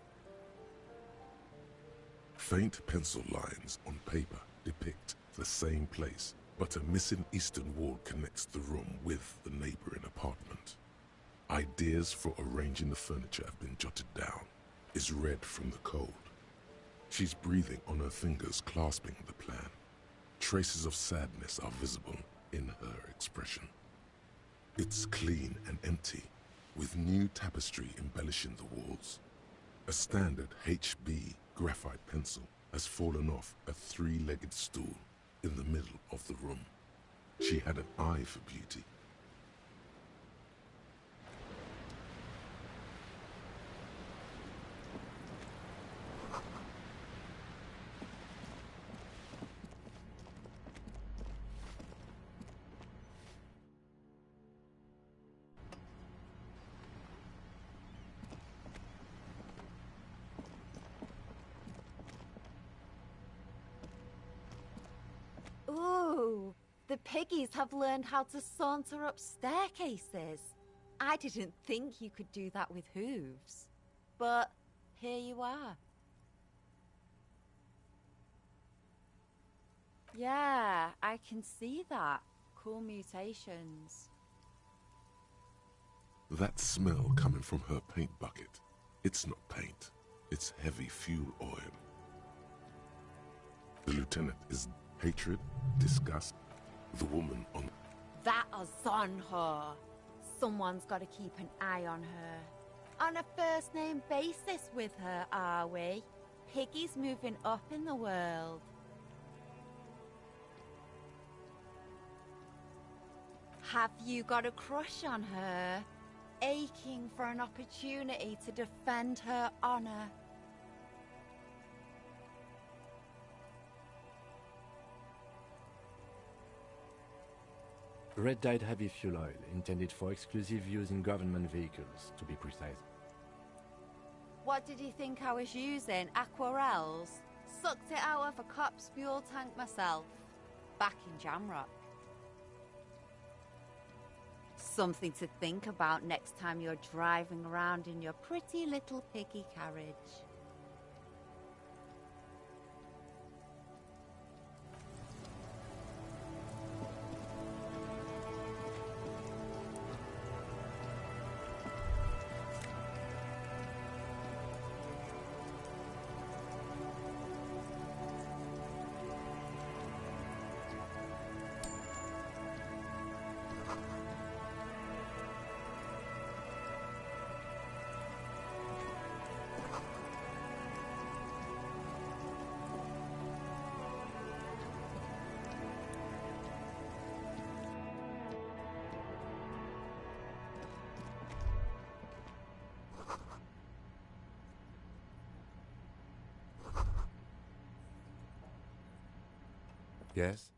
Faint pencil lines on paper depict the same place, but a missing eastern wall connects the room with the neighboring apartment. Ideas for arranging the furniture have been jotted down, is read from the code. She's breathing on her fingers, clasping the plan. Traces of sadness are visible in her expression. It's clean and empty, with new tapestry embellishing the walls. A standard HB graphite pencil has fallen off a three-legged stool in the middle of the room. She had an eye for beauty.
Ooh, the piggies have learned how to saunter up staircases. I didn't think you could do that with hooves. But here you are. Yeah, I can see that. Cool mutations.
That smell coming from her paint bucket. It's not paint. It's heavy fuel oil. The lieutenant is hatred, disgust. The woman on...
That is on her. Someone's got to keep an eye on her. On a first-name basis with her, are we? Piggy's moving up in the world. Have you got a crush on her? Aching for an opportunity to defend her honor?
Red dyed heavy fuel oil, intended for exclusive use in government vehicles, to be precise.
What did you think I was using? Aquarels? Sucked it out of a cop's fuel tank myself. Back in Jamrock. Something to think about next time you're driving around in your pretty little piggy carriage.
Yes?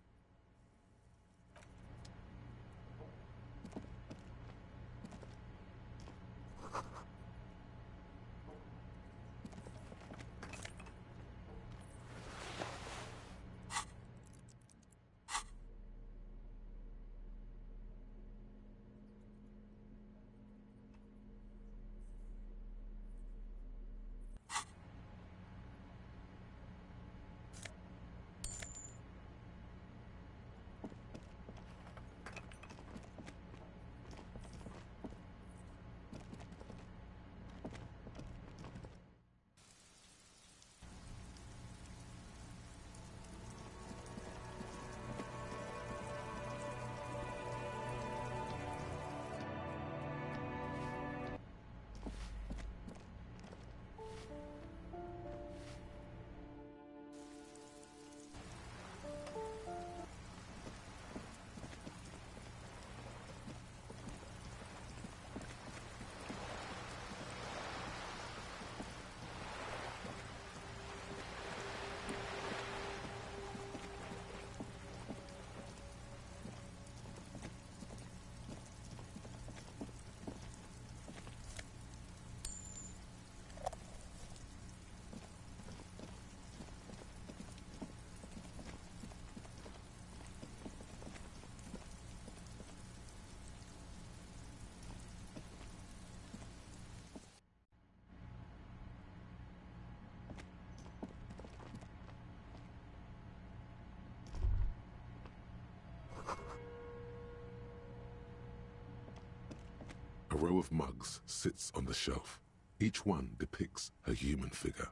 row of mugs sits on the shelf. Each one depicts a human figure.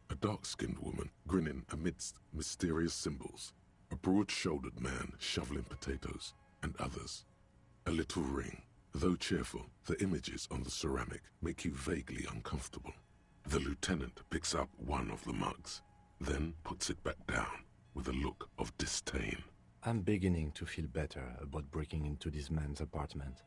A dark-skinned woman grinning amidst mysterious symbols. A broad-shouldered man shoveling potatoes, and others. A little ring. Though cheerful, the images on the ceramic make you vaguely uncomfortable. The lieutenant picks up one of the mugs, then puts it back down with a look of disdain.
I'm beginning to feel better about breaking into this man's apartment.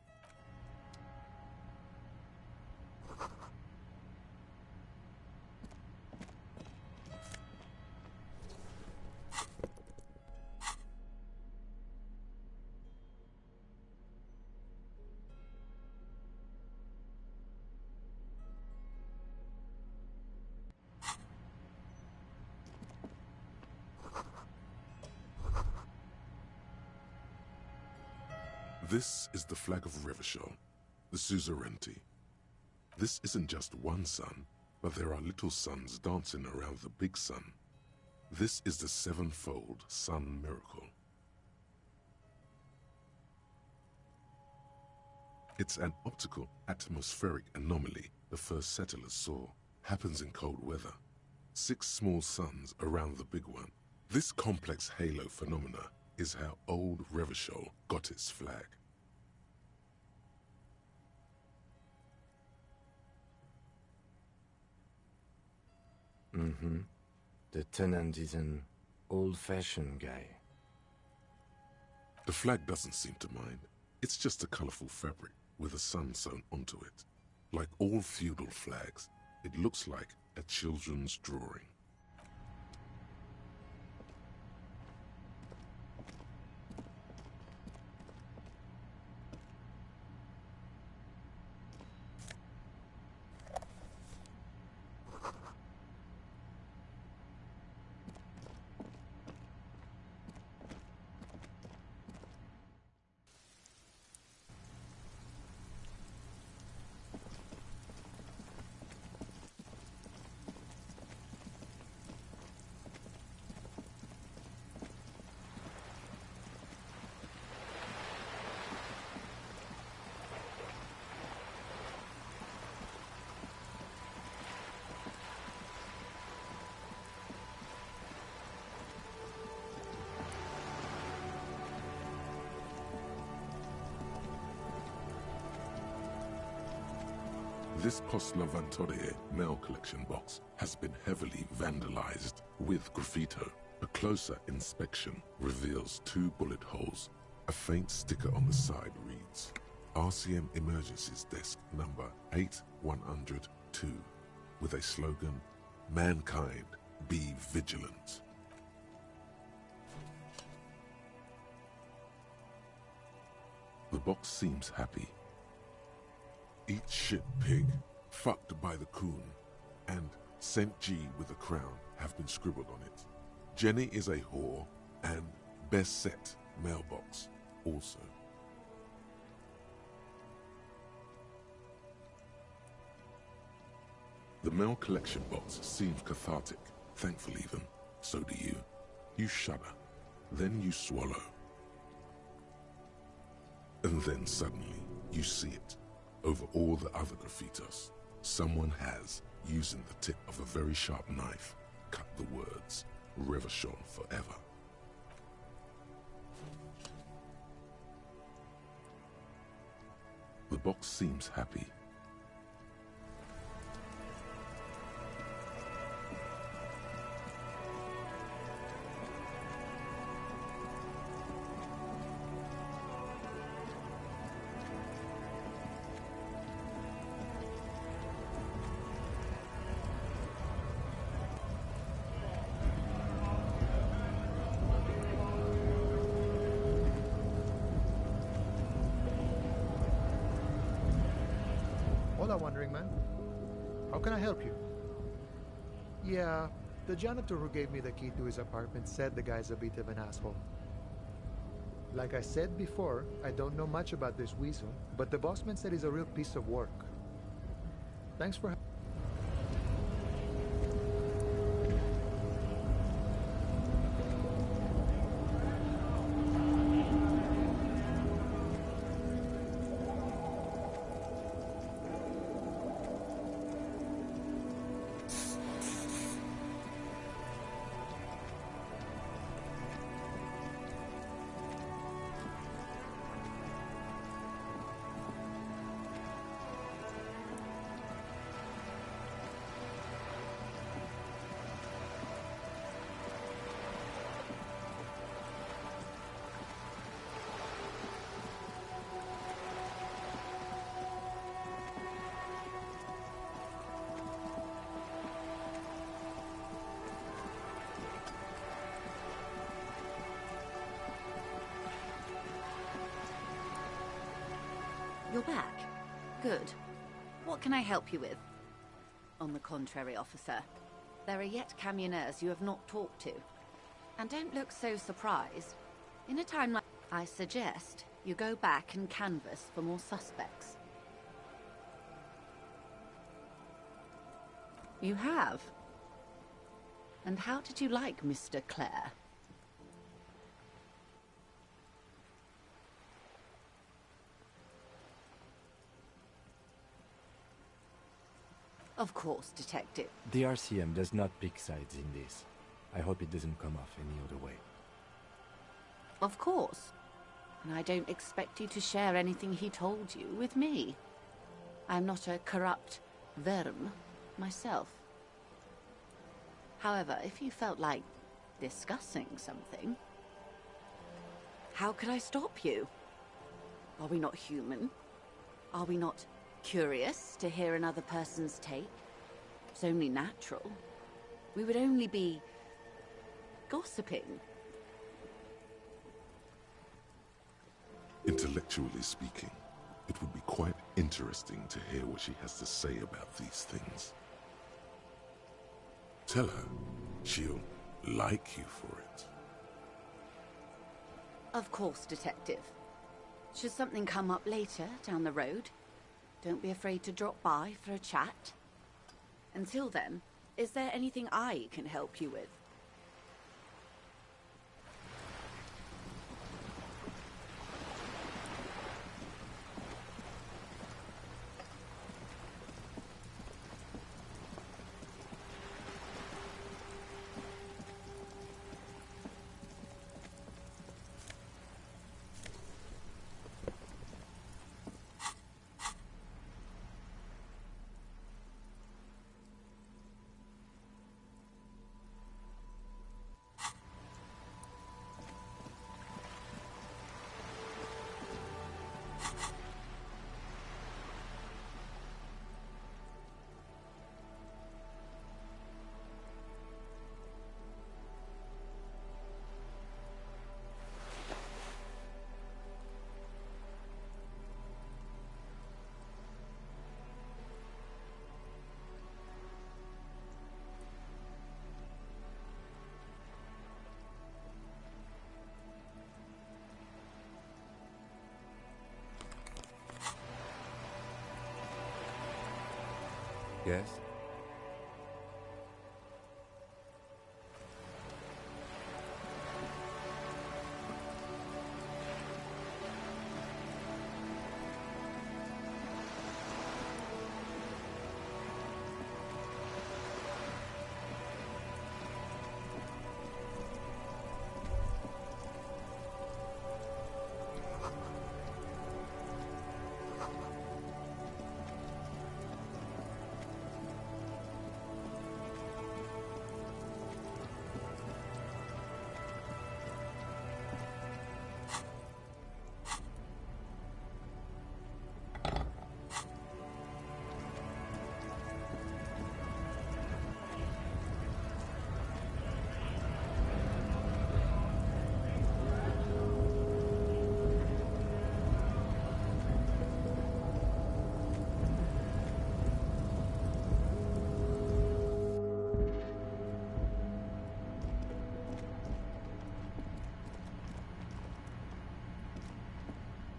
This is the flag of Revachol, the suzerainty. This isn't just one sun, but there are little suns dancing around the big sun. This is the sevenfold sun miracle. It's an optical atmospheric anomaly the first settlers saw. Happens in cold weather. 6 small suns around the big one. This complex halo phenomena is how old Revachol got its flag.
The tenant is an old-fashioned guy.
The flag doesn't seem to mind. It's just a colorful fabric with a sun sewn onto it. Like all feudal flags, it looks like a children's drawing. This Postla Vantorie mail collection box has been heavily vandalized with graffito. A closer inspection reveals 2 bullet holes. A faint sticker on the side reads, RCM Emergencies Desk number 8102, with a slogan, Mankind, be vigilant. The box seems happy. Eat shit, pig, fucked by the coon, and St. G with a crown have been scribbled on it. Jenny is a whore, and best set mailbox also. The mail collection box seems cathartic, thankful even. So do you. You shudder, then you swallow. And then suddenly, you see it. Over all the other graffitos, someone has, using the tip of a very sharp knife, cut the words, Revachol forever. The box seems happy.
Hola, Wandering Man. How can I help you? Yeah, the janitor who gave me the key to his apartment said the guy's a bit of an asshole. Like I said before, I don't know much about this weasel, but the bossman said he's a real piece of work. Thanks for...
You're back. Good. What can I help you with? On the contrary, officer. There are yet camioneers you have not talked to. And don't look so surprised. In a time like... I suggest you go back and canvass for more suspects. You have? And how did you like Mr. Clare? Of course, Detective.
The RCM does not pick sides in this. I hope it doesn't come off any other way.
Of course. And I don't expect you to share anything he told you with me. I'm not a corrupt verm myself. However, if you felt like discussing something, how could I stop you? Are we not human? Are we not curious to hear another person's take? It's only natural. We would only be gossiping.
Intellectually speaking, it would be quite interesting to hear what she has to say about these things. Tell her she'll like you for it.
Of course, Detective. Should something come up later down the road, don't be afraid to drop by for a chat. Until then, is there anything I can help you with?
Yes?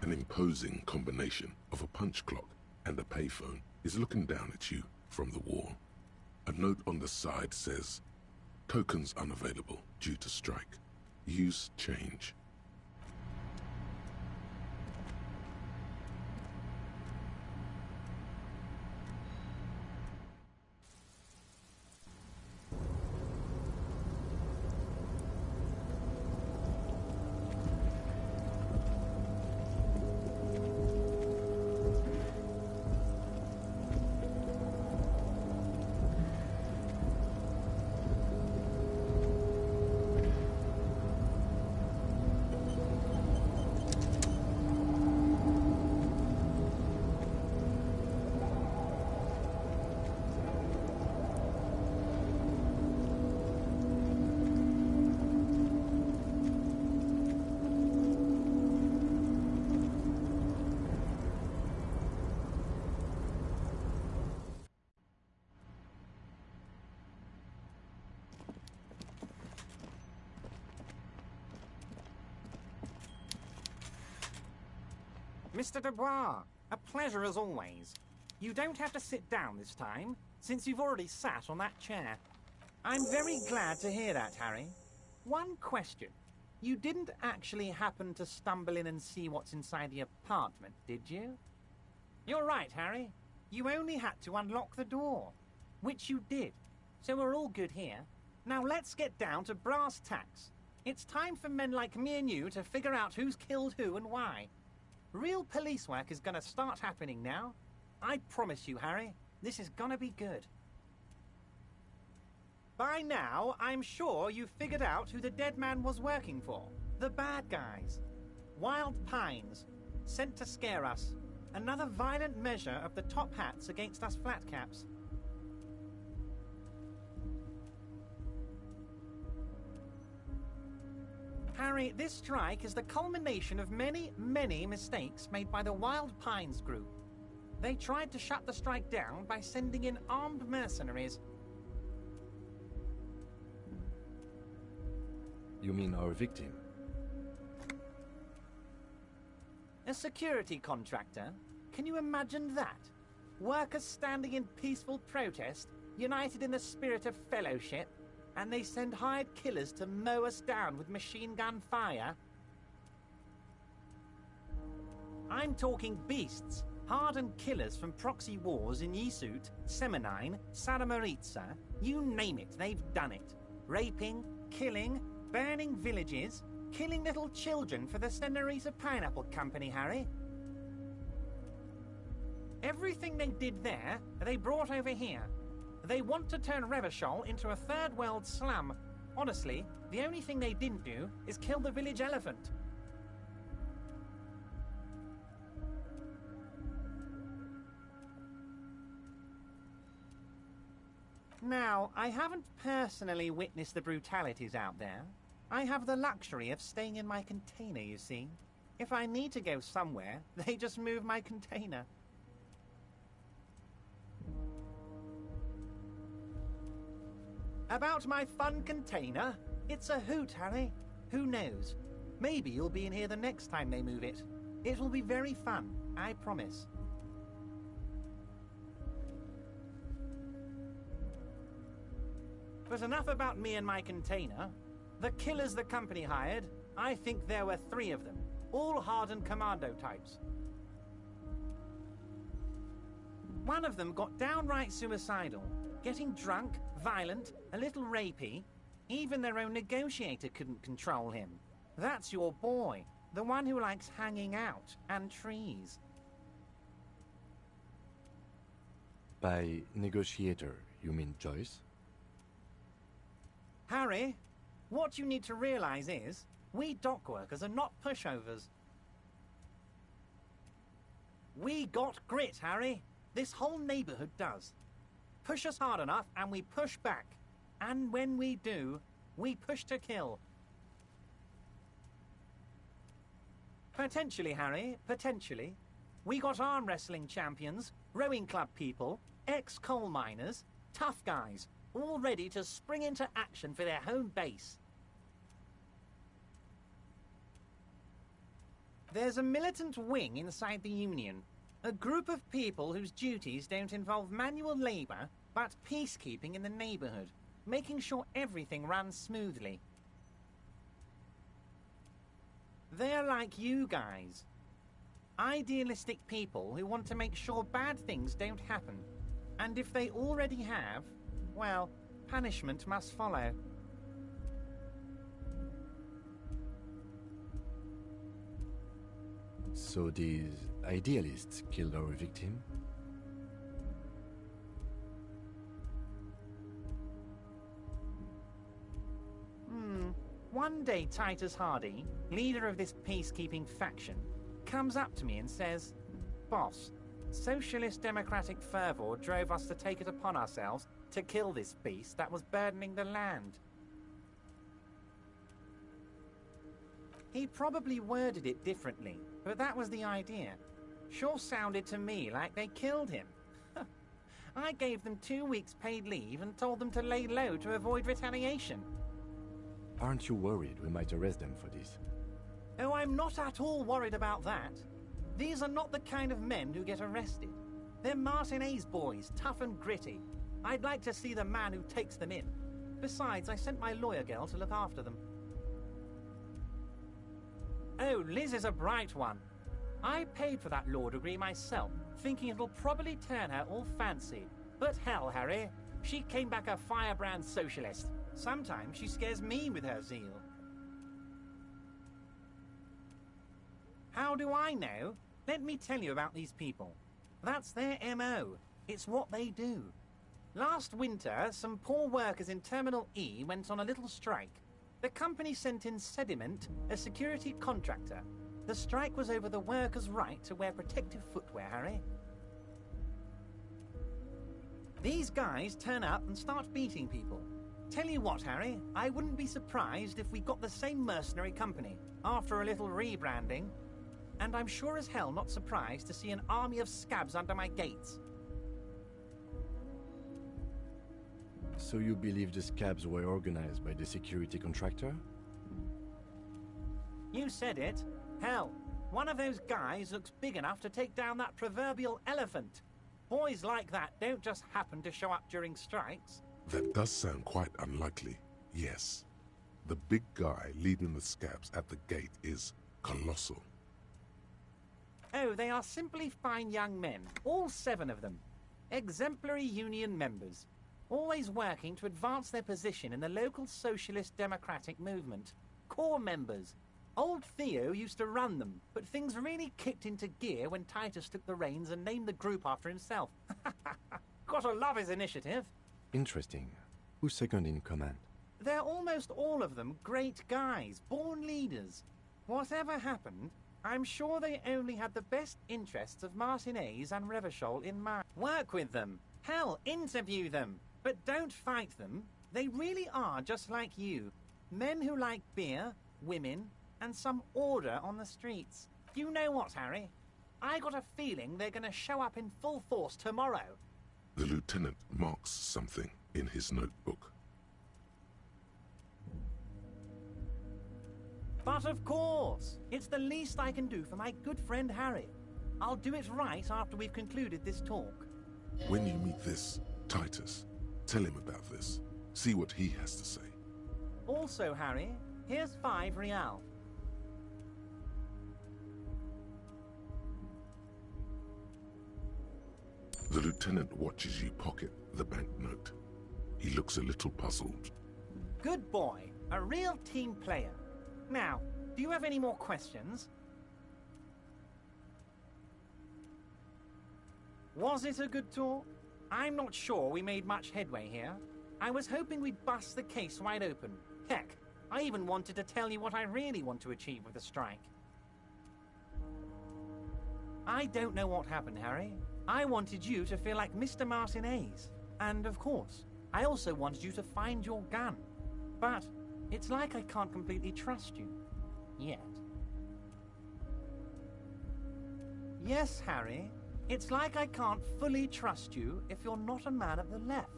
An imposing combination of a punch clock and a payphone is looking down at you from the wall. A note on the side says, "Tokens unavailable due to strike. Use change."
Mr. Dubois, a pleasure as always. You don't have to sit down this time, since you've already sat on that chair. I'm very glad to hear that, Harry. One question. You didn't actually happen to stumble in and see what's inside the apartment, did you? You're right, Harry. You only had to unlock the door, which you did. So we're all good here. Now let's get down to brass tacks. It's time for men like me and you to figure out who's killed who and why. Real police work is gonna start happening now. I promise you, Harry, this is gonna be good. By now, I'm sure you've figured out who the dead man was working for. The bad guys. Wild Pines. Sent to scare us. Another violent measure of the top hats against us flatcaps. Harry, this strike is the culmination of many, many mistakes made by the Wild Pines group. They tried to shut the strike down by sending in armed mercenaries.
You mean our victim?
A security contractor? Can you imagine that? Workers standing in peaceful protest, united in the spirit of fellowship, and they send hired killers to mow us down with machine gun fire? I'm talking beasts, hardened killers from proxy wars in Yisut, Semenine, Saramaritsa, you name it, they've done it. Raping, killing, burning villages, killing little children for the Senorita Pineapple Company, Harry. Everything they did there, they brought over here. They want to turn Revachol into a third world slum. Honestly, the only thing they didn't do is kill the village elephant. Now, I haven't personally witnessed the brutalities out there. I have the luxury of staying in my container, you see. If I need to go somewhere, they just move my container. About my fun container? It's a hoot, Harry. Who knows? Maybe you'll be in here the next time they move it. It will be very fun, I promise. But enough about me and my container. The killers the company hired, I think there were 3 of them. All hardened commando types. One of them got downright suicidal. Getting drunk, violent, a little rapey. Even their own negotiator couldn't control him. That's your boy. The one who likes hanging out and trees.
By negotiator, you mean Joyce?
Harry, what you need to realize is, we dock workers are not pushovers. We got grit, Harry. This whole neighborhood does. Push us hard enough and we push back. And when we do, we push to kill. Potentially, Harry, potentially. We got arm wrestling champions, rowing club people, ex-coal miners, tough guys, all ready to spring into action for their home base. There's a militant wing inside the Union. A group of people whose duties don't involve manual labor, but peacekeeping in the neighborhood, making sure everything runs smoothly. They're like you guys. Idealistic people who want to make sure bad things don't happen. And if they already have, well, punishment must follow.
So these idealists killed our victim?
One day Titus Hardy, leader of this peacekeeping faction, comes up to me and says, "Boss, socialist democratic fervor drove us to take it upon ourselves to kill this beast that was burdening the land." He probably worded it differently, but that was the idea. Sure sounded to me like they killed him. I gave them 2 weeks paid leave and told them to lay low to avoid retaliation.
Aren't you worried we might arrest them for this?
Oh, I'm not at all worried about that. These are not the kind of men who get arrested. They're Martinez boys, tough and gritty. I'd like to see the man who takes them in. Besides, I sent my lawyer girl to look after them. Oh, Liz is a bright one. I paid for that law degree myself, thinking it'll probably turn her all fancy. But hell, Harry, she came back a firebrand socialist. Sometimes she scares me with her zeal. How do I know? Let me tell you about these people. That's their MO. It's what they do. Last winter, some poor workers in Terminal E went on a little strike. The company sent in Sediment, a security contractor. The strike was over the workers' right to wear protective footwear, Harry. These guys turn up and start beating people. Tell you what, Harry, I wouldn't be surprised if we got the same mercenary company after a little rebranding. And I'm sure as hell not surprised to see an army of scabs under my gates.
So you believe the scabs were organized by the security contractor?
You said it. Hell, one of those guys looks big enough to take down that proverbial elephant. Boys like that don't just happen to show up during strikes.
That does sound quite unlikely, yes. The big guy leading the scabs at the gate is colossal.
Oh, they are simply fine young men, all 7 of them. Exemplary union members, always working to advance their position in the local socialist democratic movement. Core members. Old Theo used to run them, but things really kicked into gear when Titus took the reins and named the group after himself. Gotta love his initiative.
Interesting. Who's second in command?
They're almost all of them great guys, born leaders. Whatever happened, I'm sure they only had the best interests of Martinez and Revachol in mind. Work with them. Hell, interview them. But don't fight them. They really are just like you. Men who like beer, women, and some order on the streets. You know what, Harry? I got a feeling they're gonna show up in full force tomorrow.
The lieutenant marks something in his notebook.
But of course, it's the least I can do for my good friend Harry. I'll do it right after we've concluded this talk.
When you meet this Titus, tell him about this. See what he has to say.
Also, Harry, here's 5 real.
The lieutenant watches you pocket the banknote. He looks a little puzzled.
Good boy. A real team player. Now, do you have any more questions? Was it a good talk? I'm not sure we made much headway here. I was hoping we'd bust the case wide open. Heck, I even wanted to tell you what I really want to achieve with the strike. I don't know what happened, Harry. I wanted you to feel like Mr. Martinez. And of course, I also wanted you to find your gun. But it's like I can't completely trust you. Yet. Yes, Harry. It's like I can't fully trust you if you're not a man of the left.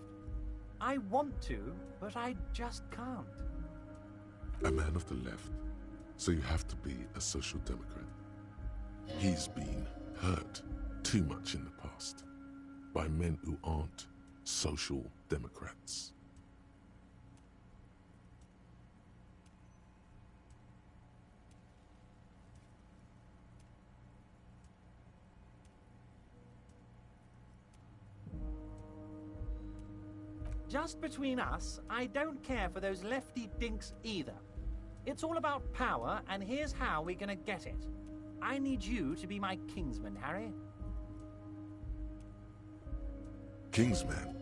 I want to, but I just can't.
A man of the left, so you have to be a social democrat. He's been hurt too much in the past by men who aren't social democrats.
Just between us, I don't care for those lefty dinks either. It's all about power, and here's how we're gonna get it. I need you to be my kingsman, Harry.
Kingsman?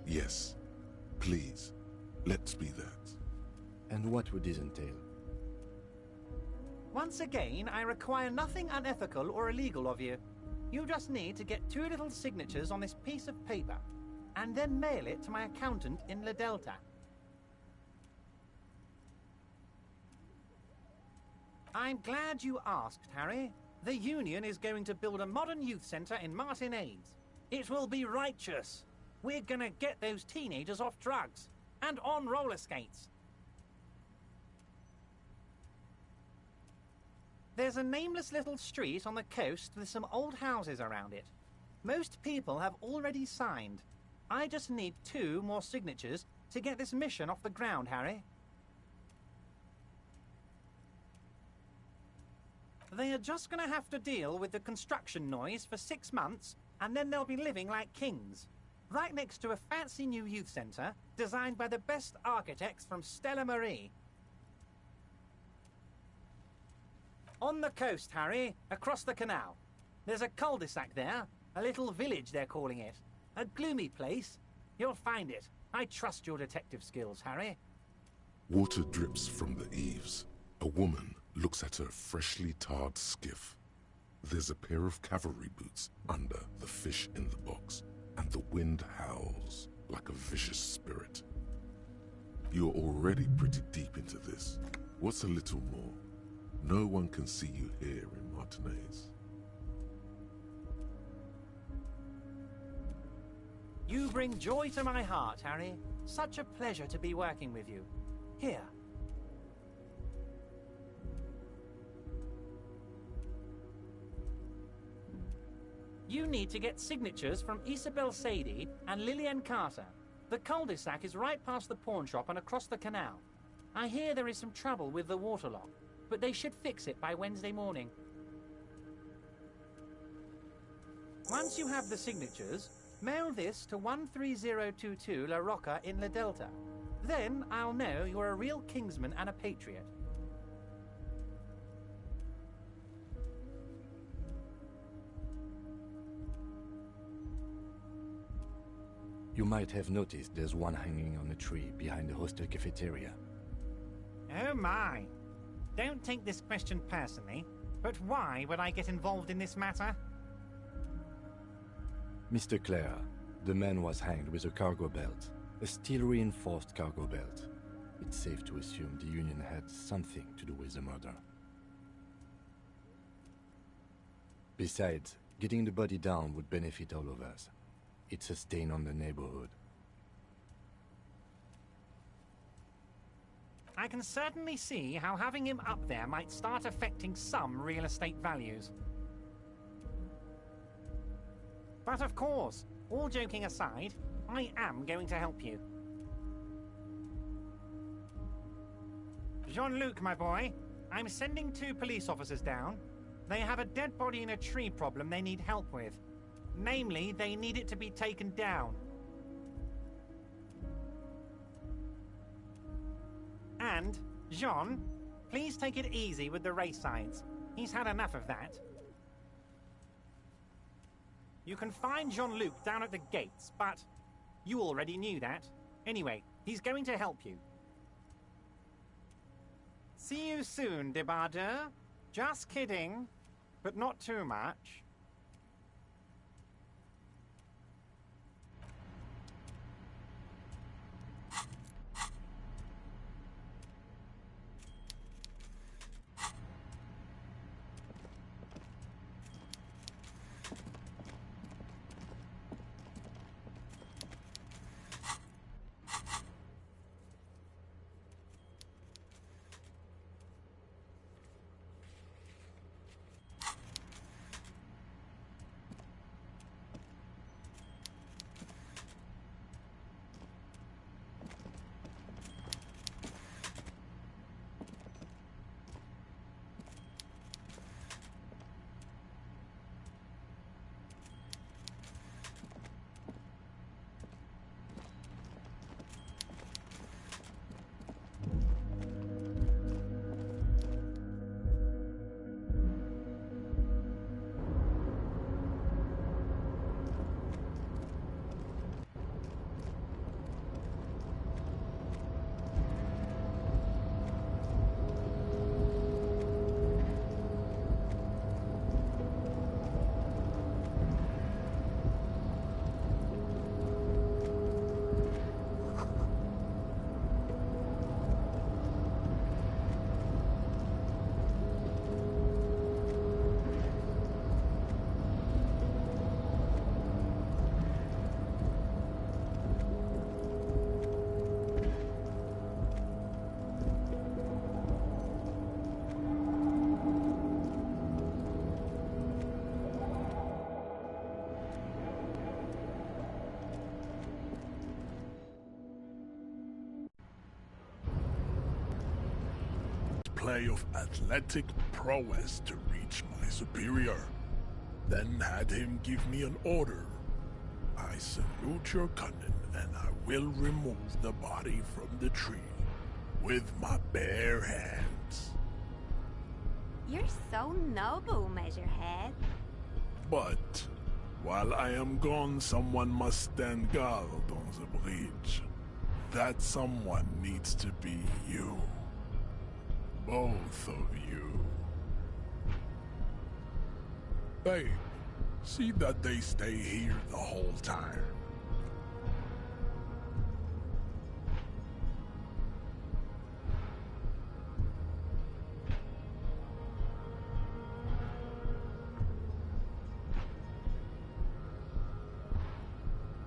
Yes. Please, let's be that.
And what would this entail?
Once again, I require nothing unethical or illegal of you. You just need to get 2 little signatures on this piece of paper, and then mail it to my accountant in La Delta. I'm glad you asked, Harry. The Union is going to build a modern youth centre in Martinez. It will be righteous. We're gonna get those teenagers off drugs and on roller skates. There's a nameless little street on the coast with some old houses around it. Most people have already signed. I just need 2 more signatures to get this mission off the ground, Harry. They are just going to have to deal with the construction noise for 6 months, and then they'll be living like kings. Right next to a fancy new youth centre designed by the best architects from Stella Marie. On the coast, Harry, across the canal. There's a cul-de-sac there, a little village they're calling it. A gloomy place. You'll find it. I trust your detective skills, Harry.
Water drips from the eaves. A woman looks at her freshly tarred skiff. There's a pair of cavalry boots under the fish in the box, and the wind howls like a vicious spirit. You're already pretty deep into this. What's a little more? No one can see you here in Martinez.
You bring joy to my heart, Harry. Such a pleasure to be working with you. Here. You need to get signatures from Isabel Sadie and Lillian Carter. The cul-de-sac is right past the pawn shop and across the canal. I hear there is some trouble with the waterlock, but they should fix it by Wednesday morning. Once you have the signatures, mail this to 13022 La Rocca in La Delta. Then I'll know you're a real Kingsman and a patriot.
You might have noticed there's one hanging on a tree behind the hostel cafeteria.
Oh my! Don't take this question personally, but why would I get involved in this matter?
Mr. Clare, the man was hanged with a cargo belt, a steel-reinforced cargo belt. It's safe to assume the Union had something to do with the murder. Besides, getting the body down would benefit all of us. It's a stain on the neighborhood.
I can certainly see how having him up there might start affecting some real estate values. But of course, all joking aside, I am going to help you. Jean-Luc, my boy, I'm sending 2 police officers down. They have a dead body in a tree problem they need help with. Namely, they need it to be taken down. And, Jean, please take it easy with the race signs. He's had enough of that. You can find Jean-Luc down at the gates, but you already knew that. Anyway, he's going to help you. See you soon, Debardeur. Just kidding, but not too much.
display of athletic prowess to reach my superior, then had him give me an order. I salute your cunning, and I will remove the body from the tree with my bare hands.
You're so noble, Measurehead.
But while I am gone, someone must stand guard on the bridge. That someone needs to be you. Both of you. Babe, see that they stay here the whole time.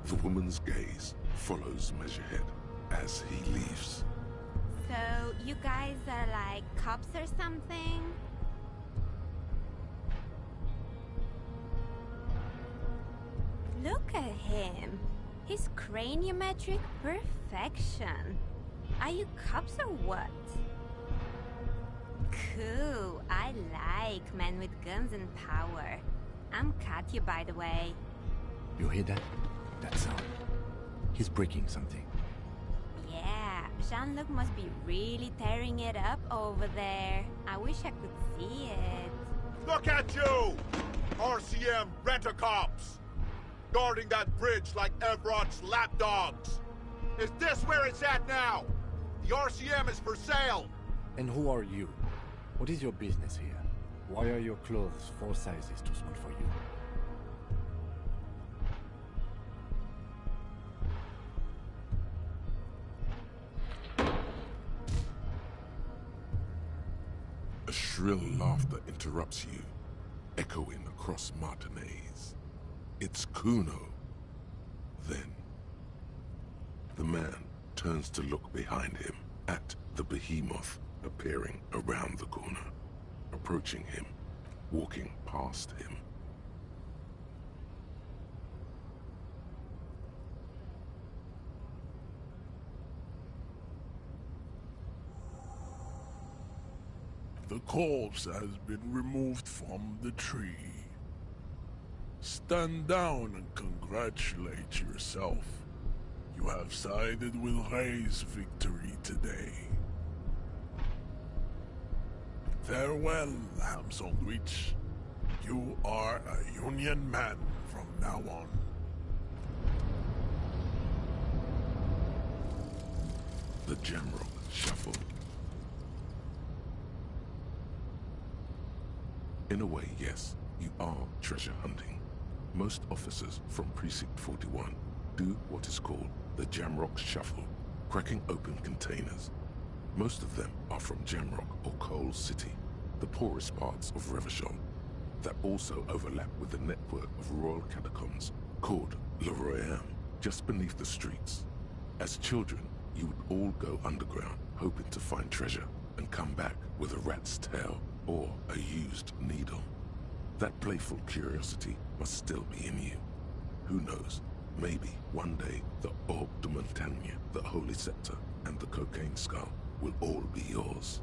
The woman's gaze follows Measurehead as he leaves.
So, you guys are like cops or something? Look at him. His craniometric perfection. Are you cops or what? Cool. I like men with guns and power. I'm Katya, by the way.
You hear that? That sound. He's breaking something.
Yeah, Jean-Luc must be really tearing it up over there. I wish I could see it.
Look at you! RCM rent-a-cops! Guarding that bridge like Evrot's lapdogs! Is this where it's at now? The RCM is for sale!
And who are you? What is your business here? Why are your clothes 4 sizes too small for you?
A shrill laughter interrupts you, echoing across Martinez. It's Kuno. Then, the man turns to look behind him at the behemoth appearing around the corner, approaching him, walking past him.
The corpse has been removed from the tree. Stand down and congratulate yourself. You have sided with Ray's victory today. Farewell, ham sandwich. You are a Union man from now on.
The Jamrock Shuffle. In a way, yes, you are treasure hunting. Most officers from Precinct 41 do what is called the Jamrock Shuffle, cracking open containers. Most of them are from Jamrock or Coal City, the poorest parts of Revachol, that also overlap with the network of royal catacombs called Le Royaume, just beneath the streets. As children, you would all go underground, hoping to find treasure, and come back with a rat's tail or a used needle. That playful curiosity must still be in you. Who knows, maybe one day the Orbe de Montagne, the Holy Scepter, and the Cocaine Skull will all be yours.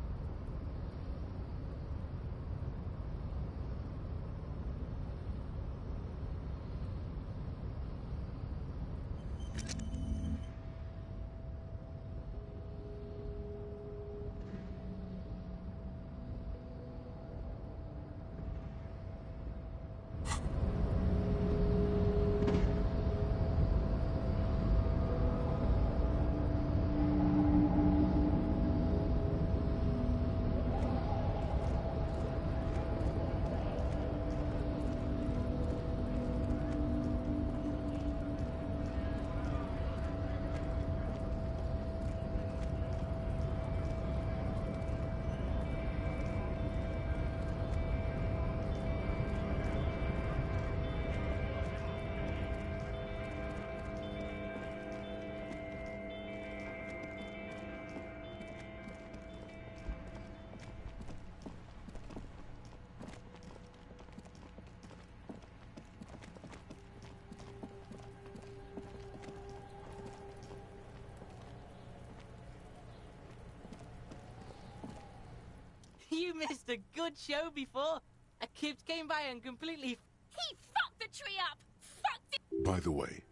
missed a good show before. A kid came by and completely...
He fucked the tree up! Fucked it!
By the way,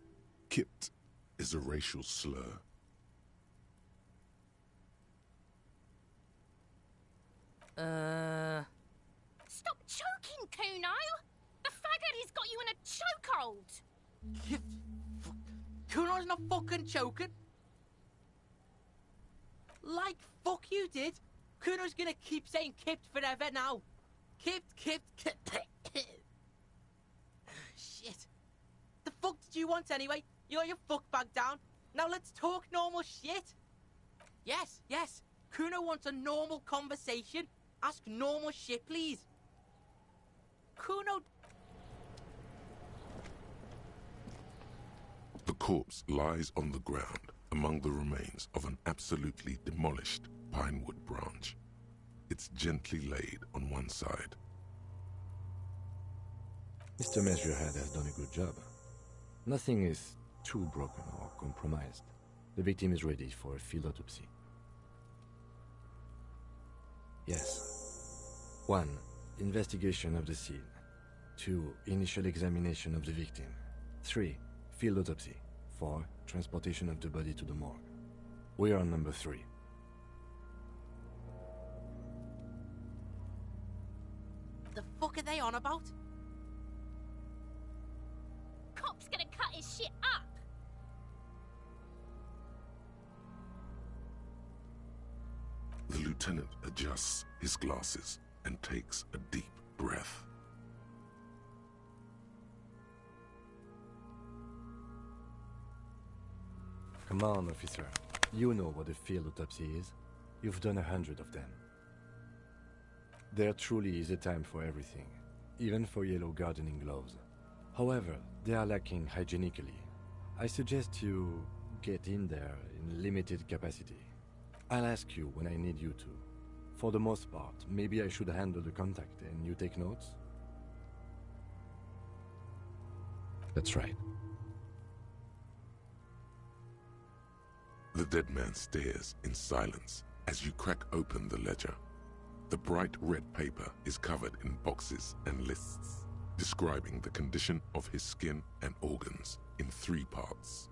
Kipt is a racial slur.
Stop choking, Kuno! The faggot has got you in a chokehold!
Kuno's not fucking choking. Like fuck you did. Kuno's gonna keep saying Kipt forever now. Kipt. Shit. The fuck did you want anyway? You got your fuck bag down. Now let's talk normal shit. Yes. Kuno wants a normal conversation. Ask normal shit, please. Kuno...
The corpse lies on the ground among the remains of an absolutely demolished pinewood branch. It's gently laid on one side.
Mr. Measurehead has done a good job. Nothing is too broken or compromised. The victim is ready for a field autopsy. Yes. 1. Investigation of the scene. 2. Initial examination of the victim. 3. Field autopsy. 4. Transportation of the body to the morgue. We are on number 3.
The fuck are they on about?
Cop's gonna cut his shit up!
The lieutenant adjusts his glasses and takes a deep breath.
Come on, officer. You know what a field autopsy is. You've done 100 of them. There truly is a time for everything, even for yellow gardening gloves. However, they are lacking hygienically. I suggest you get in there in limited capacity. I'll ask you when I need you to. For the most part, maybe I should handle the contact and you take notes? That's right.
The dead man stares in silence as you crack open the ledger. The bright red paper is covered in boxes and lists, describing the condition of his skin and organs in 3 parts.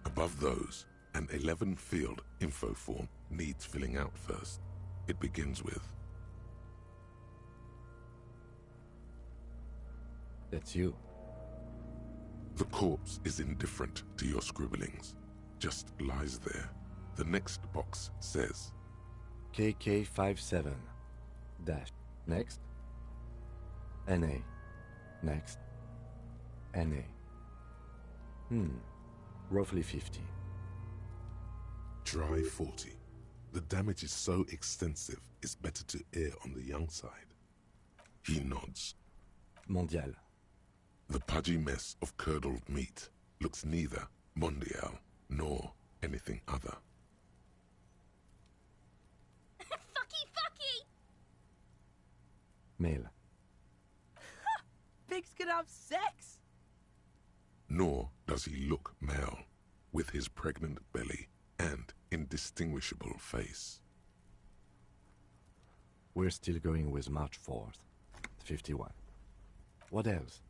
Above those, an 11-field info form needs filling out first. It begins with...
That's you.
The corpse is indifferent to your scribblings, just lies there. The next box says...
KK57. Dash. Next. NA. Next. NA. Roughly 50.
Dry 40. The damage is so extensive, it's better to err on the young side. He nods.
Mondial.
The pudgy mess of curdled meat looks neither mondial nor anything other.
Fucky!
Male.
Pigs can have sex!
Nor does he look male, with his pregnant belly and indistinguishable face.
We're still going with March 4th. 51. What else?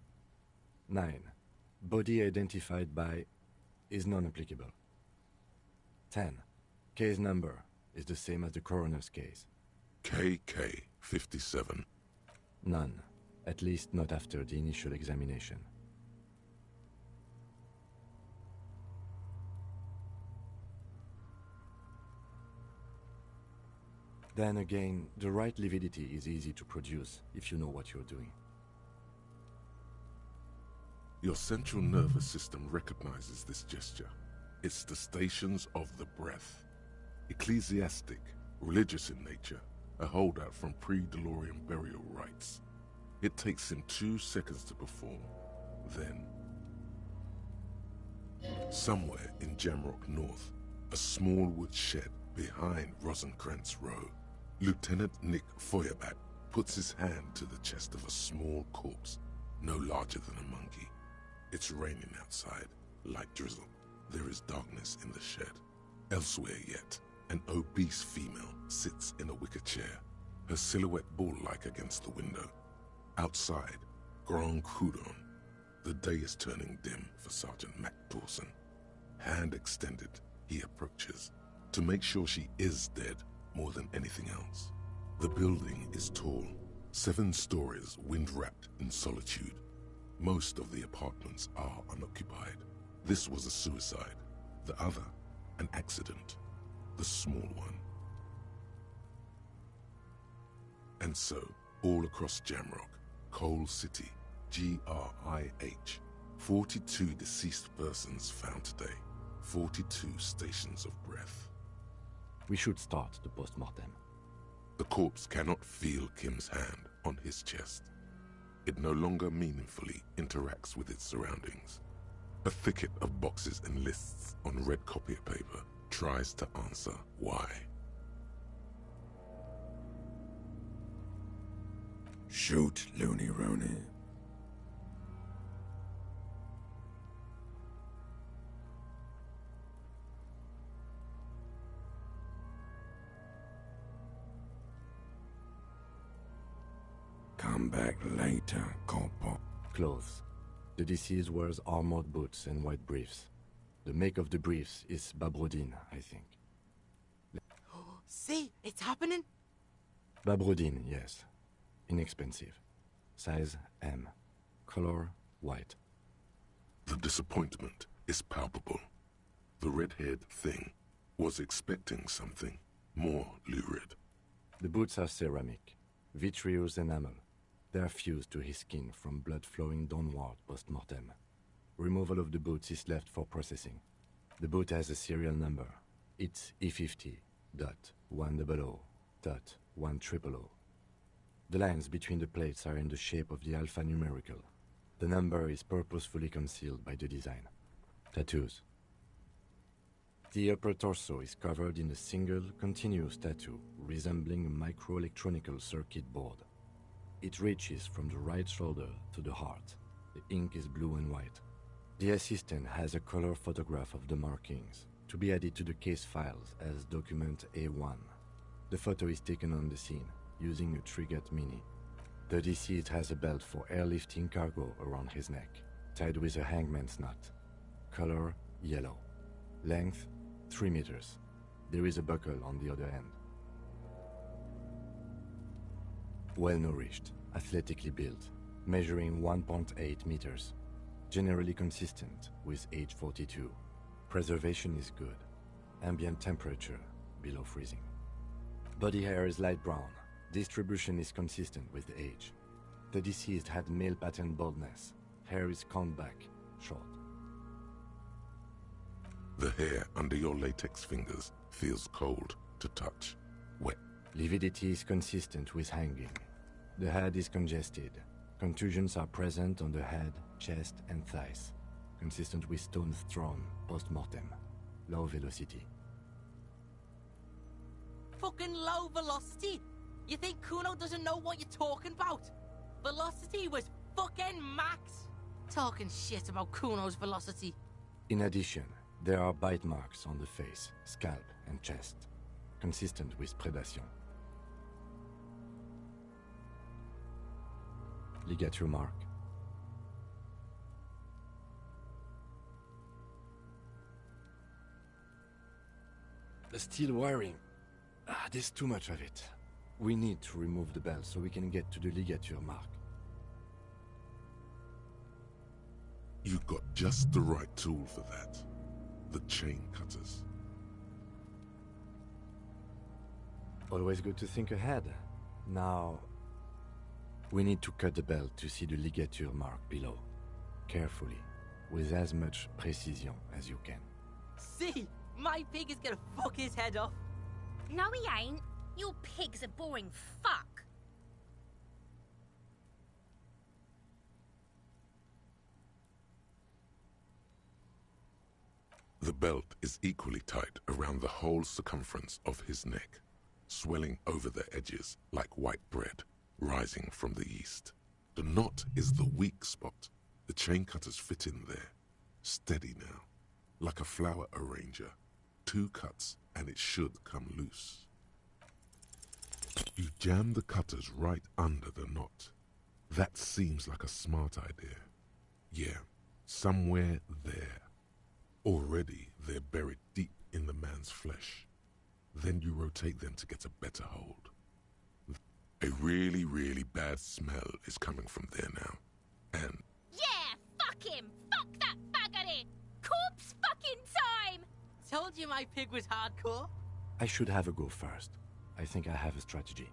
9. Body identified by is non-applicable. 10. Case number is the same as the coroner's case.
KK57.
None. At least not after the initial examination. Then again, the right lividity is easy to produce if you know what you're doing.
Your central nervous system recognizes this gesture. It's the stations of the breath. Ecclesiastic, religious in nature, a holdout from pre-DeLorean burial rites. It takes him 2 seconds to perform. Then, somewhere in Jamrock North, a small wood shed behind Rosencrantz Row, Lieutenant Nick Feuerbach puts his hand to the chest of a small corpse, no larger than a monkey. It's raining outside, light drizzle. There is darkness in the shed. Elsewhere yet, An obese female sits in a wicker chair, her silhouette bull-like against the window. Outside, Grand Coudon. The day is turning dim for Sergeant Mac Dawson. Hand extended, he approaches, to make sure she is dead more than anything else. The building is tall, 7 stories wind-wrapped in solitude. Most of the apartments are unoccupied. This was a suicide. The other, an accident. The small one. And so, all across Jamrock, Coal City, GRIH, 42 deceased persons found today. 42 stations of breath.
We should start the post-mortem.
The corpse cannot feel Kim's hand on his chest. It no longer meaningfully interacts with its surroundings. A thicket of boxes and lists on red copier paper tries to answer why.
Shoot, Looney Rooney. Come back later, Corporal.
Clothes. The deceased wears armored boots and white briefs. The make of the briefs is Babrodine, I think.
See, it's happening.
Babrodine, yes. Inexpensive. Size M. Color white.
The disappointment is palpable. The red-haired thing was expecting something more lurid.
The boots are ceramic, vitreous enamel. They are fused to his skin from blood flowing downward post-mortem. Removal of the boots is left for processing. The boot has a serial number. It's E50.100.100. The lines between the plates are in the shape of the alphanumerical. The number is purposefully concealed by the design. Tattoos. The upper torso is covered in a single, continuous tattoo resembling a microelectronical circuit board. It reaches from the right shoulder to the heart. The ink is blue and white. The assistant has a color photograph of the markings to be added to the case files as document A1. The photo is taken on the scene using a Trigat Mini. The deceased has a belt for airlifting cargo around his neck, tied with a hangman's knot. Color yellow. Length 3 meters. There is a buckle on the other end. Well-nourished, athletically built, measuring 1.8 meters. Generally consistent with age 42. Preservation is good. Ambient temperature below freezing. Body hair is light brown. Distribution is consistent with the age. The deceased had male pattern baldness. Hair is combed back, short.
The hair under your latex fingers feels cold to touch, wet.
Lividity is consistent with hanging. The head is congested. Contusions are present on the head, chest, and thighs. Consistent with stones thrown post-mortem. Low velocity.
Fucking low velocity? You think Kuno doesn't know what you're talking about? Velocity was fucking max. Talking shit about Kuno's velocity.
In addition, there are bite marks on the face, scalp, and chest. Consistent with predation. Ligature mark. The steel wiring. There's too much of it. We need to remove the belt so we can get to the ligature mark.
You got just the right tool for that. The chain cutters.
Always good to think ahead. Now, we need to cut the belt to see the ligature mark below. Carefully, with as much precision as you can.
See? My pig is gonna fuck his head off.
No, he ain't. Your pig's a boring fuck.
The belt is equally tight around the whole circumference of his neck, swelling over the edges like white bread rising from the east. The knot is the weak spot. The chain cutters fit in there, steady now, like a flower arranger. 2 cuts and it should come loose. You jam the cutters right under the knot. That seems like a smart idea. Yeah, somewhere there. Already they're buried deep in the man's flesh. Then you rotate them to get a better hold. A really, really bad smell is coming from there now. And
Yeah, fuck him! Fuck that buggery! Corpse fucking time!
Told you my pig was hardcore.
I should have a go first. I think I have a strategy.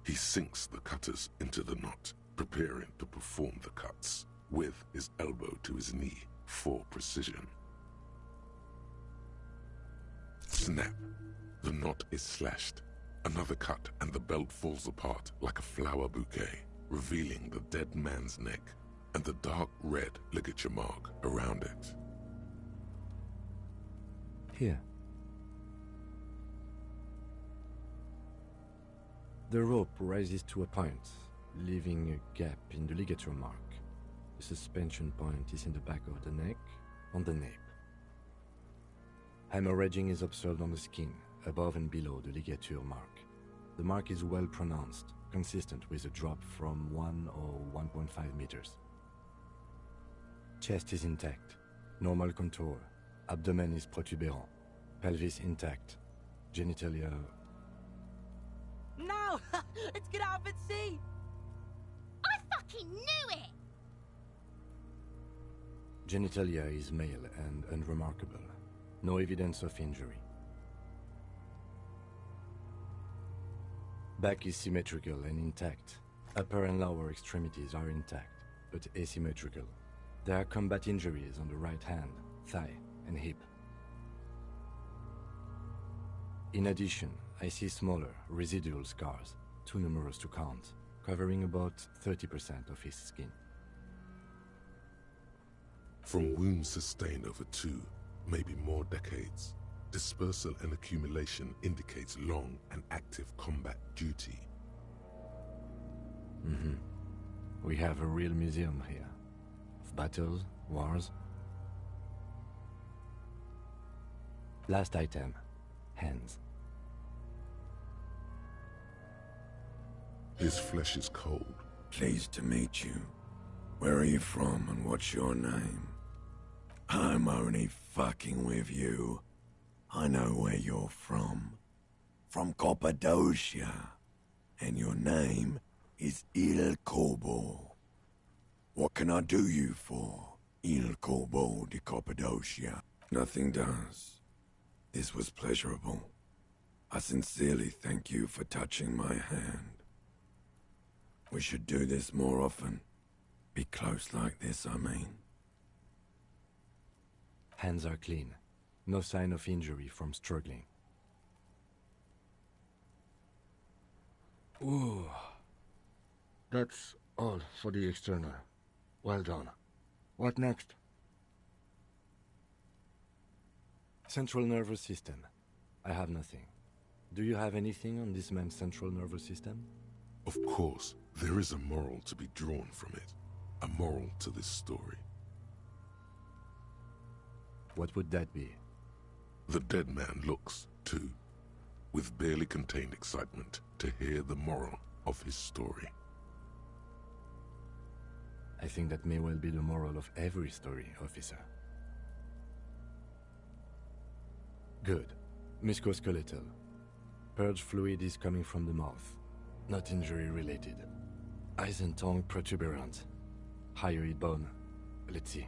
he sinks the cutters into the knot, preparing to perform the cuts, with his elbow to his knee for precision. Snap! The knot is slashed. Another cut and the belt falls apart like a flower bouquet, revealing the dead man's neck and the dark red ligature mark around it.
Here. The rope rises to a point, leaving a gap in the ligature mark. The suspension point is in the back of the neck, on the nape. Hemorrhaging is observed on the skin, above and below the ligature mark. The mark is well pronounced, consistent with a drop from 1 or 1.5 meters. Chest is intact, normal contour. Abdomen is protuberant, pelvis intact, genitalia...
No! Let's get out and see!
I fucking knew it!
Genitalia is male and unremarkable. No evidence of injury. Back is symmetrical and intact. Upper and lower extremities are intact, but asymmetrical. There are combat injuries on the right hand, thigh, and hip. In addition, I see smaller, residual scars, too numerous to count, covering about 30% of his skin.
From wounds sustained over 2, maybe more decades, dispersal and accumulation indicates long and active combat duty.
We have a real museum here. Of battles, wars. Last item. Hands.
His flesh is cold.
Pleased to meet you. Where are you from and what's your name? I'm only fucking with you. I know where you're from. From Cappadocia. And your name is Il Corbo. What can I do you for, Il Corbo de Cappadocia? Nothing does. This was pleasurable. I sincerely thank you for touching my hand. We should do this more often. Be close like this, I mean.
Hands are clean. No sign of injury from struggling. Ooh. That's all for the external. Well done. What next? Central nervous system. I have nothing. Do you have anything on this man's central nervous system?
Of course, there is a moral to be drawn from it. A moral to this story.
What would that be?
The dead man looks, too, with barely contained excitement to hear the moral of his story.
I think that may well be the moral of every story, officer. Good. Musculoskeletal. Purge fluid is coming from the mouth. Not injury related. Eyes and tongue protuberant. Hyoid bone. Let's see.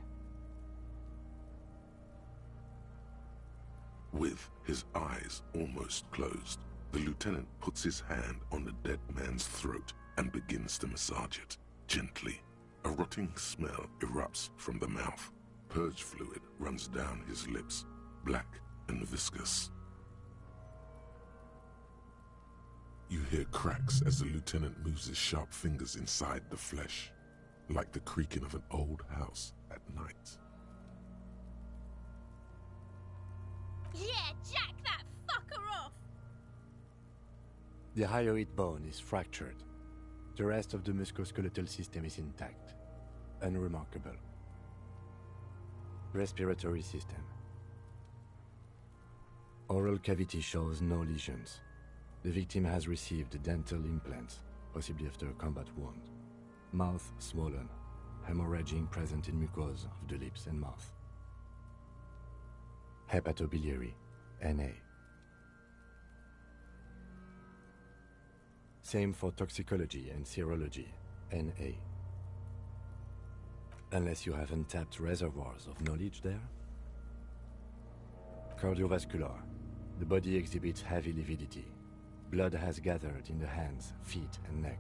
With his eyes almost closed, the lieutenant puts his hand on the dead man's throat and begins to massage it, gently. A rotting smell erupts from the mouth. Purge fluid runs down his lips, black and viscous. You hear cracks as the lieutenant moves his sharp fingers inside the flesh, like the creaking of an old house at night.
Yeah, jack that fucker off!
The hyoid bone is fractured. The rest of the musculoskeletal system is intact. Unremarkable. Respiratory system. Oral cavity shows no lesions. The victim has received dental implants, possibly after a combat wound. Mouth swollen, hemorrhaging present in mucosa of the lips and mouth. Hepatobiliary, NA. Same for toxicology and serology, NA. Unless you have untapped reservoirs of knowledge there. Cardiovascular. The body exhibits heavy lividity. Blood has gathered in the hands, feet, and neck.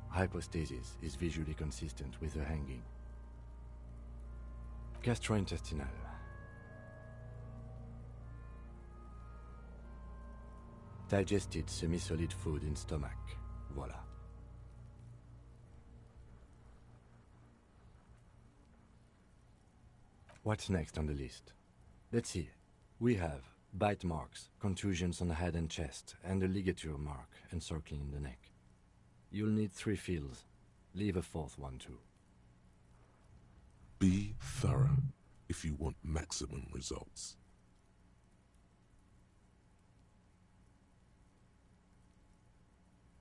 Hypostasis is visually consistent with the hanging. Gastrointestinal. Digested semi-solid food in stomach. Voila. What's next on the list? Let's see. We have bite marks, contusions on the head and chest, and a ligature mark encircling the neck. You'll need 3 fields. Leave a 4th one too.
Be thorough if you want maximum results.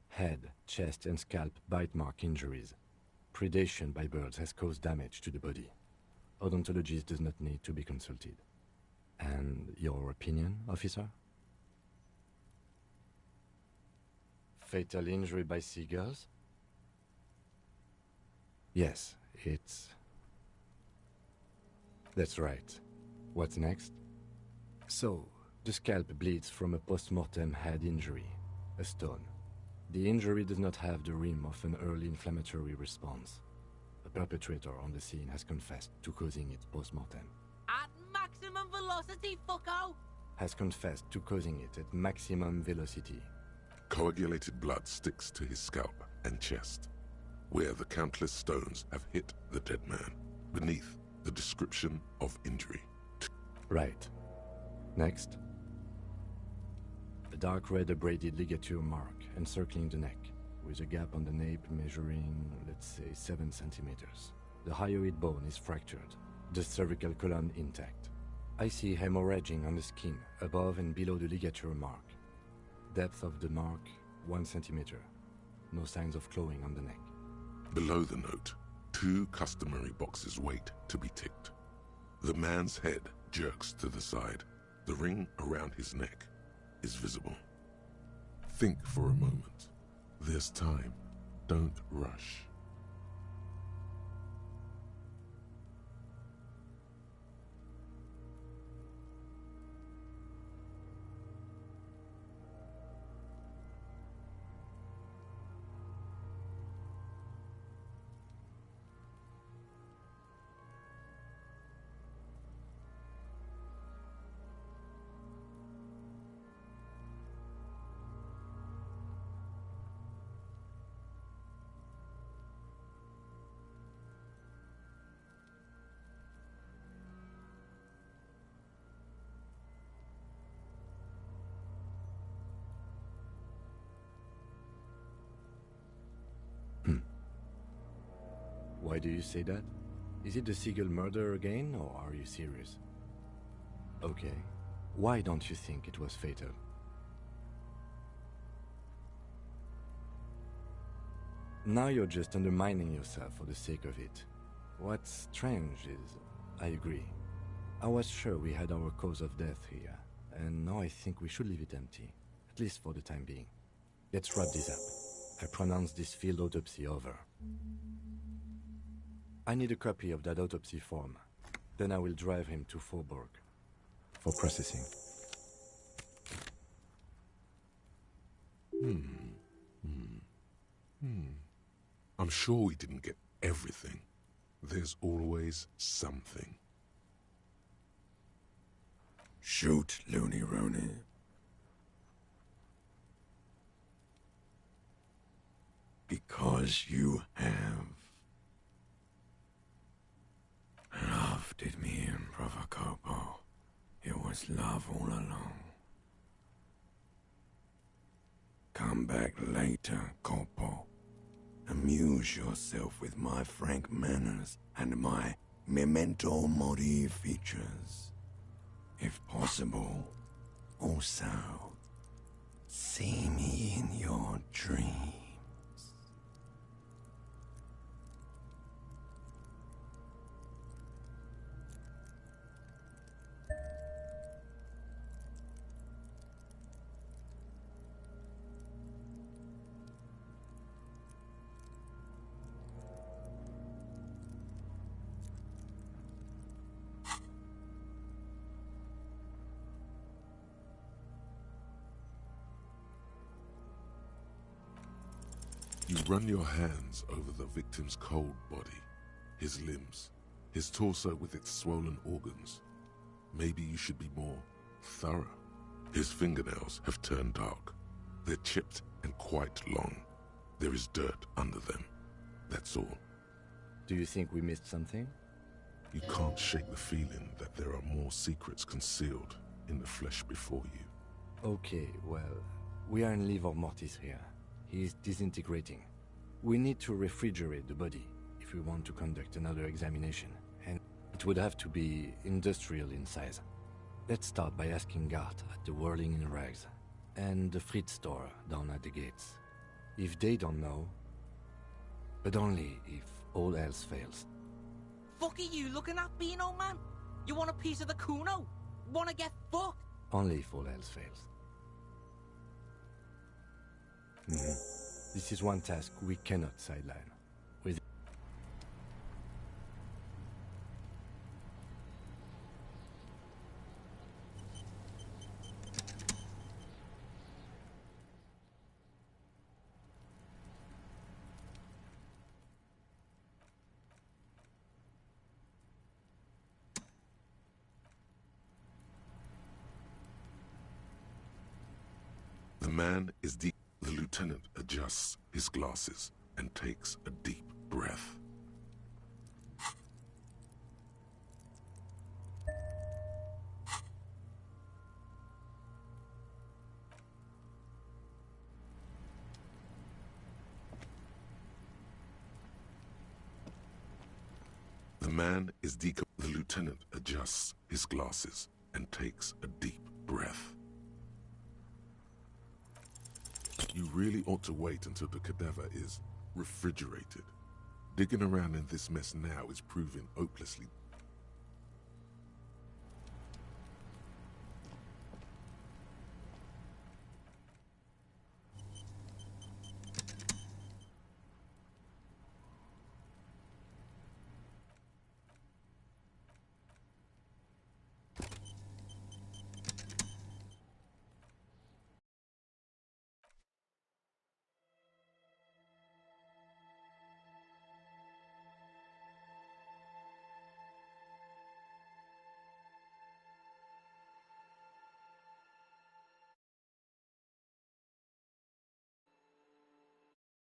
Head, chest, and scalp bite mark injuries. Predation by birds has caused damage to the body. Odontologist does not need to be consulted. And your opinion, officer? Fatal injury by seagulls? Yes, it's... That's right. What's next? So, the scalp bleeds from a post-mortem head injury, a stone. The injury does not have the rim of an early inflammatory response. The perpetrator on the scene has confessed to causing it post-mortem.
At maximum velocity, fucko!
Has confessed to causing it at maximum velocity.
Coagulated blood sticks to his scalp and chest, where the countless stones have hit the dead man, beneath the description of injury.
Right. Next. A dark red abraded ligature mark encircling the neck, with a gap on the nape measuring, let's say, 7 centimeters. The hyoid bone is fractured, the cervical column intact. I see hemorrhaging on the skin, above and below the ligature mark. Depth of the mark, 1 centimeter. No signs of clawing on the neck.
Below the note, 2 customary boxes wait to be ticked. The man's head jerks to the side. The ring around his neck is visible. Think for a moment. There's time. Don't rush.
Why do you say that? Is it the Siegel murder again, or are you serious? Okay. Why don't you think it was fatal? Now you're just undermining yourself for the sake of it. What's strange is, I agree. I was sure we had our cause of death here, and now I think we should leave it empty, at least for the time being. Let's wrap this up. I pronounce this field autopsy over. I need a copy of that autopsy form. Then I will drive him to Faubourg for processing.
I'm sure we didn't get everything. There's always something.
Shoot, Looney Rooney. Because you have. Love did me in, Provocopo. It was love all along. Come back later, Corpo. Amuse yourself with my frank manners and my memento mori features. If possible, Also, see me in your dreams.
You run your hands over the victim's cold body, his limbs, his torso with its swollen organs. Maybe you should be more thorough. His fingernails have turned dark. They're chipped and quite long. There is dirt under them. That's all.
Do you think we missed something?
You can't shake the feeling that there are more secrets concealed in the flesh before you.
Okay, well, we are in livor mortis here. He is disintegrating. We need to refrigerate the body if we want to conduct another examination, and it would have to be industrial in size. Let's start by asking Gart at the Whirling in Rags and the Fritz store down at the gates. If they don't know, but only if all else fails.
Fuck are you looking at, Beano man? You want a piece of the Kuno? Wanna get fucked?
Only if all else fails. This is one task we cannot sideline. With
The man is deep. The lieutenant adjusts his glasses and takes a deep breath. The man is The lieutenant adjusts his glasses and takes a deep breath. You really ought to wait until the cadaver is refrigerated. Digging around in this mess now is proving hopelessly